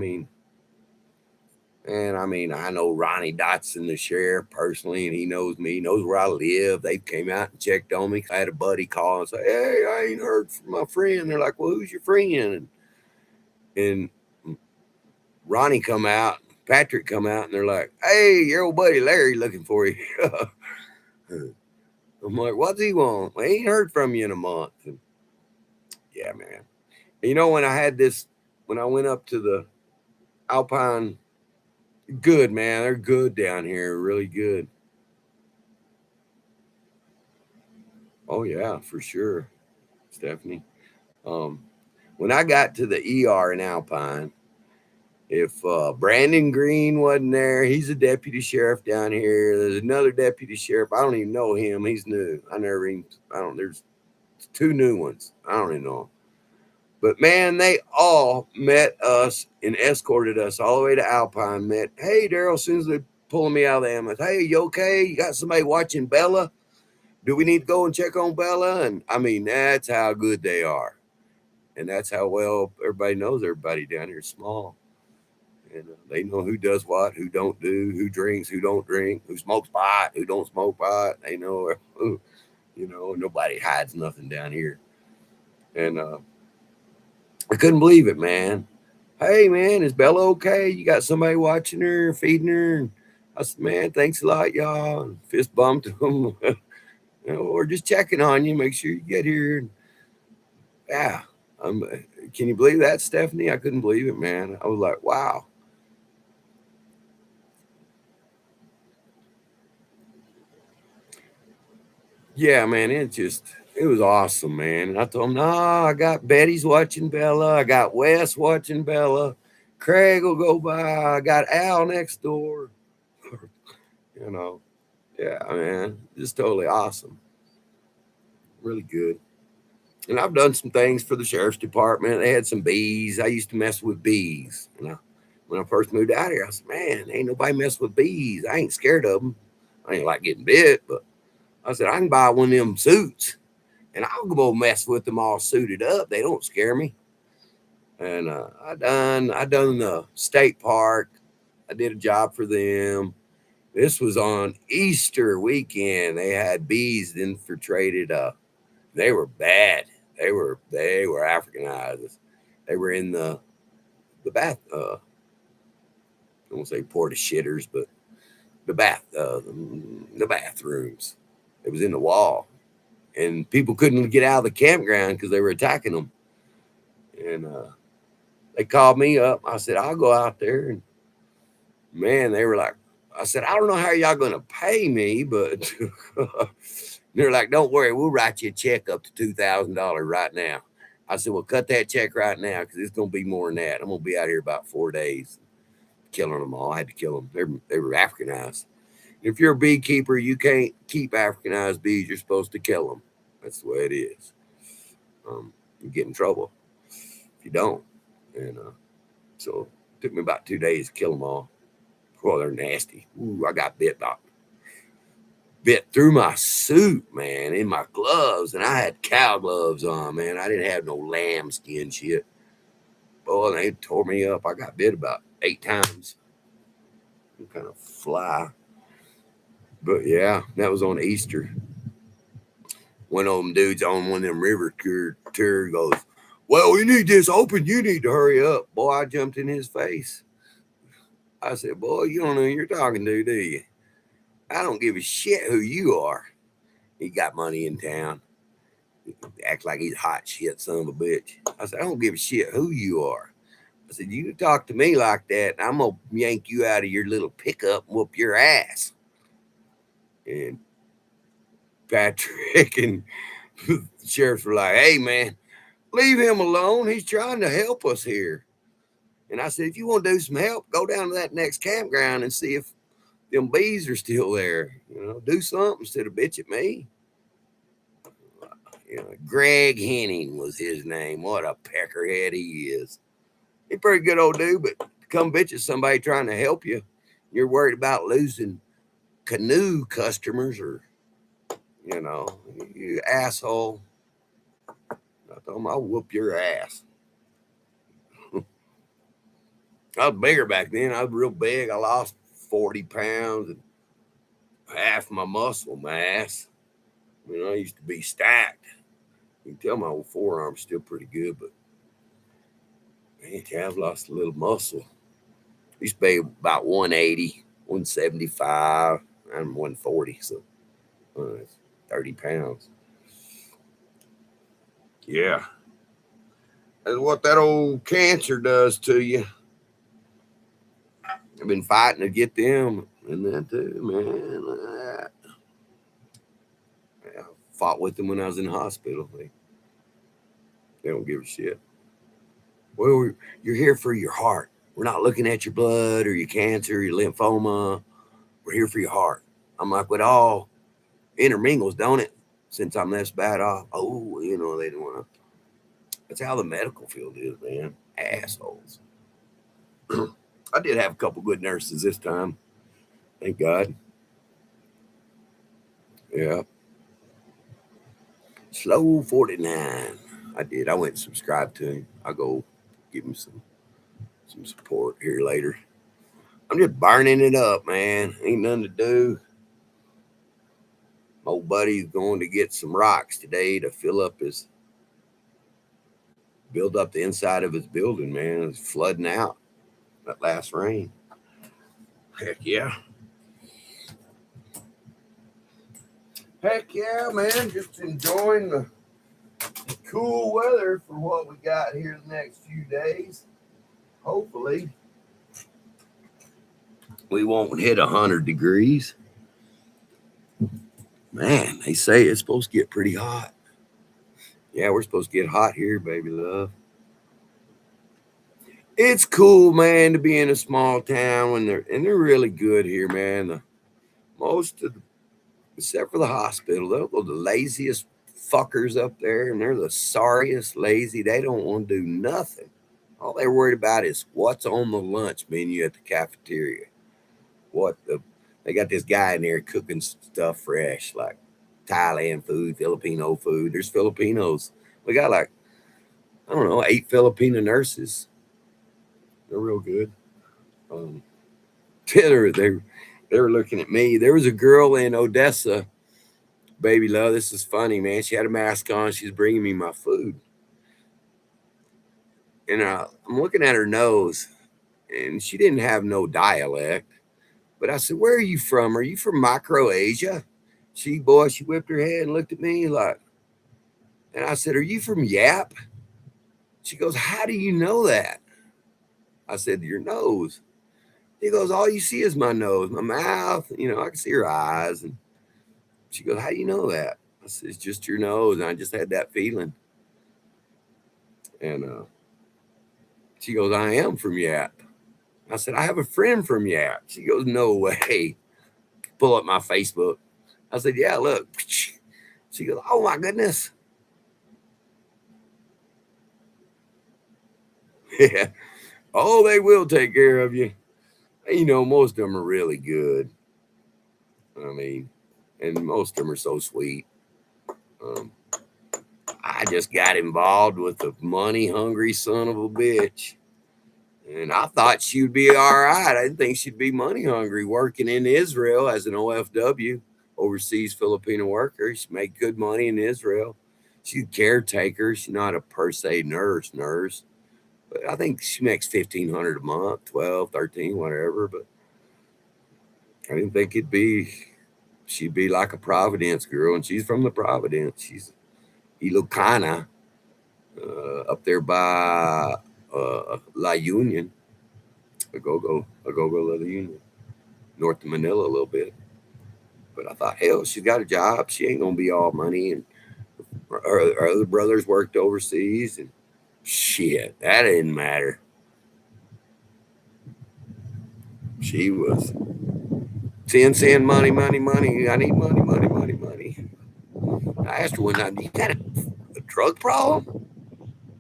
know Ronnie Dotson, the sheriff, personally, and he knows me, he knows where I live. They came out and checked on me. I had a buddy call and say, "Hey, I ain't heard from my friend." They're like, "Well, who's your friend?" And Ronnie come out, Patrick come out, and they're like, "Hey, your old buddy Larry looking for you." I'm like, "What's he want? I ain't heard from you in a month." And yeah, man. And when I went up to the Alpine, good, man. They're good down here, really good. Oh yeah, for sure, Stephanie. Um, when I got to the ER in Alpine, If Brandon Green wasn't there, he's a deputy sheriff down here. There's another deputy sheriff. I don't even know him. He's new. There's two new ones. I don't even know. But man, they all met us and escorted us all the way to Alpine. Hey, Daryl, as soon as they pulling me out of the ambulance, hey, you okay? You got somebody watching Bella? Do we need to go and check on Bella? And I mean, that's how good they are. And that's how well everybody knows everybody down here. Small. And they know who does what, who don't do, who drinks, who don't drink, who smokes pot, who don't smoke pot. They know, nobody hides nothing down here. And I couldn't believe it, man. Hey, man, is Bella okay? You got somebody watching her, feeding her? And I said, man, thanks a lot, y'all. And fist bumped them. Or just checking on you, make sure you get here. Yeah. Can you believe that, Stephanie? I couldn't believe it, man. I was like, wow. Yeah, man, it was awesome, man. And I told him, no, I got Betty's watching Bella. I got Wes watching Bella. Craig will go by. I got Al next door. you know, yeah, man, just totally awesome. Really good. And I've done some things for the sheriff's department. They had some bees. I used to mess with bees. When I first moved out here, I said, man, ain't nobody mess with bees. I ain't scared of them. I ain't like getting bit, but I said, I can buy one of them suits and I'll go mess with them all suited up. They don't scare me. And I done the state park. I did a job for them. This was on Easter weekend. They had bees infiltrated. They were bad. They were Africanized. They were in the bath. I won't say porta shitters, but the bathrooms. It was in the wall, and people couldn't get out of the campground because they were attacking them. And they called me up. I said, I'll go out there. And man, they were like, I said, I don't know how y'all going to pay me, but they're like, don't worry, we'll write you a check up to $2,000 right now. I said, well, cut that check right now because it's going to be more than that. I'm going to be out here about 4 days killing them all. I had to kill them. They were Africanized. If you're a beekeeper, you can't keep Africanized bees. You're supposed to kill them. That's the way it is. You get in trouble if you don't. And so it took me about 2 days to kill them all. Oh, they're nasty. Ooh, I got bit through my suit, man, in my gloves, and I had cow gloves on, man. I didn't have no lamb skin shit. Boy, they tore me up. I got bit about 8 times. Some kind of fly. But yeah, that was on Easter. One of them dudes on one of them river tour goes, well, we need this open. You need to hurry up. Boy, I jumped in his face. I said, boy, you don't know who you're talking to, do you? I don't give a shit who you are. He got money in town. Act like he's hot shit, son of a bitch. I said, I don't give a shit who you are. I said, you talk to me like that, I'm going to yank you out of your little pickup and whoop your ass. And Patrick and the sheriffs were like, hey, man, leave him alone. He's trying to help us here. And I said, if you want to do some help, go down to that next campground and see if them bees are still there. Do something instead of bitch at me. Greg Henning was his name. What a peckerhead he is. He's a pretty good old dude, but come bitch at somebody trying to help you. You're worried about losing canoe customers or, you asshole. I told him, I'll whoop your ass. I was bigger back then. I was real big. I lost 40 pounds and half my muscle mass. I used to be stacked. You can tell my old forearm's still pretty good, but man, I've lost a little muscle. I used to be about 180, 175, I'm 140, so 30 pounds. Yeah. That's what that old cancer does to you. I've been fighting to get them and that too, man. I fought with them when I was in the hospital. They don't give a shit. Well, you're here for your heart. We're not looking at your blood or your cancer, your lymphoma. We're here for your heart. I'm like, with all intermingles, don't it? Since I'm this bad off. Oh, they don't want to. That's how the medical field is, man. Assholes. I did have a couple good nurses this time. Thank God. Yeah. Slow 49. I did. I went and subscribed to him. I'll go give him some support here later. I'm just burning it up, man. Ain't nothing to do. My old buddy's going to get some rocks today to build up the inside of his building, man. It's flooding out that last rain. Heck yeah. Heck yeah, man. Just enjoying the cool weather for what we got here the next few days. Hopefully, we won't hit 100 degrees. Man, they say it's supposed to get pretty hot. Yeah, we're supposed to get hot here, baby love. It's cool, man, to be in a small town when they're really good here, man. Most of the, except for the hospital, they're the laziest fuckers up there, and they're the sorriest lazy. They don't want to do nothing. All they're worried about is what's on the lunch menu at the cafeteria. They got this guy in there cooking stuff fresh, like Thailand food, Filipino food. There's Filipinos. We got like, I don't know, 8 Filipino nurses. They're real good. They were looking at me. There was a girl in Odessa, baby love. This is funny, man. She had a mask on. She's bringing me my food. And I'm looking at her nose, and she didn't have no dialect. But I said, "Where are you from? Are you from Micro-Asia?" She whipped her head and looked at me like, and I said, "Are you from Yap?" She goes, "How do you know that?" I said, "Your nose." He goes, "All you see is my nose, my mouth. I can see her eyes." And she goes, "How do you know that?" I said, "It's just your nose." And I just had that feeling. And she goes, "I am from Yap." I said, "I have a friend from Yap." She goes, "No way." Pull up my Facebook. I said, "Yeah, look." She goes, "Oh my goodness." Yeah. Oh, they will take care of you. Most of them are really good. I mean, and most of them are so sweet. Um, I just got involved with a money hungry son of a bitch. And I thought she would be all right. I didn't think she'd be money hungry working in Israel as an OFW, overseas Filipino worker. She made good money in Israel. She's a caretaker. She's not a per se nurse. But I think she makes $1,500 a month, 12, 13, whatever. But I didn't think she'd be like a Providence girl. And she's from the Providence. She's Ilocana, up there by La Union, a go La Union, north of Manila a little bit. But I thought, hell, she's got a job. She ain't gonna be all money. And her other brothers worked overseas, and shit, that didn't matter. She was saying money, money, money. I need money, money, money, money. I asked her one time, "You got a drug problem?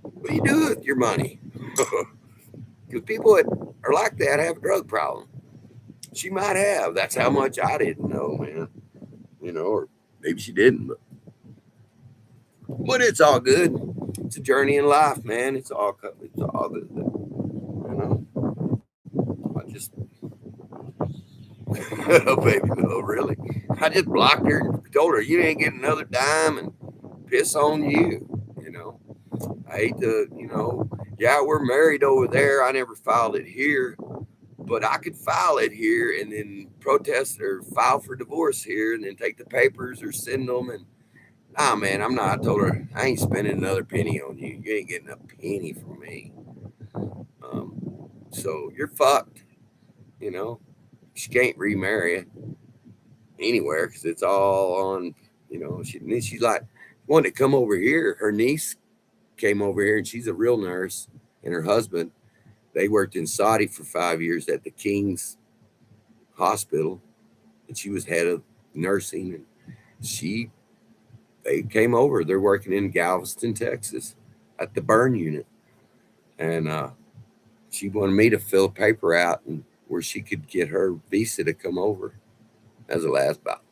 What do you do with your money?" Because people that are like that have a drug problem. She might have. That's how much I didn't know, man. Or maybe she didn't, but it's all good. It's a journey in life, man. It's all good. I just, oh, baby, no, really. I just blocked her and told her, "You ain't getting another dime, and piss on you." I hate to, yeah, we're married over there. I never filed it here, but I could file it here and then protest or file for divorce here and then take the papers or send them. And nah, man, I'm not. I told her, "I ain't spending another penny on you. You ain't getting a penny from me. Um, so you're fucked. You know, she can't remarry anywhere because it's all on, she's like, wanted to come over here. Her niece came over here and she's a real nurse, and her husband They worked in Saudi for 5 years at the King's Hospital, and she was head of nursing. And they came over. They're working in Galveston, Texas, at the burn unit, and she wanted me to fill paper out and where she could get her visa to come over. That was the last about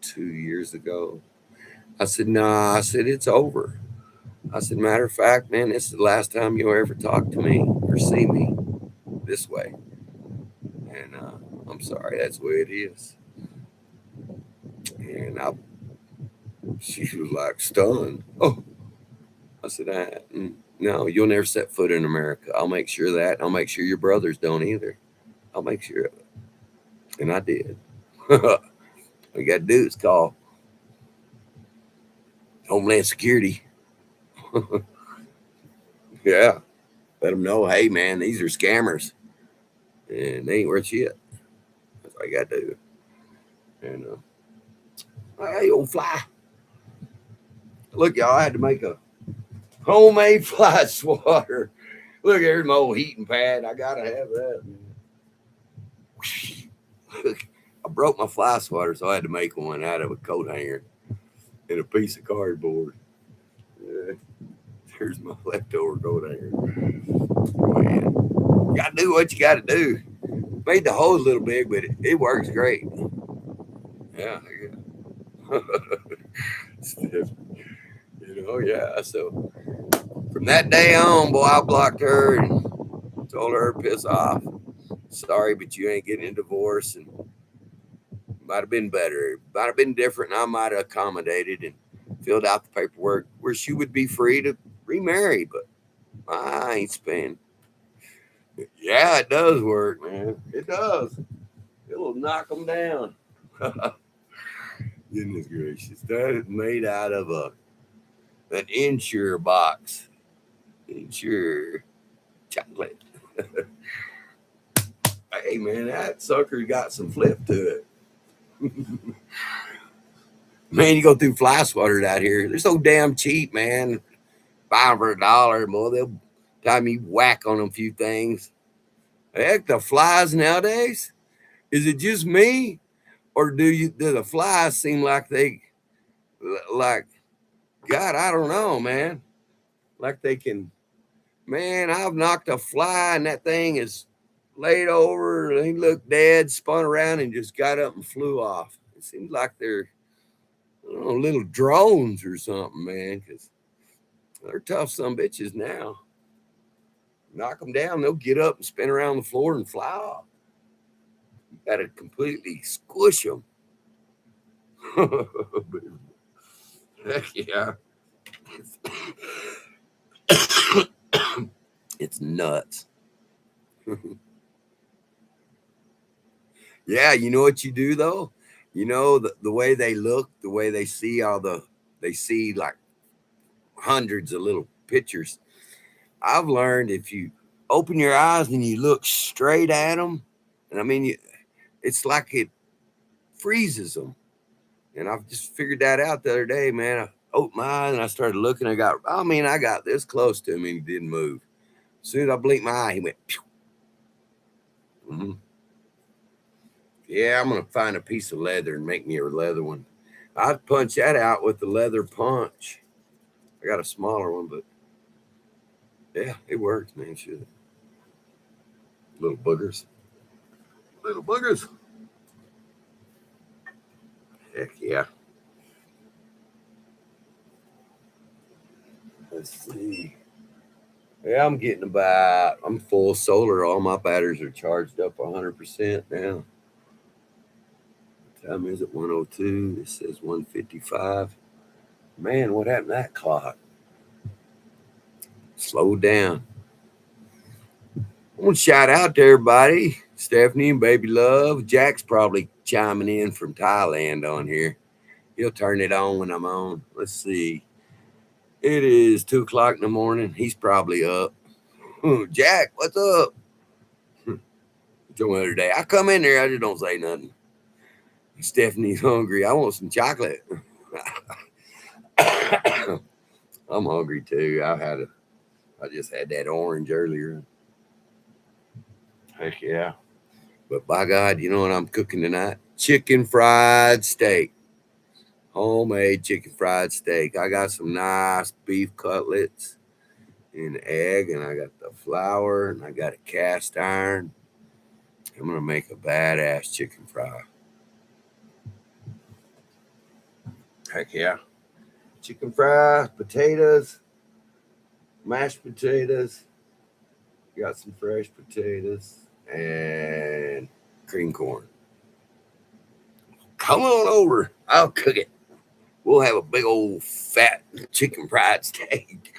2 years ago. I said, nah, I said, it's over. I said, matter of fact, man, this is the last time you'll ever talk to me or see me this way. And I'm sorry, that's the way it is. And she was like stunned. Oh, I said, no, you'll never set foot in America. I'll make sure of that. I'll make sure your brothers don't either. I'll make sure of it. And I did. All you got to do is call Homeland Security. Yeah. Let them know, hey, man, these are scammers. And they ain't worth shit. That's all you got to do. And, hey, old fly. Look, y'all, I had to make a homemade fly swatter. Look, here's my old heating pad. I got to have that. Look, I broke my fly swatter, so I had to make one out of a coat hanger and a piece of cardboard. Here's my leftover coat hanger. Man, you got to do what you got to do. Made the hole a little big, but it works great. Yeah. Yeah. So from that day on, boy, I blocked her and told her to piss off. Sorry, but you ain't getting a divorce, and might have been better. Might have been different, and I might have accommodated and filled out the paperwork where she would be free to remarry, but I ain't spending. Yeah, it does work, man. It does. It'll knock them down. Goodness gracious. That is made out of an Insure box. Insure chocolate. Hey, man, that sucker got some flip to it. Man, you go through fly swatters out here. They're so damn cheap, man. Buy them for $1. Boy, they'll time you whack on them a few things. Heck, the flies nowadays. Is it just me, or do the flies seem like God? I don't know, man. Like they can. Man, I've knocked a fly and that thing is laid over. He looked dead, spun around, and just got up and flew off. It seems like they're little drones or something, man, because they're tough some bitches now. Knock them down, they'll get up and spin around the floor and fly off. You got to completely squish them. Heck yeah. It's nuts. Yeah, you know what you do though? You know the way they look, the way they see they see like hundreds of little pictures. I've learned if you open your eyes and you look straight at them, and I mean, it's like it freezes them. And I've just figured that out the other day, man. I opened my eyes and I started looking. I got this close to him and he didn't move. As soon as I blinked my eye, he went, pew. Mm-hmm. Yeah, I'm going to find a piece of leather and make me a leather one. I'd punch that out with the leather punch. I got a smaller one, but yeah, it works, man. Shit. Little boogers. Little boogers. Heck yeah. Let's see. Yeah, I'm full solar. All my batteries are charged up 100% now. What time is it? 102. It says 155. Man, what happened to that clock? Slow down. I want to shout out to everybody. Stephanie and Baby Love. Jack's probably chiming in from Thailand on here. He'll turn it on when I'm on. Let's see. It is 2 o'clock in the morning. He's probably up. Jack, what's up? The other day, I come in there, I just don't say nothing. Stephanie's hungry. I want some chocolate. I'm hungry too. I just had that orange earlier. Heck yeah. But by God, you know what I'm cooking tonight? Chicken fried steak. Homemade chicken fried steak. I got some nice beef cutlets and egg, and I got the flour, and I got a cast iron. I'm gonna make a badass chicken fry. Heck yeah. Chicken fries, potatoes, mashed potatoes. Got some fresh potatoes and cream corn. Come on over. I'll cook it. We'll have a big old fat chicken fried steak.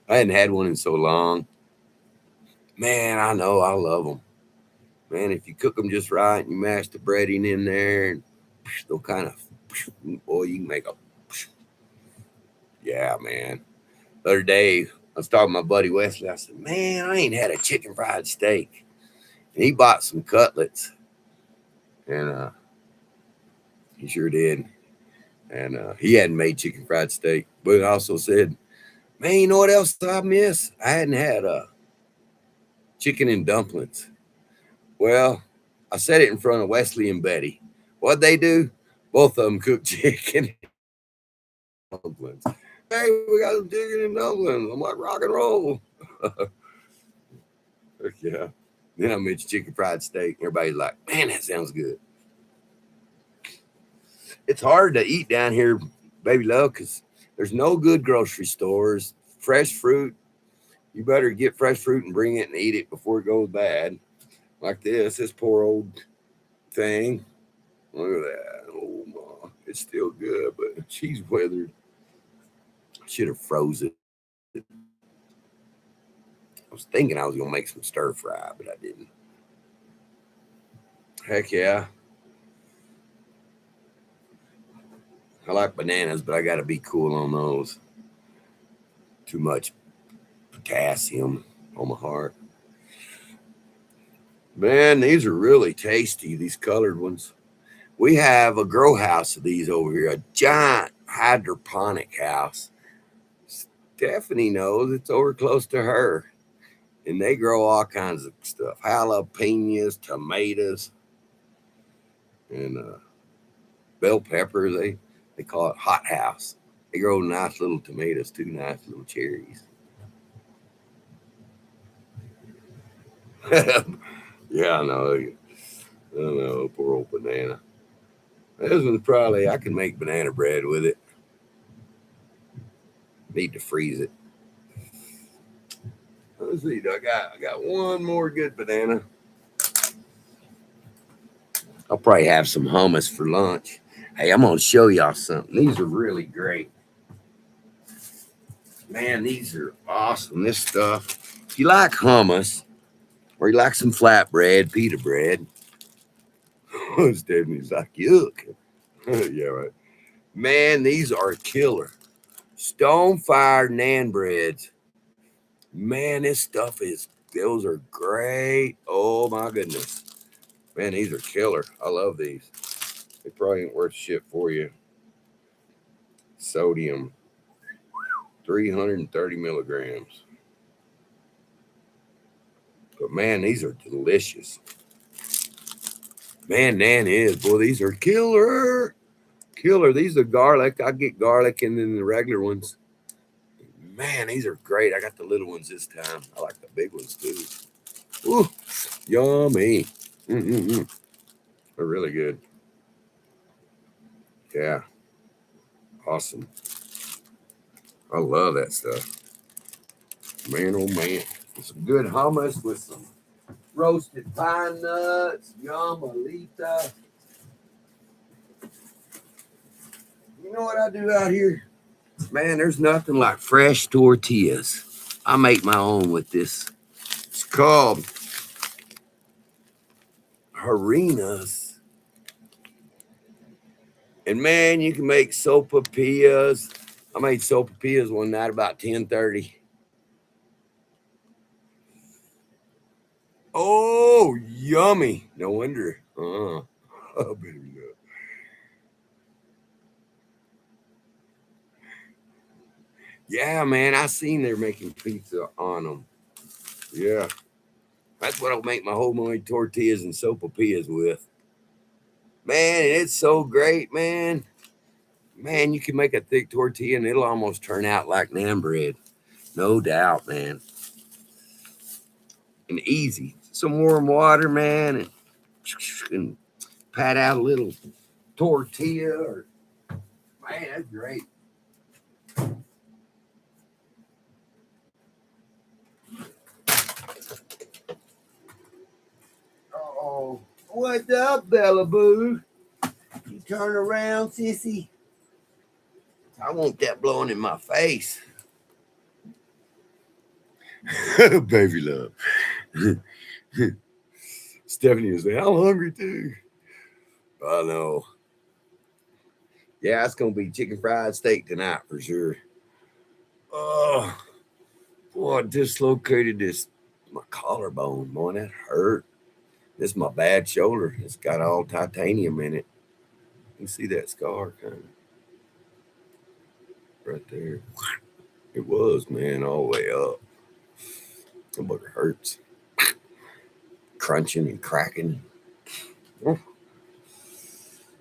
I hadn't had one in so long. Man, I know. I love them. Man, if you cook them just right and you mash the breading in there, and they'll kind of, boy, you can make a, yeah, man. The other day, I was talking to my buddy Wesley. I said, man, I ain't had a chicken fried steak. And he bought some cutlets. And he sure did. And he hadn't made chicken fried steak. But I also said, man, you know what else I miss? I hadn't had chicken and dumplings. Well, I said it in front of Wesley and Betty. What'd they do? Both of them cooked chicken dumplings. Hey, we got some chicken and dumplings. I'm like, rock and roll. Yeah. Then I mentioned chicken fried steak. Everybody's like, man, that sounds good. It's hard to eat down here, baby love, because there's no good grocery stores. Fresh fruit, you better get fresh fruit and bring it and eat it before it goes bad. Like this poor old thing. Look at that. Oh, my. It's still good, but she's withered. I should have froze it. I was thinking I was going to make some stir fry, but I didn't. Heck yeah. I like bananas, but I got to be cool on those. Too much potassium on my heart. Man, these are really tasty, these colored ones. We have a grow house of these over here, a giant hydroponic house. Stephanie knows it's over close to her. And they grow all kinds of stuff, jalapenos, tomatoes, and bell peppers. They call it hot house. They grow nice little tomatoes too, nice little cherries. Yeah, I know. I know, poor old banana. This one's probably, I can make banana bread with it. Need to freeze it. Let's see. I got one more good banana. I'll probably have some hummus for lunch. Hey, I'm gonna show y'all something. These are really great. Man, these are awesome. This stuff. If you like hummus or you like some flatbread, pita bread, Stephanie's like, yuck. Yeah, right. Man, these are killer. Stone fire naan breads. Man, this stuff those are great. Oh my goodness. Man, these are killer. I love these. They probably ain't worth shit for you. Sodium, 330 milligrams. But man, these are delicious. Man, Nan is. Boy, these are killer. Killer. These are garlic. I get garlic and then the regular ones. Man, these are great. I got the little ones this time. I like the big ones too. Ooh, yummy. Mm-mm-mm. They're really good. Yeah. Awesome. I love that stuff. Man, oh man. Some good hummus with some roasted pine nuts. Yamalita. You know what I do out here? Man, there's nothing like fresh tortillas. I make my own with this. It's called harinas. And man, you can make sopapillas. I made sopapillas one night about 10:30. Oh, yummy. No wonder. Oh, baby. Yeah, man, I seen they're making pizza on them. Yeah. That's what I'll make my homemade tortillas and sopapillas with. Man, it's so great, man. Man, you can make a thick tortilla and it'll almost turn out like naan bread. No doubt, man. And easy. Some warm water, man, and pat out a little tortilla. Man, that's great. Oh, what's up, Bella Boo? You turn around, sissy. I want that blowing in my face. Baby love. Stephanie was like, I'm hungry too. I know. Yeah, it's gonna be chicken fried steak tonight for sure. Oh, boy, I dislocated my collarbone. Boy, that hurt. This is my bad shoulder. It's got all titanium in it. You see that scar kind of right there. It was, man, all the way up. But it hurts. Crunching and cracking. Oh,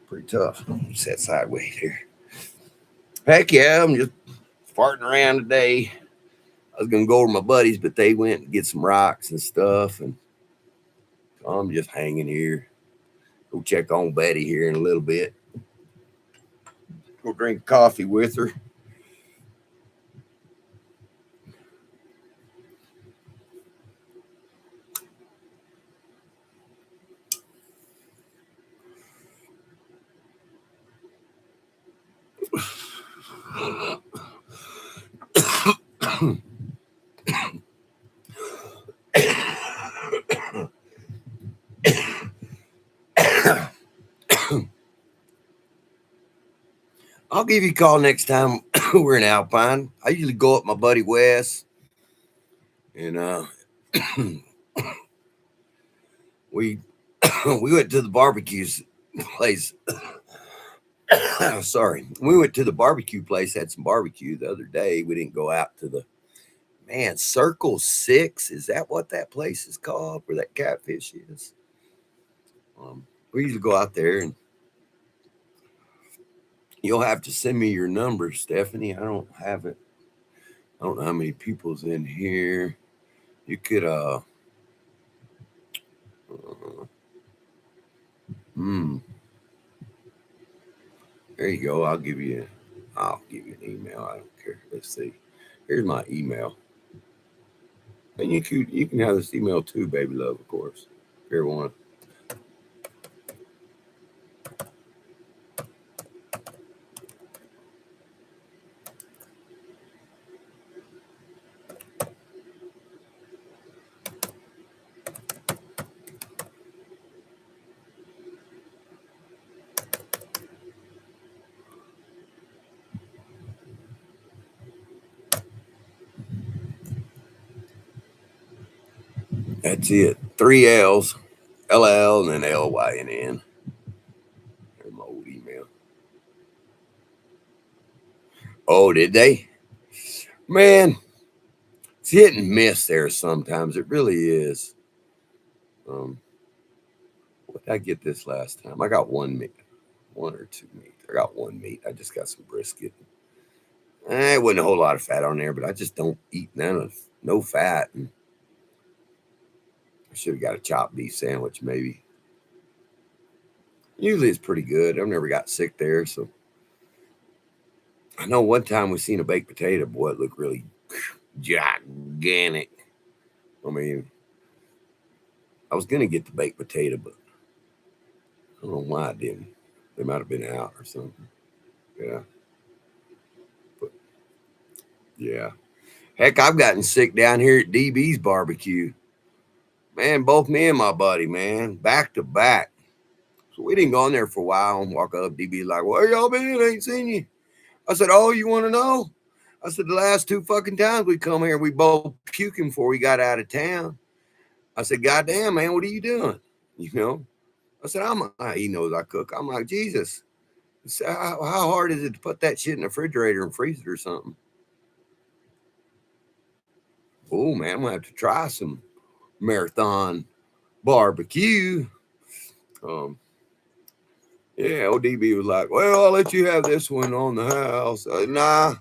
pretty tough. Set sideways here. Heck yeah, I'm just farting around today. I was gonna go over to my buddies, but they went and get some rocks and stuff, and I'm just hanging here. Go check on Betty here in a little bit. Go drink coffee with her. I'll give you a call next time we're in Alpine. I usually go up my buddy Wes, and we we went to the barbecue place. Sorry, we went to the barbecue place. Had some barbecue the other day. We didn't go out to the Circle 6. Is that what that place is called? Where that catfish is? We usually go out there, and you'll have to send me your number, Stephanie. I don't have it. I don't know how many people's in here. You could there you go. I'll give you an email. I don't care. Let's see. Here's my email. And you can have this email too, baby love, of course. If you ever want. That's it. 3 L's, LL, and then LYNN. There's my old email. Oh, did they? Man, it's hit and miss there sometimes. It really is. What did I get this last time? I got one meat. One or two meat. I got one meat. I just got some brisket. It wasn't a whole lot of fat on there, but I just don't eat no fat. And I should have got a chopped beef sandwich, maybe. Usually it's pretty good. I've never got sick there, so I know one time we seen a baked potato. Boy, it looked really gigantic. I mean, I was gonna get the baked potato, but I don't know why I didn't. They might have been out or something. Yeah. But yeah. Heck, I've gotten sick down here at DB's barbecue. Man, both me and my buddy, man, back to back. So we didn't go in there for a while and walk up. DB like, where y'all been? I ain't seen you. I said, oh, you want to know? I said, the last 2 fucking times we come here, we both puking before we got out of town. I said, goddamn, man, what are you doing? You know? I said, he knows I cook. I'm like, Jesus. He said, how hard is it to put that shit in the refrigerator and freeze it or something? Oh, man, I'm going to have to try some marathon barbecue. Yeah, ODB was like, well, I'll let you have this one on the house. Nah,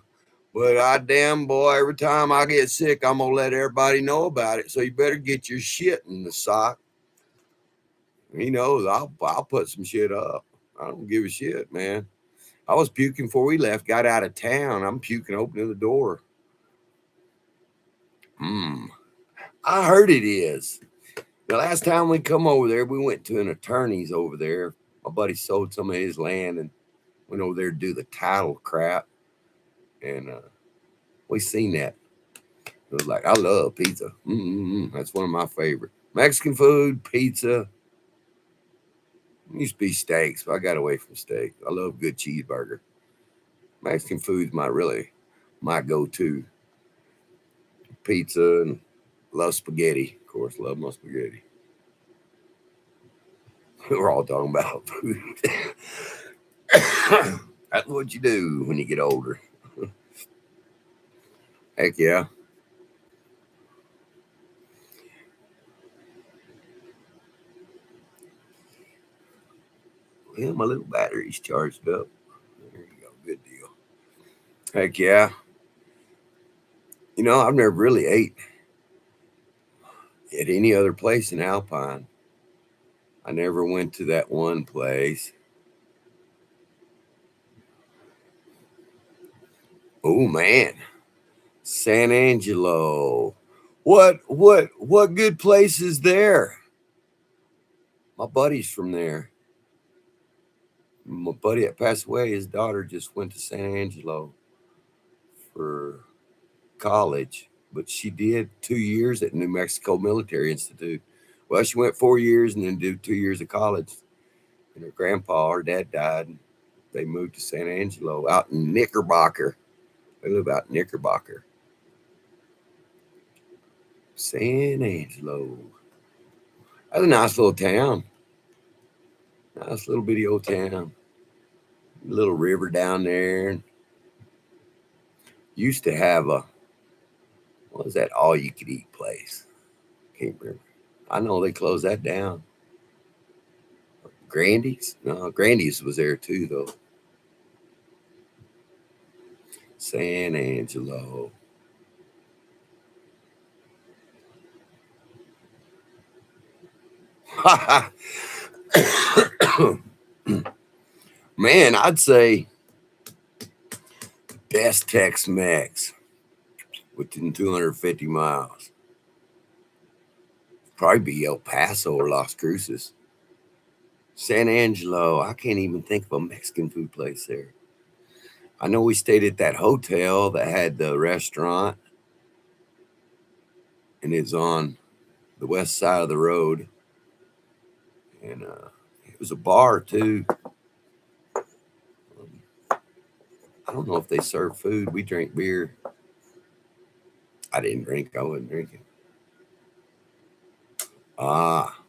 but I damn boy, every time I get sick, I'm gonna let everybody know about it. So you better get your shit in the sock. He knows I'll put some shit up. I don't give a shit, man. I was puking before we left, got out of town. I'm puking opening the door. I heard it is. The last time we come over there, we went to an attorney's over there. My buddy sold some of his land and went over there to do the title crap. And we seen that. It was like, I love pizza. That's one of my favorite. Mexican food, pizza. It used to be steaks, but I got away from steak. I love good cheeseburger. Mexican food's my go-to. Pizza and love spaghetti. Of course, love my spaghetti. We're all talking about food. That's what you do when you get older. Heck yeah. Well, my little battery's charged up. There you go. Good deal. Heck yeah. I've never really ate at any other place in Alpine. I never went to that one place. Oh man, San Angelo. What good place is there? My buddy's from there. My buddy that passed away, his daughter just went to San Angelo for college, but she did 2 years at New Mexico Military Institute. Well, she went 4 years and then did 2 years of college. And her grandpa, her dad died. And they moved to San Angelo out in Knickerbocker. They live out in Knickerbocker. San Angelo. That's a nice little town. Nice little bitty old town. Little river down there. And used to have what was that all you could eat place? Can't remember. I know they closed that down. Grandy's? No, Grandy's was there too, though. San Angelo. Man, I'd say best Tex Mex within 250 miles. Probably be El Paso or Las Cruces. San Angelo, I can't even think of a Mexican food place there. I know we stayed at that hotel that had the restaurant, and it's on the west side of the road. And it was a bar too. I don't know if they serve food. We drank beer. I didn't drink. I wasn't drinking. Ah,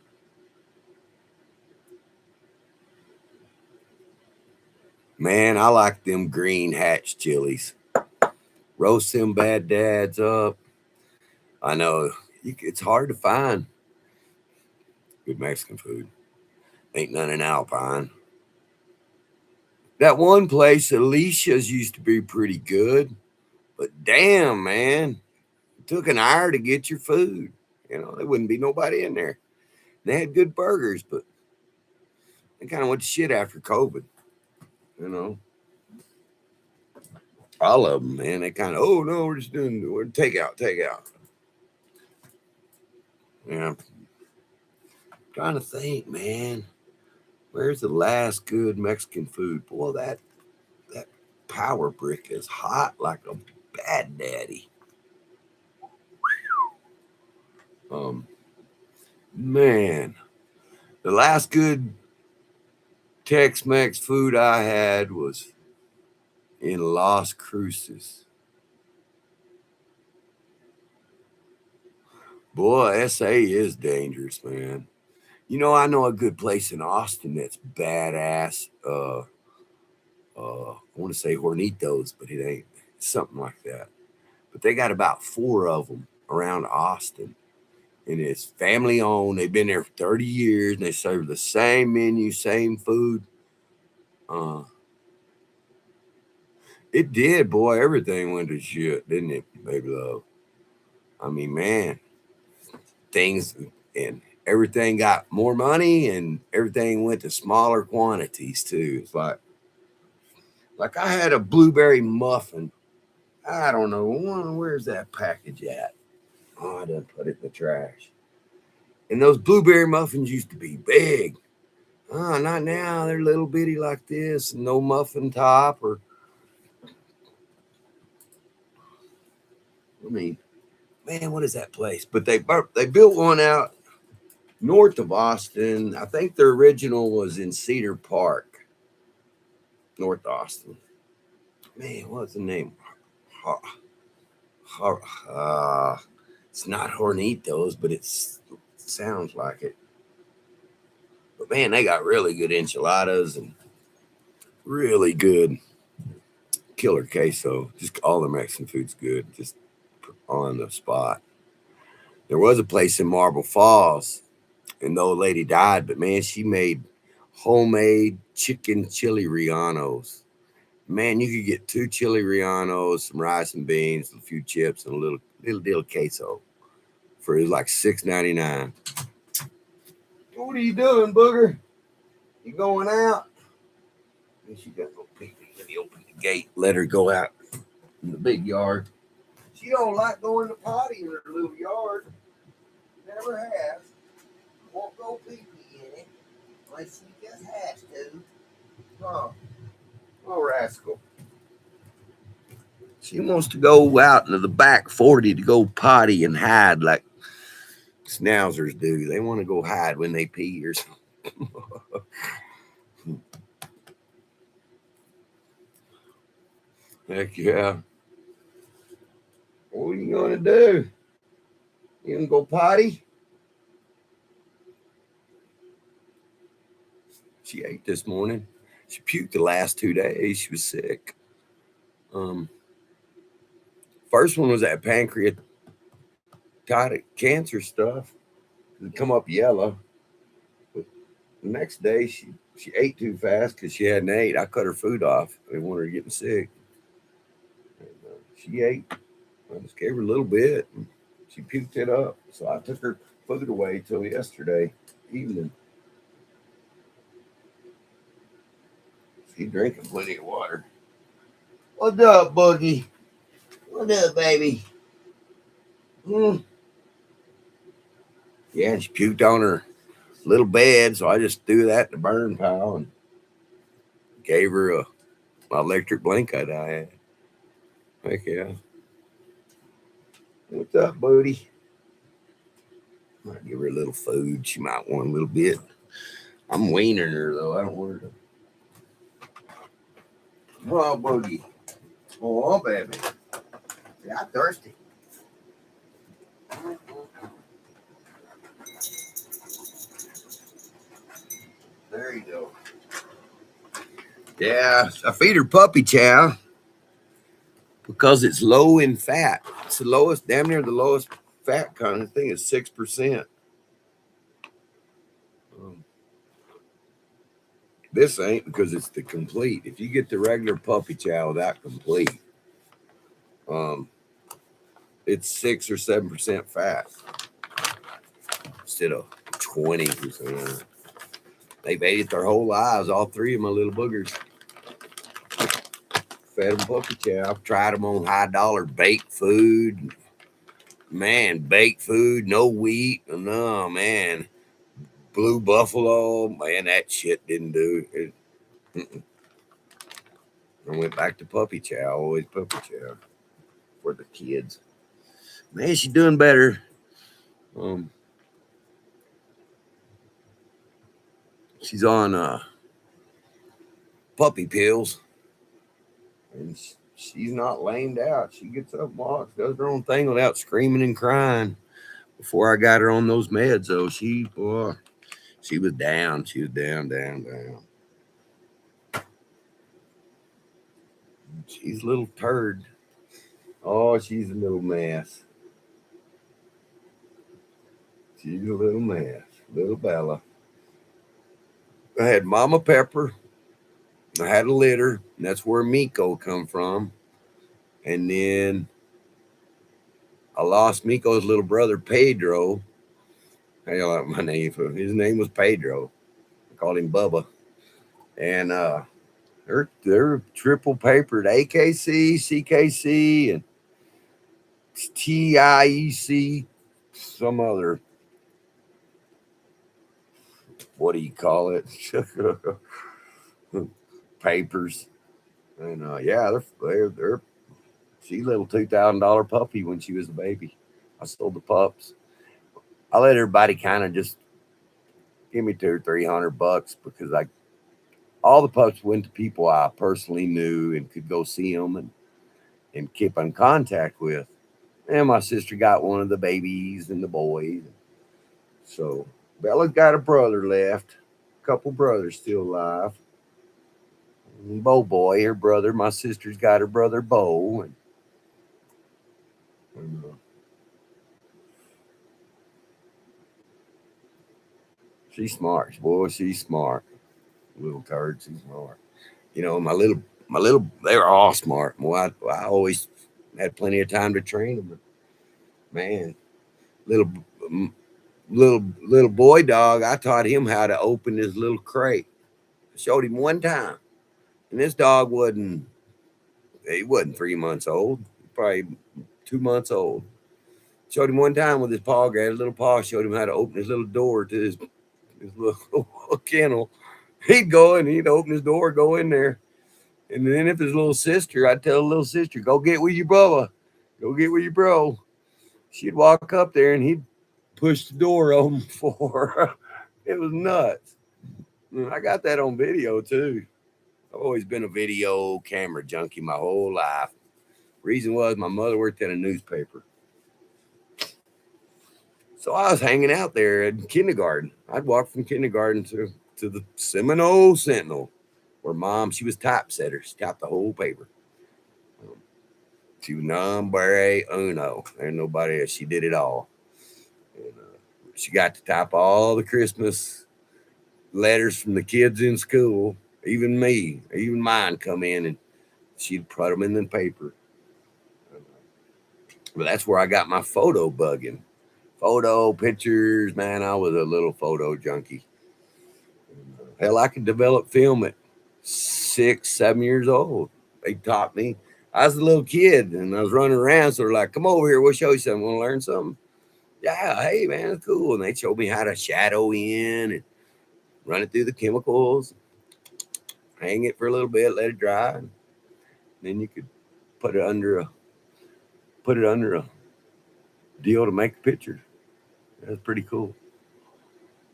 man, I like them green hatch chilies. Roast them bad dads up. I know it's hard to find good Mexican food. Ain't none in Alpine. That one place, Alicia's, used to be pretty good, but damn, man, it took an hour to get your food. There wouldn't be nobody in there. They had good burgers, but they kind of went to shit after COVID. You know, all of them, man. They kind of, oh no, we're takeout. Yeah, trying to think, man. Where's the last good Mexican food? Boy, that power brick is hot like a bad daddy. Um, man, the last good Tex-Mex food I had was in Las Cruces. Boy, SA is dangerous, man. I know a good place in Austin that's badass. I want to say Hornitos, but it ain't. Something like that. But they got about 4 of them around Austin. and it's family owned. They've been there for 30 years, and they serve the same menu, same food. It did, boy. Everything went to shit, didn't it, baby love? I mean, man, things and everything got more money, and everything went to smaller quantities too. It's like I had a blueberry muffin. I don't know, where's that package at? Oh, I done put it in the trash. And those blueberry muffins used to be big. Oh, not now. They're little bitty like this, and no muffin top. Or, I mean, man, what is that place? But they built one out north of Austin. I think the original was in Cedar Park, North Austin. Man, what's the name? Har, it's not Hornitos, but it sounds like it. But man, they got really good enchiladas and really good killer queso. Just all the Mexican food's good, just on the spot. There was a place in Marble Falls, and the old lady died, but man, she made homemade chicken chili rellenos. Man, you could get 2 chili rellenos, some rice and beans, a few chips, and a little deal of queso for it was like $6.99. What are you doing, Booger? You going out? She got no pee. Let me open the gate. Let her go out in the big yard. She don't like going to potty in her little yard. Never has. Won't go pee in it unless she just has to. Oh, rascal. She wants to go out into the back 40 to go potty and hide like schnauzers do. They want to go hide when they pee or something. Heck yeah. What are you going to do? You going to go potty? She ate this morning. She puked the last 2 days. She was sick. First one was that pancreatic cancer stuff. It come up yellow. But the next day, she ate too fast because she hadn't ate. I cut her food off. I didn't want her getting sick. And, she ate. I just gave her a little bit. And she puked it up. So I took her food away till yesterday evening. She's drinking plenty of water. What's up, Boogie? What up, baby? Yeah, and she puked on her little bed, so I just threw that in the burn pile and gave her my electric blanket I had. Heck yeah. What's up, Booty? Might give her a little food. She might want a little bit. I'm weaning her, though. I don't want her to. Oh, Booty. Oh, baby. Yeah, I'm thirsty. There you go. Yeah, I feed her puppy chow because it's low in fat. It's the lowest, damn near the lowest fat kind of thing is 6%. This ain't because it's the complete. If you get the regular puppy chow without complete, it's 6 or 7% fat instead of 20%. They've ate it their whole lives. All 3 of my little boogers. Fed them puppy chow. I've tried them on high dollar baked food. Man, baked food, no wheat. No, man. Blue Buffalo. Man, that shit didn't do it. I went back to puppy chow. Always puppy chow for the kids. Man, she's doing better. She's on puppy pills, and she's not lamed out. She gets up, walks, does her own thing without screaming and crying. Before I got her on those meds, though, she was down. She was down. She's a little turd. Oh, she's a little mess. She's a little mess, little Bella. I had Mama Pepper. I had a litter, and that's where Miko come from. And then I lost Miko's little brother Pedro. I like my name. His name was Pedro. I called him Bubba. And they're triple papered AKC, CKC, and TIEC, some other, what do you call it? Papers. And yeah, they're she little $2,000 puppy when she was a baby. I sold the pups. I let everybody kind of just give me 200 or $300 because I all the pups went to people I personally knew and could go see them and keep in contact with. And my sister got one of the babies and the boys. So Bella's got a brother left, a couple brothers still alive. And Bo Boy, her brother. My sister's got her brother Bo, and she's smart. Boy, she's smart. Little turd, she's smart. You know, they were all smart. Boy, I always had plenty of time to train them. Man, little little boy dog, I taught him how to open his little crate. I showed him one time, and this dog he wasn't 3 months old, probably 2 months old. Showed him one time with his paw, grabbed his little paw, showed him how to open his little door to his little kennel. He'd go and he'd open his door, go in there. And then if his little sister, I'd tell the little sister, go get with your brother, go get with your bro. She'd walk up there and he'd push the door open for her. It was nuts. I got that on video too. I've always been a video camera junkie my whole life. Reason was my mother worked at a newspaper. So I was hanging out there at kindergarten. I'd walk from kindergarten to the Seminole Sentinel, where mom, she was typesetter. She typed the whole paper. She was number uno. There's nobody else. She did it all. And, she got to type all the Christmas letters from the kids in school, even me, even mine come in, and she'd put them in the paper. But that's where I got my photo bugging. Photo, pictures, man, I was a little photo junkie. Hell, I could develop film at 6, 7 years old. They taught me. I was a little kid and I was running around, so they're like, come over here, we'll show you something. Want to learn something? Yeah, hey man, it's cool. And they showed me how to shadow in and run it through the chemicals, hang it for a little bit, let it dry, and then you could put it under a deal to make the pictures. That's pretty cool.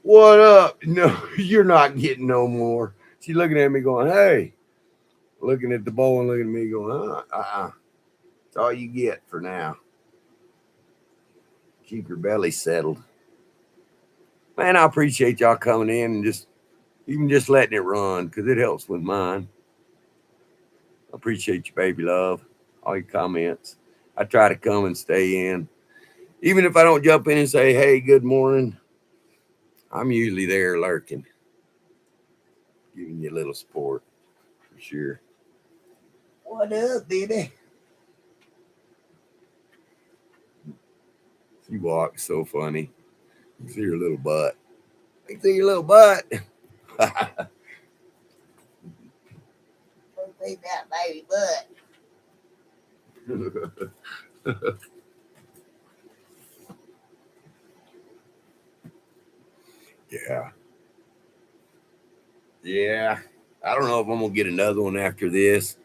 What up? No, you're not getting no more. She's looking at me going, hey, looking at the bowl and looking at me going, That's all you get for now. Keep your belly settled. Man, I appreciate y'all coming in and just letting it run because it helps with mine. I appreciate you, baby love. All your comments. I try to come and stay in. Even if I don't jump in and say, hey, good morning, I'm usually there lurking, giving you a little support for sure. What up, baby? She walks so funny. You see her little butt. You see your little butt. See that baby butt. Yeah. Yeah. I don't know if I'm gonna get another one after this.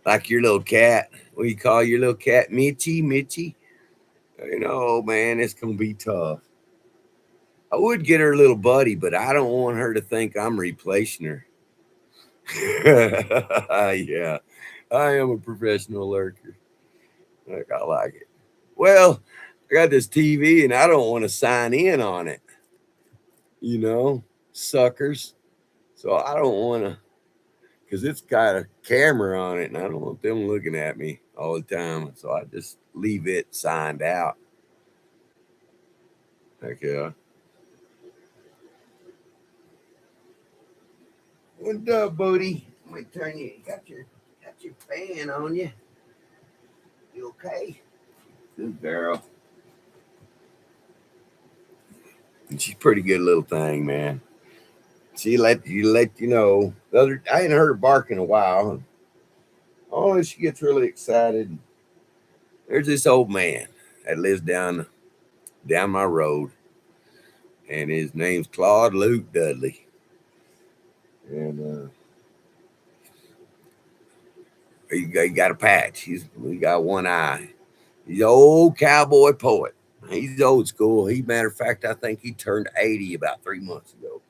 Like your little cat. What do you call your little cat? Mitchie? Mitchie? You know, man, it's gonna be tough. I would get her little buddy, but I don't want her to think I'm replacing her. Yeah. I am a professional lurker. Like I like it. Well, I got this TV and I don't want to sign in on it. Suckers. So I don't want to, because it's got a camera on it and I don't want them looking at me all the time. So I just leave it signed out. Heck yeah. What's up, Booty? Let me turn you. Got your fan on you. You okay? Good girl. And she's a pretty good little thing, man. She let you know. I ain't heard her bark in a while. Oh, she gets really excited. There's this old man that lives down my road, and his name's Claude Luke Dudley. And he got a patch. He got one eye. He's an old cowboy poet. He's old school. Matter of fact, I think he turned 80 about 3 months ago.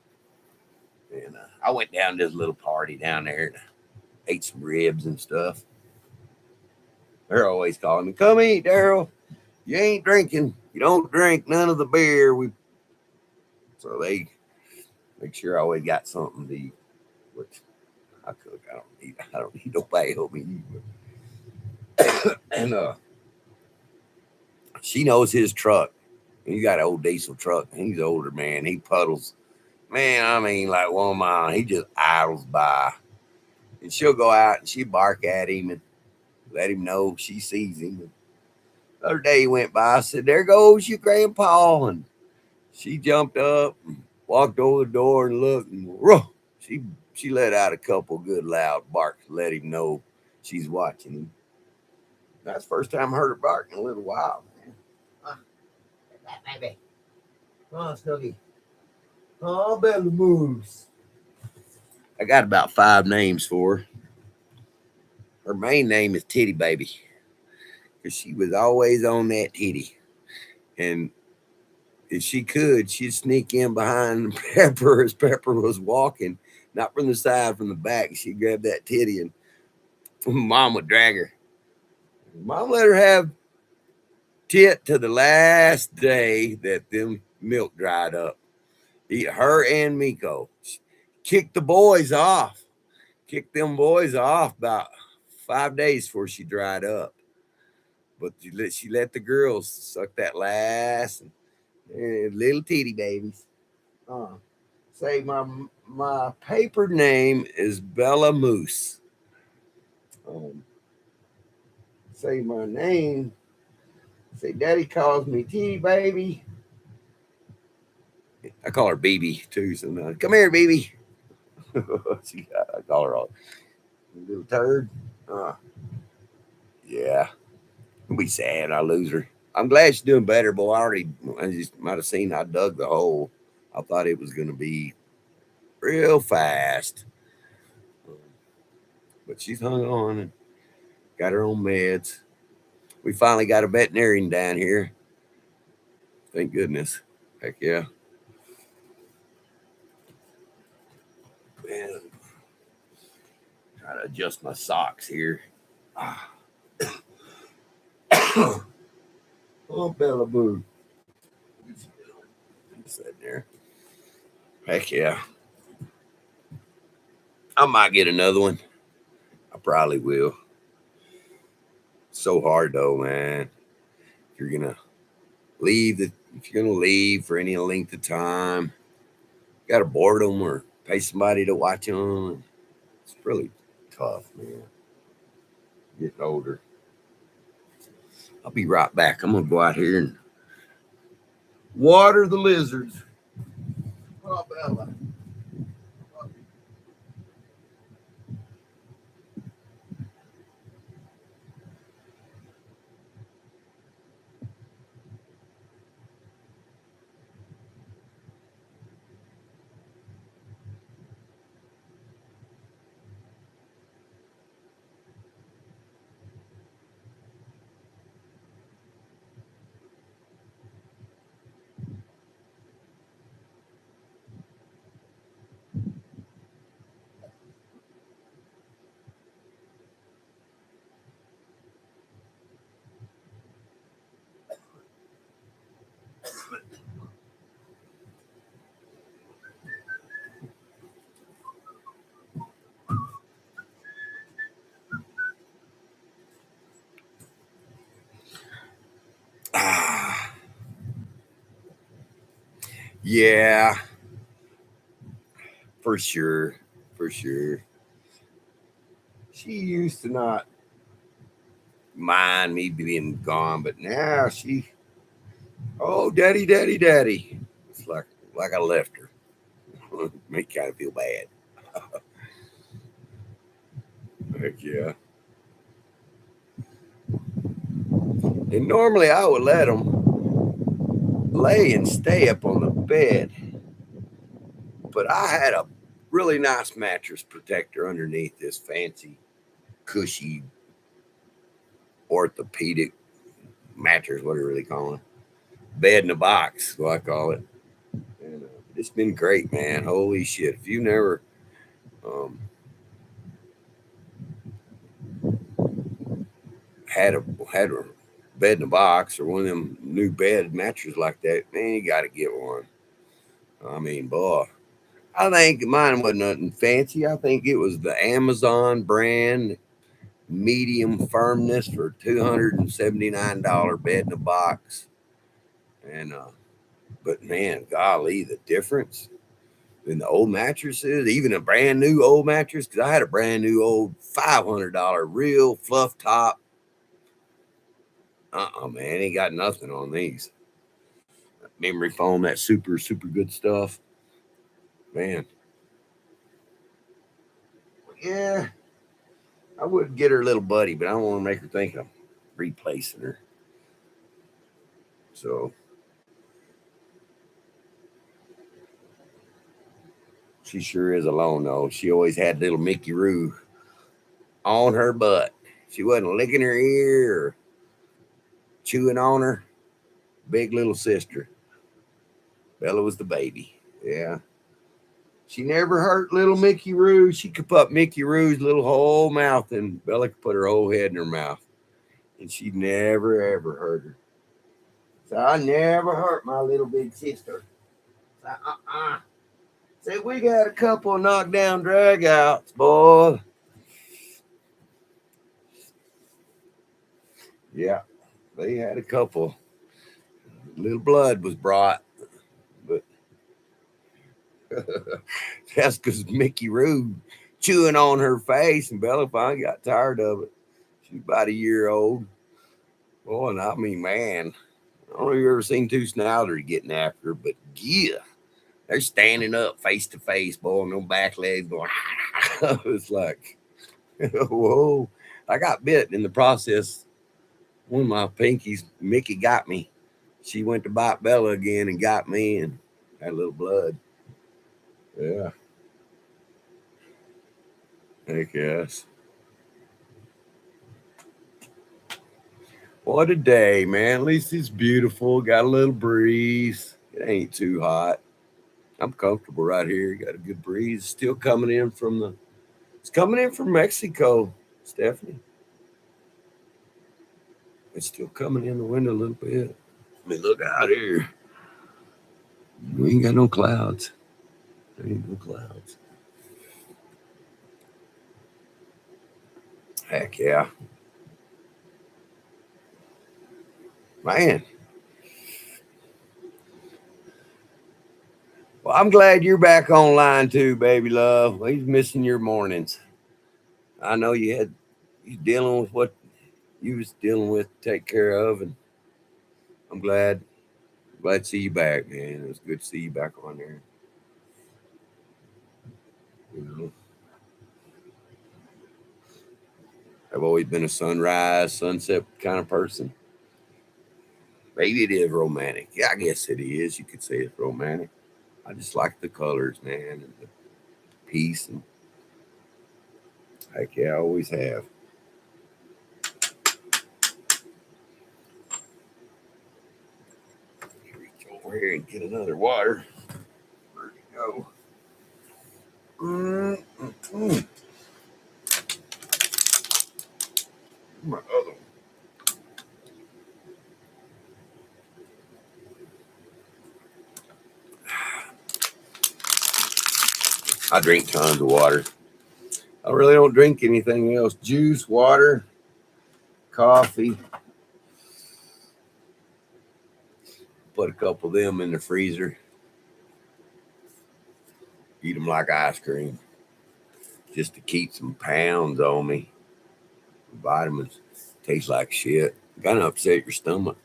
And I went down to this little party down there and ate some ribs and stuff. They're always calling me, "Come eat, Daryl. You ain't drinking. You don't drink none of the beer." So they make sure I always got something to eat. Which I cook. I don't need nobody help me eat. And she knows his truck. He got an old diesel truck. He's an older man. He puddles. Man, I mean, like 1 mile. He just idles by. And she'll go out and she bark at him and let him know she sees him. And the other day he went by, I said, "There goes your grandpa." And she jumped up and walked over the door and looked, and she let out a couple good loud barks to let him know she's watching him. That's the first time I heard her bark in a little while, man. That baby. Oh, Snooky. Oh, Bella Moose. I got about 5 names for her. Her main name is Titty Baby, because she was always on that titty. And if she could, she'd sneak in behind Pepper as Pepper was walking, not from the side, from the back. She'd grab that titty, and Mom would drag her. Mom let her have tit to the last day that them milk dried up. Her and Miko kicked the boys off. Kicked them boys off about 5 days before she dried up. But she let the girls suck that last little titty babies. Say my paper name is Bella Moose. Say my name. Say Daddy calls me Titty Baby. I call her BB too. Sometimes. Come here, BB. I call her all little turd. Yeah, it'll be sad. I lose her. I'm glad she's doing better, boy. I just might have seen I dug the hole. I thought it was going to be real fast, but she's hung on and got her own meds. We finally got a veterinarian down here. Thank goodness. Heck yeah. Man, try to adjust my socks here. Oh, Bella Boo. Sitting there. Heck yeah. I might get another one. I probably will. So hard though, man. If you're gonna leave for any length of time, you gotta board them or pay somebody to watch them. It's really tough, man. Getting older. I'll be right back. I'm gonna go out here and water the lizards. Oh, Bella. Ah, yeah, for sure. for sure. She used to not mind me being gone, but now oh, daddy, daddy, daddy. It's like I left her. Make kind of feel bad. Heck yeah. And normally I would let them lay and stay up on the bed, but I had a really nice mattress protector underneath this fancy, cushy orthopedic mattress, what do you really call it? Bed in a box, what I call it. And it's been great, man. Holy shit! If you never um, had a had a bed in a box or one of them new bed mattresses like that, man, you got to get one. I mean, boy, I think mine wasn't nothing fancy. I think it was the Amazon brand, medium firmness for $279 bed in a box. And but man, golly, the difference in the old mattresses, even a brand new old mattress, because I had a brand new old $500 real fluff top. Man, ain't got nothing on these. Memory foam, that super good stuff. Man, yeah, I would get her little buddy, but I don't want to make her think I'm replacing her. So she sure is alone though. She always had little Mickey Roo on her butt. She wasn't licking her ear or chewing on her. Big little sister. Bella was the baby. Yeah. She never hurt little Mickey Roo. She could put Mickey Roo's little whole mouth and Bella could put her whole head in her mouth. And she never ever hurt her. So I never hurt my little big sister. Say we got a couple of knockdown dragouts, boy. Yeah, they had a couple. Little blood was brought, but that's because Mickey Roo chewing on her face, and Bella finally got tired of it. She's about a year old. Boy, and I mean, man, I don't know if you've ever seen two snouters getting after her, but yeah, they're standing up face to face, boy, and no back legs going. It's like, whoa. I got bit in the process. One of my pinkies, Mickey got me. She went to bite Bella again and got me and had a little blood. Yeah. Heck yes. What a day, man. At least it's beautiful. Got a little breeze. It ain't too hot. I'm comfortable right here. Got a good breeze. Still coming in from it's coming in from Mexico, Stephanie. It's still coming in the window a little bit. I mean, look out here. We ain't got no clouds. There ain't no clouds. Heck yeah. Man. Well, I'm glad you're back online too, baby love. He's missing your mornings. I know you dealing with what you was dealing with to take care of, and I'm glad to see you back, man. It was good to see you back on there. You know, I've always been a sunrise, sunset kind of person. Maybe it is romantic. Yeah, I guess it is. You could say it's romantic. I just like the colors, man, and the peace, and heck yeah, I always have. Reach over here and get another water. Where'd it go? Mm-mm. My other one. I drink tons of water. I really don't drink anything else. Juice, water, coffee. Put a couple of them in the freezer. Eat them like ice cream. just to keep some pounds on me. Vitamins taste like shit. Kind of upset your stomach.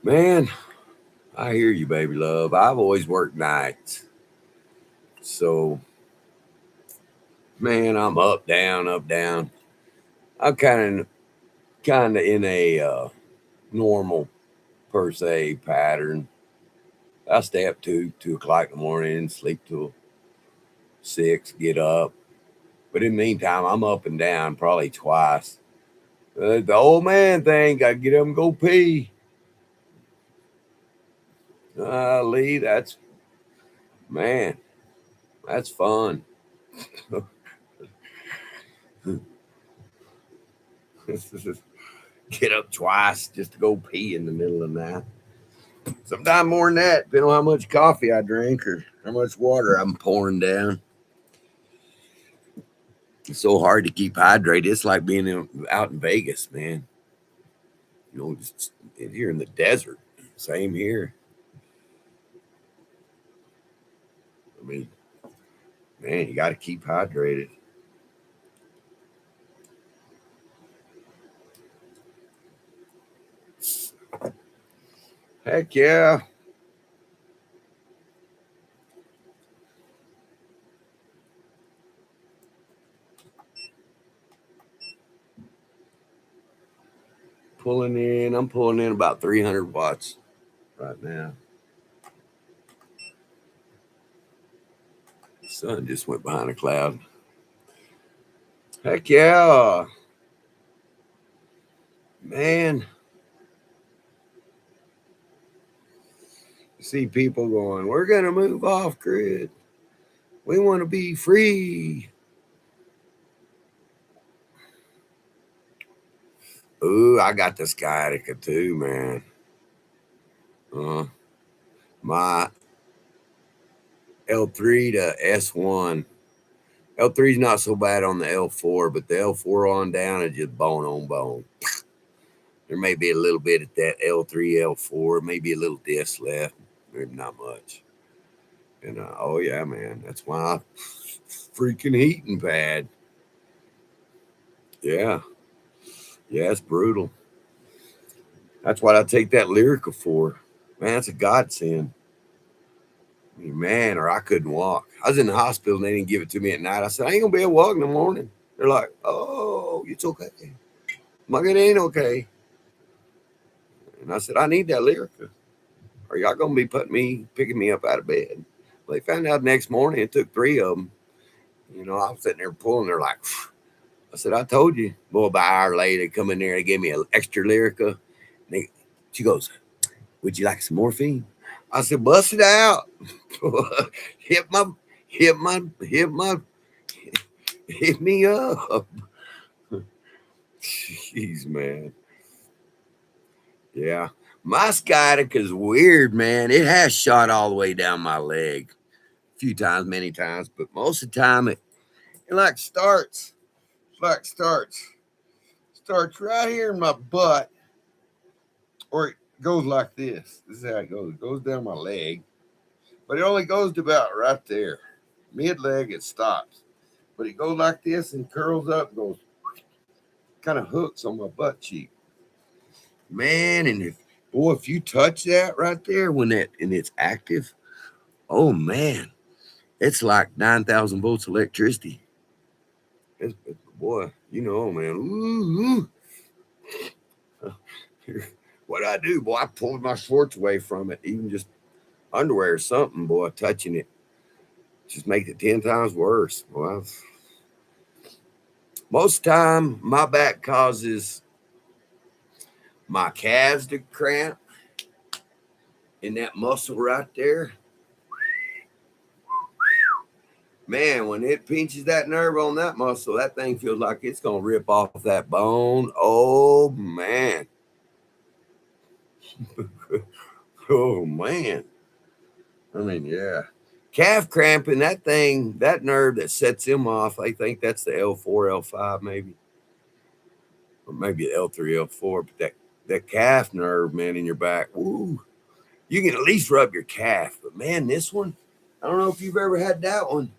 Man, I hear you, baby love. I've always worked nights. So, man, I'm up, down, up, down. I'm kind of in a normal per se pattern. I stay up 2 o'clock in the morning, sleep till 6, get up. But in the meantime, I'm up and down probably twice. The old man thing, got to get up and go pee. Lee, man, that's fun. Get up twice just to go pee in the middle of the night. Sometimes more than that, depending on how much coffee I drink or how much water I'm pouring down. It's so hard to keep hydrated. It's like being out in Vegas, man. Just here in the desert. Same here. I mean, man, you got to keep hydrated. Heck yeah. I'm pulling in about 300 watts right now. The sun just went behind a cloud. Heck yeah. Man. See people going, we're going to move off grid. We want to be free. Ooh, I got the sciatica too, man. My L3 to S1. L3 is not so bad on the L4, but the L4 on down is just bone on bone. There may be a little bit at that L3, L4, maybe a little disc left, maybe not much. And oh yeah, man, that's why freaking heating pad. Yeah, it's brutal. That's what I take that Lyrica for. Man, it's a godsend. I mean, man, or I couldn't walk. I was in the hospital and they didn't give it to me at night. I said, I ain't gonna be able to walk in the morning. They're like, oh, it's okay. I'm like, it ain't okay. And I said, I need that Lyrica. Are y'all gonna be picking me up out of bed? Well, they found out the next morning. It took 3 of them. I was sitting there pulling. They're like, phew. I said, I told you. Boy, about an hour later, they come in there. They gave me an extra Lyrica. She goes, would you like some morphine? I said, bust it out. hit me up. Jeez, man. Yeah. My sciatica is weird, man. It has shot all the way down my leg a few times, many times, but most of the time it like starts right here in my butt, or it goes like this. This is how it goes. It goes down my leg, but it only goes to about right there. Mid leg, it stops. But it goes like this and curls up and goes, kind of hooks on my butt cheek. Man, and if you touch that right there and it's active, oh man, it's like 9,000 volts electricity. Boy, man. Ooh. What I do, boy, I pulled my shorts away from it, even just underwear or something, boy, touching it just makes it 10 times worse. Boy, most time my back causes my calves to cramp in that muscle right there. Man, when it pinches that nerve on that muscle, that thing feels like it's going to rip off that bone. Oh, man. Oh, man. I mean, yeah. Calf cramping, that nerve that sets him off, I think that's the L4, L5 maybe. Or maybe L3, L4. But that calf nerve, man, in your back, woo. You can at least rub your calf. But man, this one, I don't know if you've ever had that one.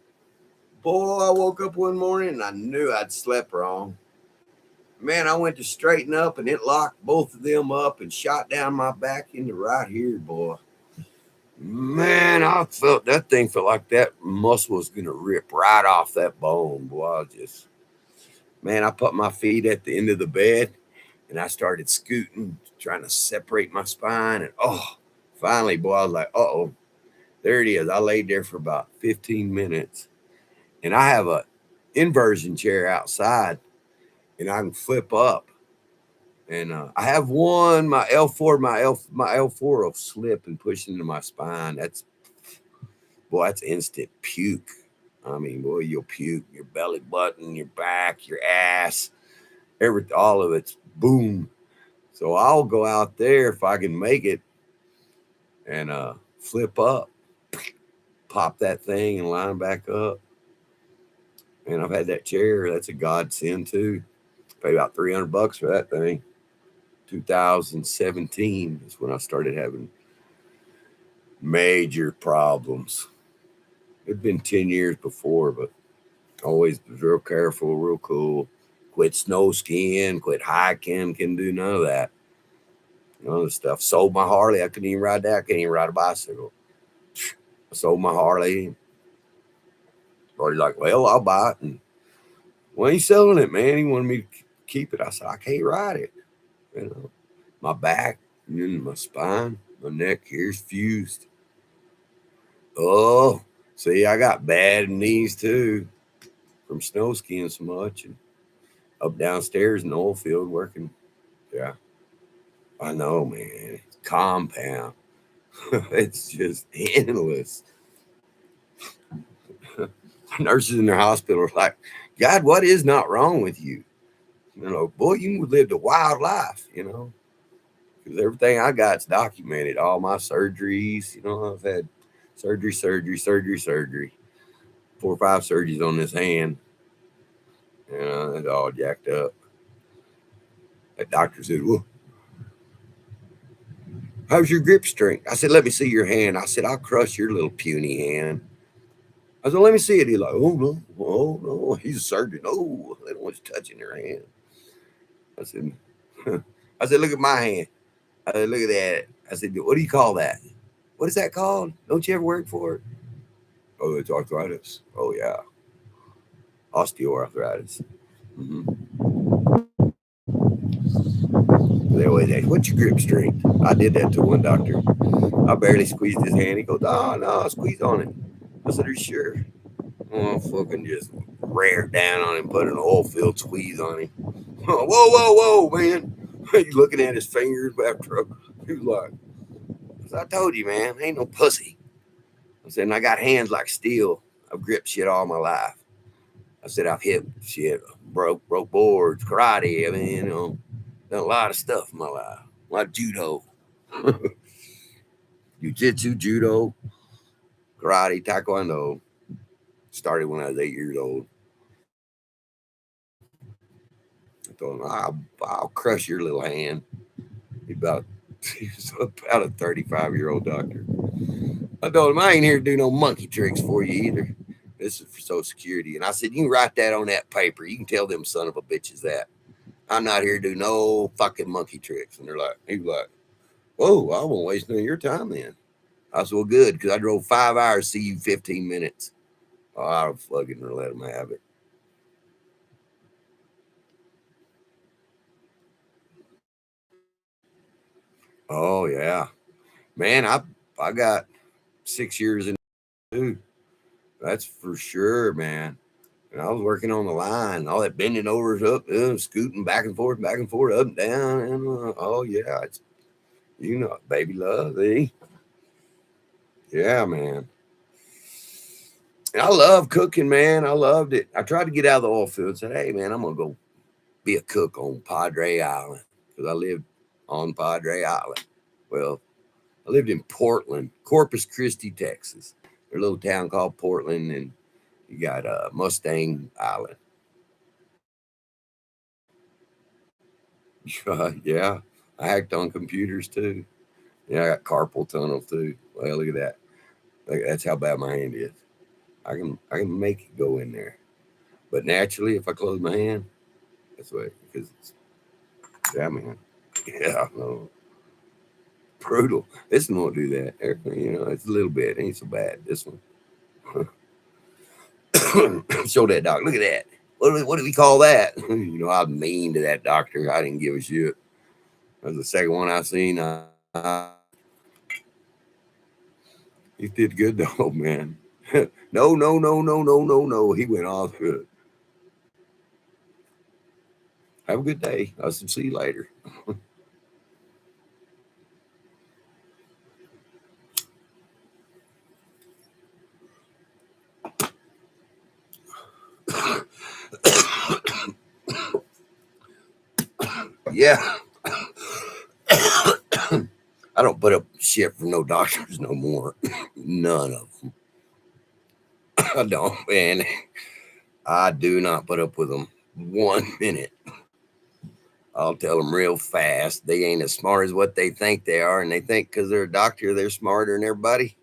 Boy, I woke up one morning and I knew I'd slept wrong. Man, I went to straighten up and it locked both of them up and shot down my back into right here, boy. Man, I felt that thing felt like that muscle was gonna rip right off that bone, boy. Man, I put my feet at the end of the bed and I started scooting, trying to separate my spine. And finally, boy, I was like, there it is. I laid there for about 15 minutes and I have a inversion chair outside and I can flip up. And I have one, my L4, my L4 will slip and push into my spine. That's instant puke. I mean, boy, you'll puke your belly button, your back, your ass, all of it's boom. So I'll go out there if I can make it and flip up, pop that thing and line back up. And I've had that chair. That's a godsend too. Paid about $300 for that thing. 2017 is when I started having major problems. It'd been 10 years before, but always was real careful, real cool. Quit snow skiing, quit hiking, couldn't do none of that. None of the stuff. Sold my Harley. I couldn't even ride that. I couldn't even ride a bicycle. I sold my Harley. Already like, well, I'll buy it. And when he's selling it, man, he wanted me to keep it. I said, I can't ride it. You know, my back, my spine, my neck here's fused. Oh, see, I got bad knees too from snow skiing so much and up downstairs in the oil field working. Yeah, I know, man. It's compound. It's just endless. Nurses in their hospital are like, God, what is not wrong with you? Boy, you lived a wild life, because everything I got's documented. All my surgeries, I've had surgery, 4 or 5 surgeries on this hand. It's all jacked up. That doctor said, well, how's your grip strength? I said, let me see your hand. I said, I'll crush your little puny hand. I said, let me see it. He's like, oh no. He's a surgeon. Oh, they don't want you touching their hand. I said, look at my hand. I said, look at that. I said, what do you call that? What is that called? Don't you ever work for it? Oh, it's arthritis. Oh, yeah. Osteoarthritis. They always ask, what's your grip strength? I did that to one doctor. I barely squeezed his hand. He goes, oh, no, I'll squeeze on it. I said, are you sure? Oh, fucking just rear down on him, put an oil filled squeeze on him. Whoa, man. He's looking at his fingers after he was like, I told you, man, I ain't no pussy. I said, and I got hands like steel. I've gripped shit all my life. I said, I've hit shit, broke boards, karate. I mean, done a lot of stuff in my life. A lot of judo, jiu-jitsu, judo, karate, taekwondo. Started when I was 8 years old. I told him, I'll crush your little hand. He's about a 35-year-old doctor. I told him, I ain't here to do no monkey tricks for you either. This is for Social Security. And I said, you can write that on that paper. You can tell them son of a bitches that. I'm not here to do no fucking monkey tricks. And he was like, oh, I won't waste none of your time then. I said, well, good, because I drove 5 hours, see you 15 minutes. Oh, I'll fucking let them have it. Oh, yeah. Man, I got 6 years in too. That's for sure, man. And I was working on the line, all that bending overs up, scooting back and forth, up and down. And oh, yeah. It's, baby love, eh? Yeah, man. And I love cooking, man. I loved it. I tried to get out of the oil field and said, hey, man, I'm going to go be a cook on Padre Island because I lived on Padre Island. Well, I lived in Portland, Corpus Christi, Texas. There's a little town called Portland, and you got Mustang Island. Yeah, I hacked on computers too. Yeah, I got carpal tunnel too. Well, look at that. That's how bad my hand is. I can make it go in there, but naturally, if I close my hand, that's why because yeah, man, yeah, no, brutal. This one won't do that. It's a little bit. It ain't so bad. This one. Show that doc. Look at that. What do we call that? I'm mean to that doctor. I didn't give a shit. That was the second one I seen. He did good though, man. No, no, no, no, no, no, no. He went off good. Have a good day. I'll see you later. Yeah. I don't put up shit for no doctors no more. None of them. I don't, man. I do not put up with them 1 minute. I'll tell them real fast. They ain't as smart as what they think they are, and they think because they're a doctor they're smarter than everybody.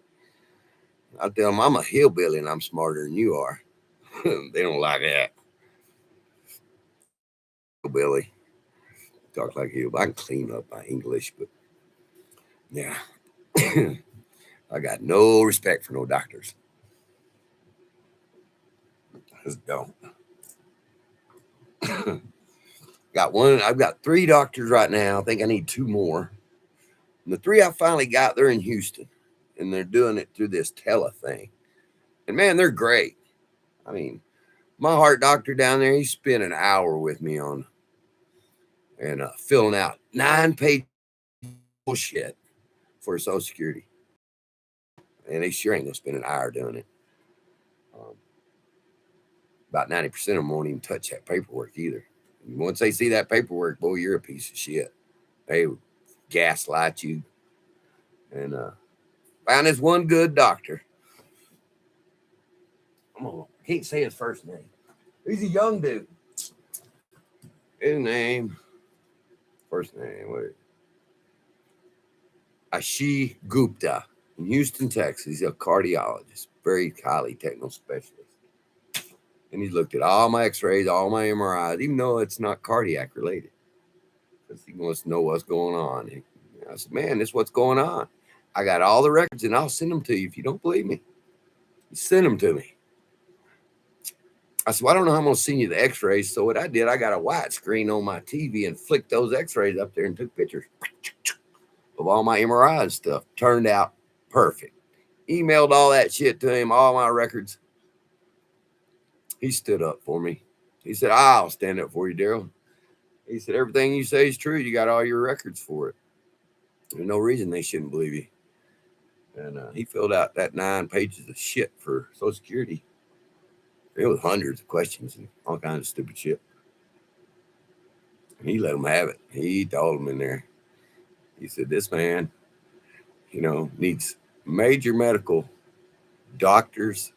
I'll tell them I'm a hillbilly and I'm smarter than you are. They don't like that. Hillbilly. Talk like hillbilly. I can clean up my English, but yeah. I got no respect for no doctors. Just don't. Got one. I've got 3 doctors right now. I think I need 2 more. And the 3 I finally got, they're in Houston, and they're doing it through this tele thing. And man, they're great. I mean, my heart doctor down there, he spent an hour with me on and filling out 9-page bullshit for Social Security, and they sure ain't gonna spend an hour doing it. Um, about 90% of them won't even touch that paperwork either. And once they see that paperwork, boy, you're a piece of shit. They gaslight you. And found this one good doctor. I can't say his first name. He's a young dude. His name, first name, wait. Ashi Gupta in Houston, Texas. He's a cardiologist, very highly technical specialist. And he's looked at all my x-rays, all my MRIs, even though it's not cardiac related. Because he wants to know what's going on. And I said, man, this is what's going on. I got all the records and I'll send them to you if you don't believe me. Send them to me. I said, well, I don't know how I'm going to send you the x-rays. So what I did, I got a widescreen on my TV and flicked those x-rays up there and took pictures of all my MRI and stuff. Turned out perfect. Emailed all that shit to him, all my records. He stood up for me. He said, I'll stand up for you, Daryl. He said, everything you say is true. You got all your records for it. There's no reason they shouldn't believe you. And he filled out that 9 pages of shit for Social Security. It was hundreds of questions and all kinds of stupid shit. And he let them have it. He told them in there. He said, this man, needs major medical doctors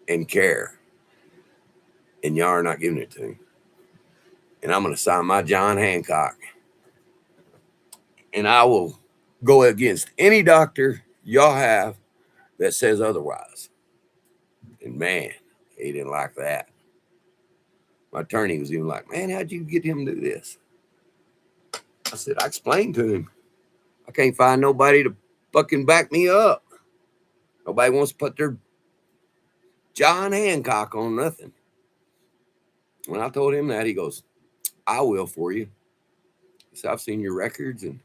and care. And y'all are not giving it to him. And I'm going to sign my John Hancock. And I will go against any doctor y'all have that says otherwise. And man, he didn't like that. My attorney was even like, man, how'd you get him to do this? I said, I explained to him. I can't find nobody to fucking back me up. Nobody wants to put their John Hancock on nothing. When I told him that, he goes, I will for you. He said, I've seen your records and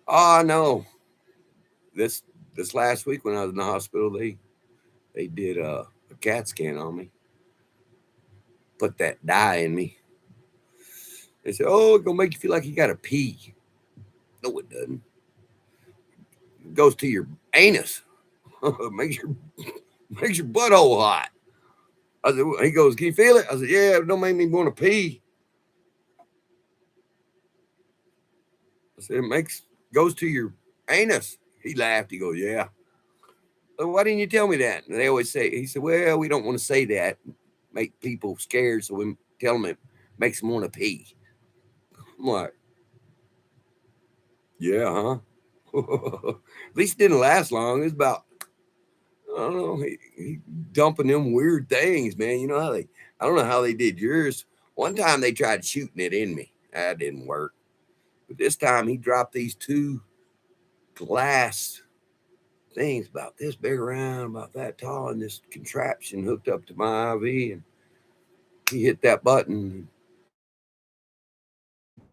oh no. This last week when I was in the hospital, they did a CAT scan on me. Put that dye in me. They said, oh, it's gonna make you feel like you gotta pee. No, it doesn't. It goes to your anus. makes your butthole hot. I said, he goes, can you feel it? I said, yeah, it don't make me want to pee. I said, it goes to your anus. He laughed. He goes, yeah. Well, why didn't you tell me that? And they always say, he said, well, we don't want to say that, make people scared, so we tell them it makes them want to pee. I'm like, yeah, huh? At least it didn't last long. It was about, I don't know, he dumping them weird things, man. You know how I don't know how they did yours. One time they tried shooting it in me. That didn't work. But this time he dropped these two glass things about this big around, about that tall, and this contraption hooked up to my IV, and he hit that button.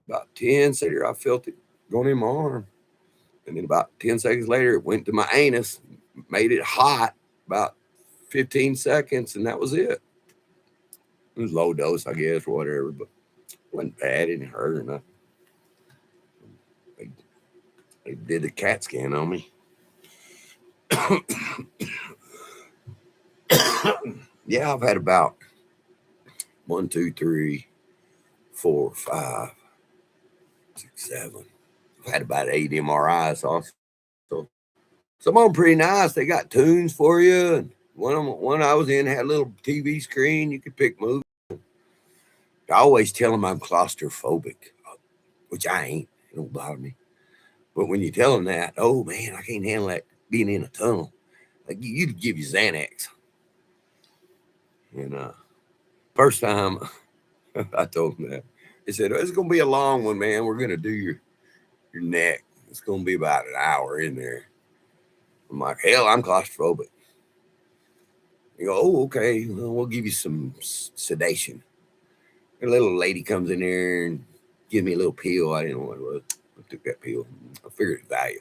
About 10 seconds later, I felt it going in my arm. And then about 10 seconds later, it went to my anus, made it hot about 15 seconds, and that was it. It was low dose, I guess, or whatever, but it wasn't bad. It didn't hurt or nothing. They did the CAT scan on me. Yeah, I've had about 1, 2, 3, 4, 5, 6, 7. I've had about 8 MRIs also. Some of them pretty nice. They got tunes for you. And one I was in had a little TV screen. You could pick movies. I always tell them I'm claustrophobic, which I ain't. It don't bother me. But when you tell them that, oh man, I can't handle that being in a tunnel. Like you'd give you Xanax. And first time I told them that, they said, it's going to be a long one, man. We're going to do your neck. It's going to be about an hour in there. I'm like, hell, I'm claustrophobic. You go, oh, okay. Well, we'll give you some sedation. A little lady comes in there and gives me a little pill. I didn't know what it was. I took that pill. I figured it's value.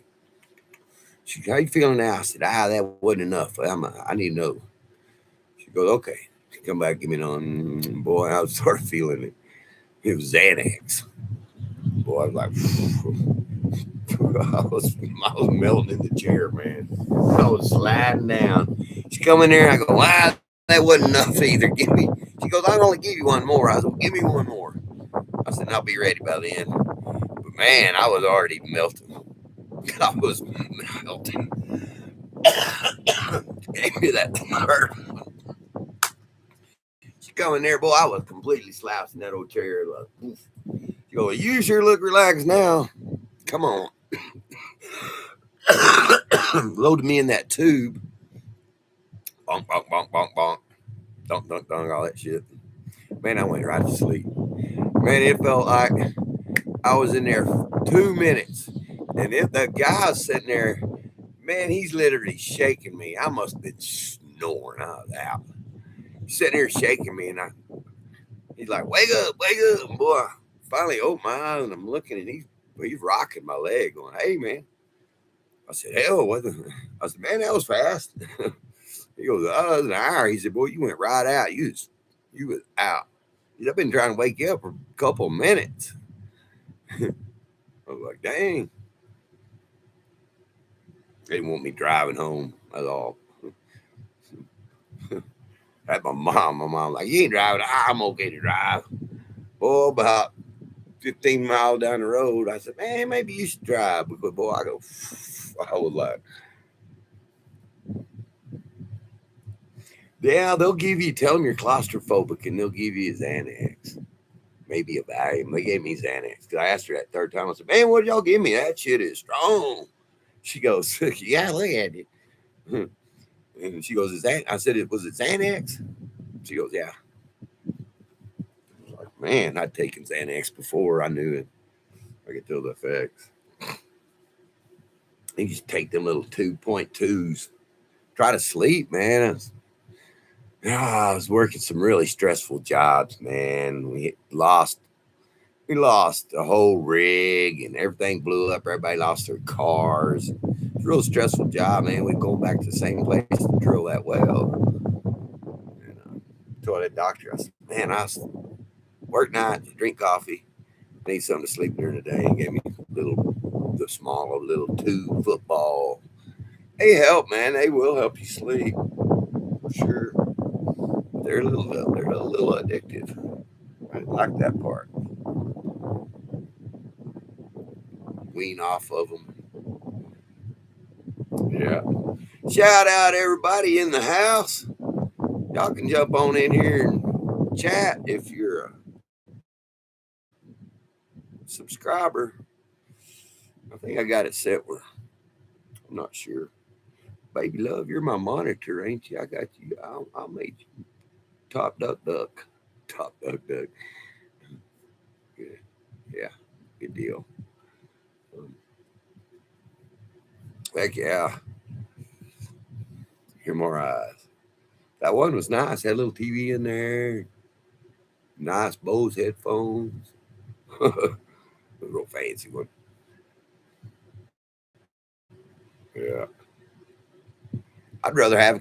She goes, how you feeling now? I said, that wasn't enough. I need to know. She goes, okay. She come back, give me on. Boy, I started feeling it. It was Xanax. Boy, I was like, I was melting in the chair, man. I was sliding down. She come in there, I go, wow, that wasn't enough either. Give me. She goes, I'll only give you one more. I said, well, give me one more. I said, I'll be ready by then. But man, I was already melting. I was melting. Gave me that hurt. She come in there, boy, I was completely slouched in that old chair. Like, she goes, you sure look relaxed now. Come on. Loaded me in that tube. Bonk, bonk, bonk, bonk, bonk. Dunk, dunk, dunk, all that shit. Man, I went right to sleep. Man, it felt like I was in there for 2 minutes. And if the guy's sitting there, man, he's literally shaking me. I must have been snoring. I was out. He's sitting there shaking me, and he's like, wake up, wake up. And boy, I finally opened my eyes, and I'm looking, and he's rocking my leg, going, hey, man. I said, hell, what the? I said, man, that was fast. He goes, oh, it was an hour. He said, boy, you went right out. You was out. I've been trying to wake you up for a couple of minutes. I was like, dang. They didn't want me driving home at all. At my mom like, you ain't driving. I'm okay to drive. Boy, about 15 miles down the road, I said, man, maybe you should drive. But boy, I was like, yeah, they'll tell them you're claustrophobic, and they'll give you Xanax. Maybe a Valium. They gave me Xanax. Because I asked her that third time. I said, man, what did y'all give me? That shit is strong. She goes, yeah, look at it. And she goes, I said, was it Xanax? She goes, yeah. I was like, man, I'd taken Xanax before I knew it. I could tell the effects. You just take them little 2.2s. Try to sleep, man. I was working some really stressful jobs, man. We lost a whole rig, and everything blew up. Everybody lost their cars. It's a real stressful job, man. We're going back to the same place to drill that well. And I told that doctor, I said, man, I work nights, drink coffee, need something to sleep during the day. And gave me the small little 2 football. They help, man. They will help you sleep for sure. They're a little addictive. I like that part. Wean off of them. Yeah. Shout out everybody in the house. Y'all can jump on in here and chat if you're subscriber. I think I got it set where I'm not sure. Baby love, you're my monitor, ain't you? I got you. I'll make you top duck duck. Top duck duck. Good. Yeah, good deal. Um, heck yeah. Hear more eyes. That one was nice. Had a little TV in there. Nice Bose headphones. A real fancy one. Yeah. I'd rather have.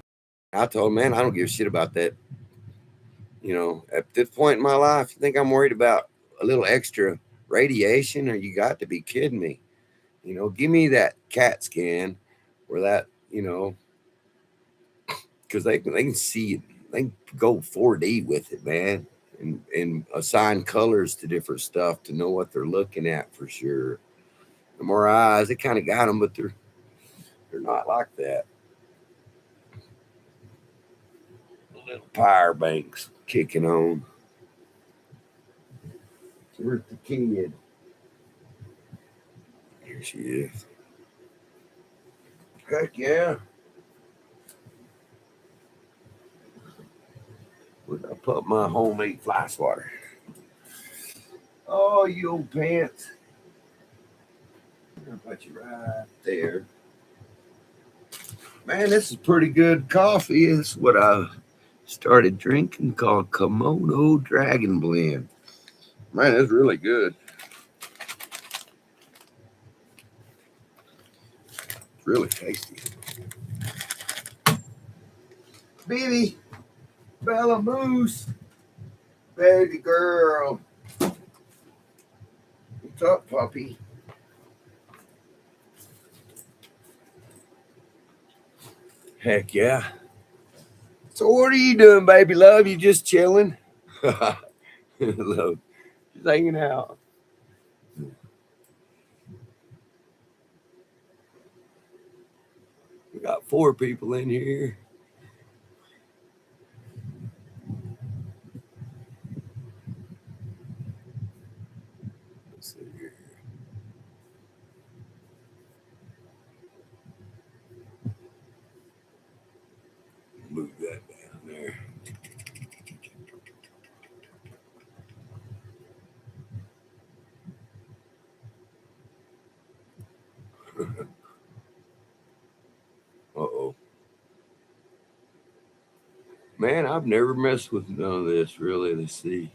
I told him, man, I don't give a shit about that. At this point in my life, you think I'm worried about a little extra radiation? Or you got to be kidding me. Give me that CAT scan where that, because they can see it. They can go 4D with it, man, and assign colors to different stuff to know what they're looking at for sure. The more eyes, they kind of got them, but they're not like that. The little power banks kicking on. Where's the kid? Here she is. Heck yeah. Where did I put my homemade fly swatter? Oh, you old pants. I'll put you right there. Man, this is pretty good coffee. It's what I started drinking called Kimono Dragon Blend. Man, it's really good. It's really tasty. Baby, Bella Moose, baby girl. What's up, puppy? Heck yeah. So what are you doing, baby love? You just chilling? Love, just hanging out. We got 4 people in here. Let's see here. Move that down there. Uh-oh. Man, I've never messed with none of this really. Let's see.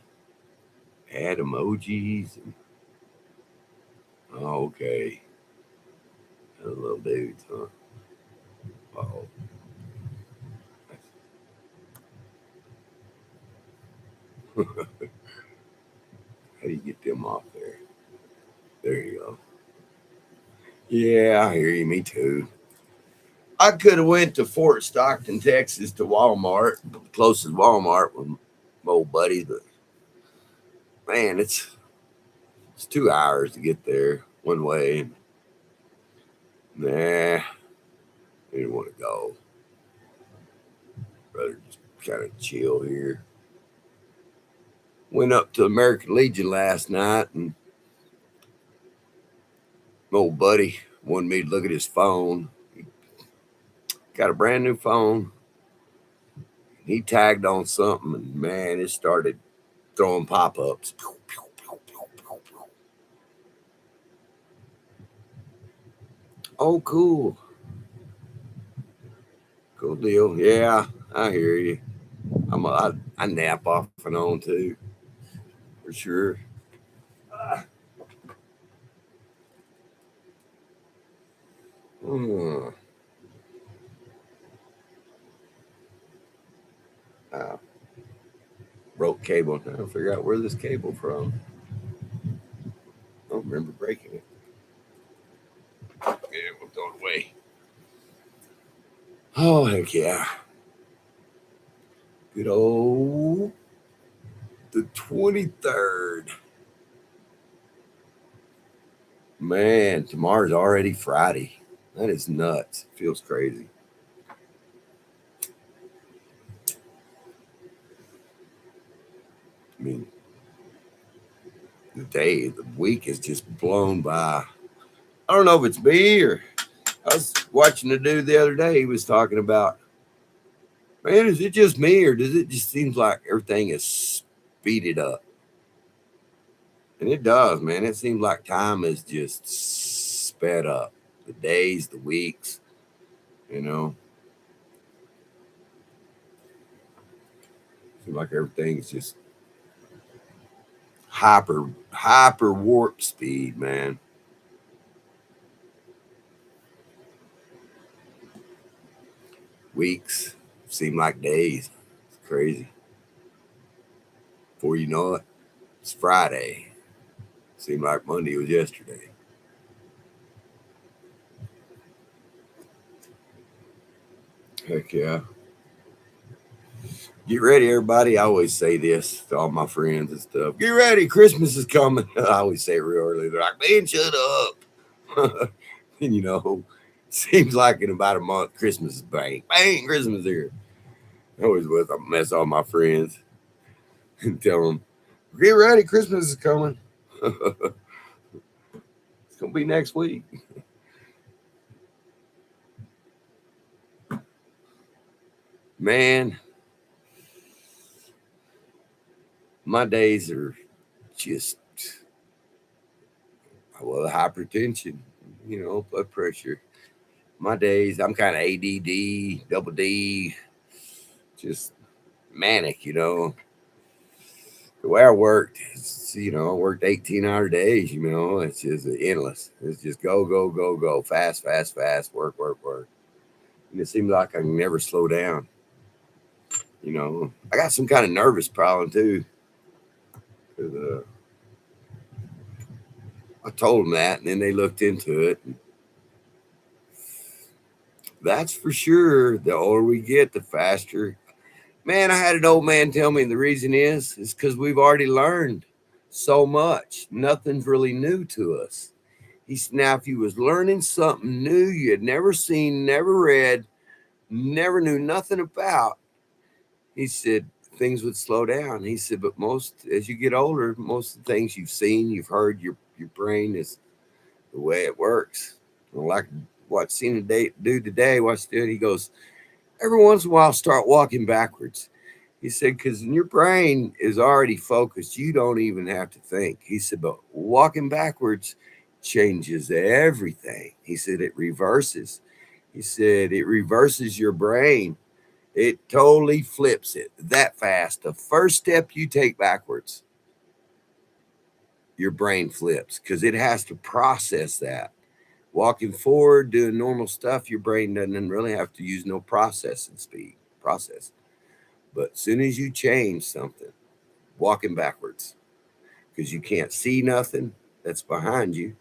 Add emojis. Oh, okay. Those little dudes, huh? Oh. How do you get them off there? There you go. Yeah, I hear you. Me too. I could have went to Fort Stockton, Texas, to Walmart, the closest Walmart with my old buddies, but man, it's 2 hours to get there one way. Nah, I didn't want to go. Rather just kind of chill here. Went up to American Legion last night, and my old buddy wanted me to look at his phone. He got a brand new phone. He tagged on something, and man, it started throwing pop ups. Oh, cool. Cool deal. Yeah, I hear you. I nap off and on too, for sure. Uh, hmm. uh, Broke cable. I don't figure out where this cable from. I don't remember breaking it. Yeah, we'll throw it away. Oh heck yeah! Good old the 23rd. Man, tomorrow's already Friday. That is nuts. Feels crazy. I mean, the week is just blown by. I don't know if it's me or I was watching a dude the other day. He was talking about, man, is it just me or does it just seems like everything is speeded up? And it does, man. It seems like time is just sped up. The days, the weeks, you know. Seems like everything's just hyper warp speed, man. Weeks seem like days. It's crazy. Before you know it, it's Friday. Seemed like Monday was yesterday. Heck yeah. Get ready, everybody. I always say this to all my friends and stuff. Get ready, Christmas is coming. I always say it real early. They're like, man, shut up. And seems like in about a month, Christmas is bang. Bang, Christmas here. I always was. I mess all my friends and tell them, get ready, Christmas is coming. It's going to be next week. Man, my days are just, hypertension, blood pressure. My days, I'm kind of ADD, double D, just manic, The way I worked, I worked 18-hour days, it's just endless. It's just go, go, go, go, fast, fast, fast, work, work, work. And it seems like I can never slow down. I got some kind of nervous problem too. 'Cause, I told them that, and then they looked into it. That's for sure. The older we get, the faster. Man, I had an old man tell me the reason is because we've already learned so much. Nothing's really new to us. He said, now, if you was learning something new you had never seen, never read, never knew nothing about, he said, things would slow down. He said, but as you get older, most of the things you've seen, you've heard, your brain is the way it works. Like what seen a dude today, watch it. He goes, every once in a while, start walking backwards. He said, because your brain is already focused. You don't even have to think. He said, but walking backwards changes everything. He said, it reverses. He said, it reverses your brain. It totally flips it that fast. The first step you take backwards, your brain flips because it has to process that. Walking forward, doing normal stuff, your brain doesn't really have to use no processing speed. But as soon as you change something, walking backwards, because you can't see nothing that's behind you,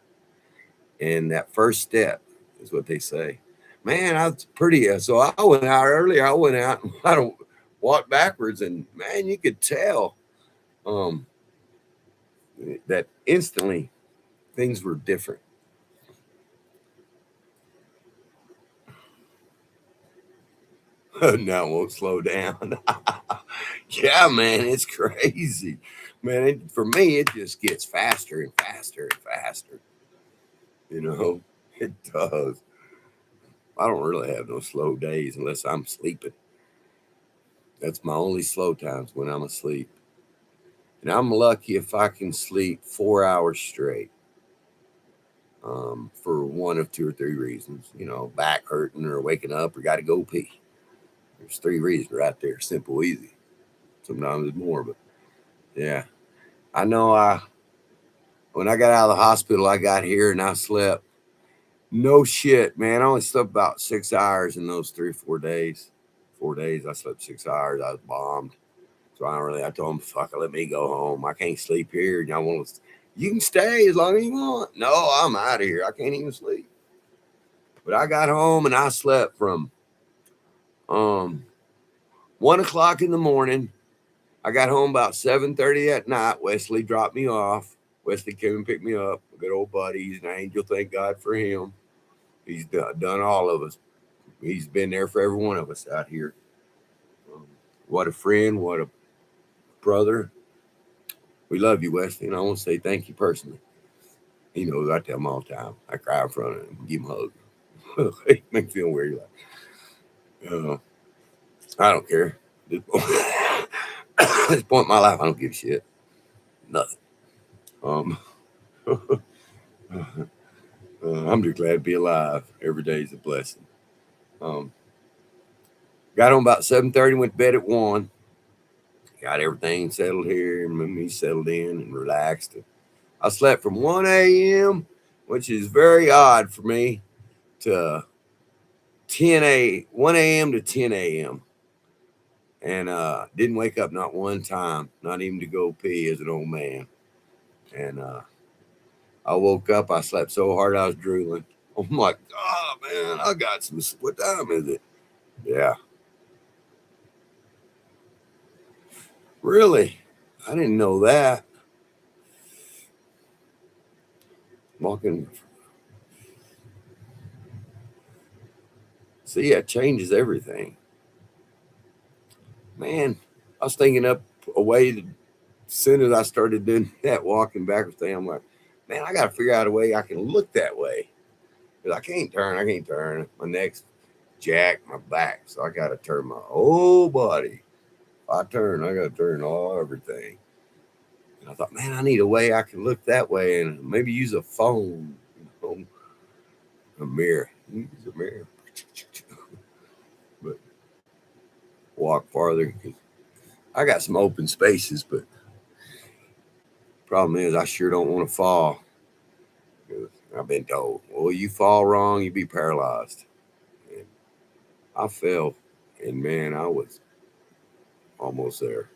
and that first step is what they say. Man, I was pretty. So I went out earlier. I went out and I don't walk backwards, and man, you could tell that instantly things were different. Now it won't slow down. Yeah, man, it's crazy. Man, for me, it just gets faster and faster and faster. It does. I don't really have no slow days unless I'm sleeping. That's my only slow times when I'm asleep. And I'm lucky if I can sleep 4 hours straight for one of two or three reasons. Back hurting or waking up or got to go pee. There's three reasons right there. Simple, easy. Sometimes there's more, but yeah. I know when I got out of the hospital, I got here and I slept. No shit, man. I only slept about 6 hours in those 3 or 4 days. 4 days, I slept 6 hours. I was bombed. So I told him, fuck it, let me go home. I can't sleep here. Y'all want to, you can stay as long as you want. No, I'm out of here. I can't even sleep. But I got home and I slept from 1 o'clock in the morning. I got home about 7:30 at night. Wesley dropped me off. Wesley came and picked me up. A good old buddy. He's an angel. Thank God for him. He's done all of us. He's been there for every one of us out here. What a friend. What a brother. We love you, Wesley, and I want to say thank you personally. He knows I tell him all the time. I cry in front of him, give him a hug. He makes me feel weird. Like, I don't care. At this point in my life, I don't give a shit. Nothing. Um, I'm just glad to be alive. Every day is a blessing. Um, got home about 7:30. Went to bed at 1. Got everything settled here, and me settled in and relaxed. I slept from 1 a.m., which is very odd for me, to 1 a.m. to 10 a.m. And didn't wake up not one time, not even to go pee as an old man. And I woke up, I slept so hard I was drooling. I'm like, oh man, I got some. What time is it? Yeah, really? I didn't know that. Walking, see, that changes everything. Man, I was thinking up a way to, as soon as I started doing that walking backwards thing, I'm like, man, I got to figure out a way I can look that way. Because I can't turn. My neck's jacked, my back. So I got to turn my whole body. If I turn, I got to turn everything. And I thought, man, I need a way I can look that way and maybe use a phone, a mirror. Use a mirror. But walk farther. I got some open spaces, but problem is I sure don't want to fall. I've been told, well, you fall wrong, you be paralyzed. And I fell, and man, I was almost there.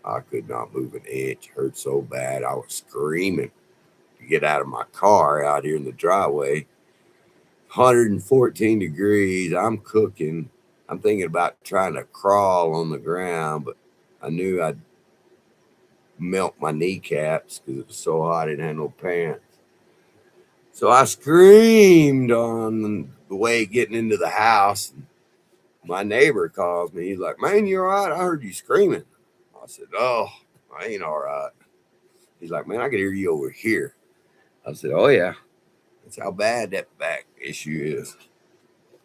I could not move an inch. Hurt so bad. I was screaming to get out of my car out here in the driveway. 114 degrees. I'm cooking. I'm thinking about trying to crawl on the ground, but I knew I'd melt my kneecaps because it was so hot I didn't have no pants. So I screamed on the way getting into the house. My neighbor calls me. He's like, man, you all right? I heard you screaming. I said, oh, I ain't all right. He's like, man, I can hear you over here. I said, oh, yeah. That's how bad that back issue is.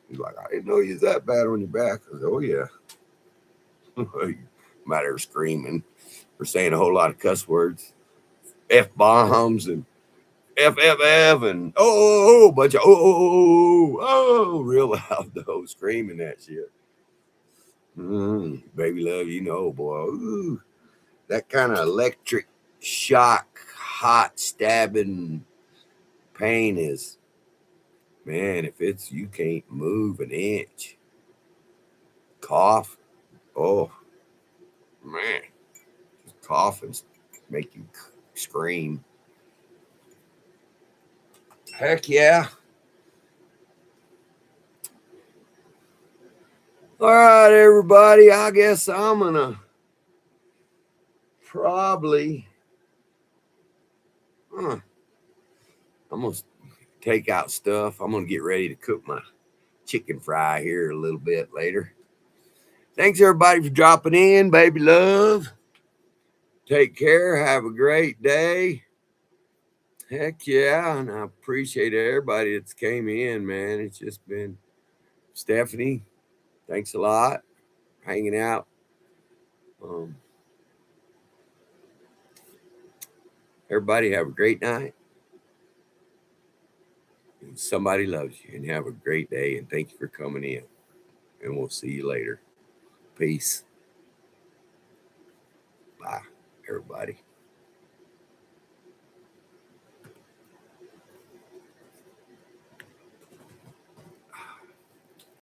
He's like, I didn't know you was that bad on your back. I said, oh, yeah. Matter of screaming or saying a whole lot of cuss words, F-bombs and FFF and bunch of real loud though, screaming that shit. Baby love, you know, boy. Ooh, that kind of electric shock, hot stabbing pain is, man, if it's, you can't move an inch. Cough, oh, man, just coughing make you scream. Heck yeah. All right, everybody. I guess I'm gonna probably I'm gonna take out stuff. I'm gonna get ready to cook my chicken fry here a little bit later. Thanks everybody for dropping in, baby love. Take care. Have a great day. Heck yeah, and I appreciate everybody that's came in, man. It's just been Stephanie. Thanks a lot, hanging out. Everybody have a great night. And somebody loves you, and have a great day. And thank you for coming in. And we'll see you later. Peace. Bye, everybody.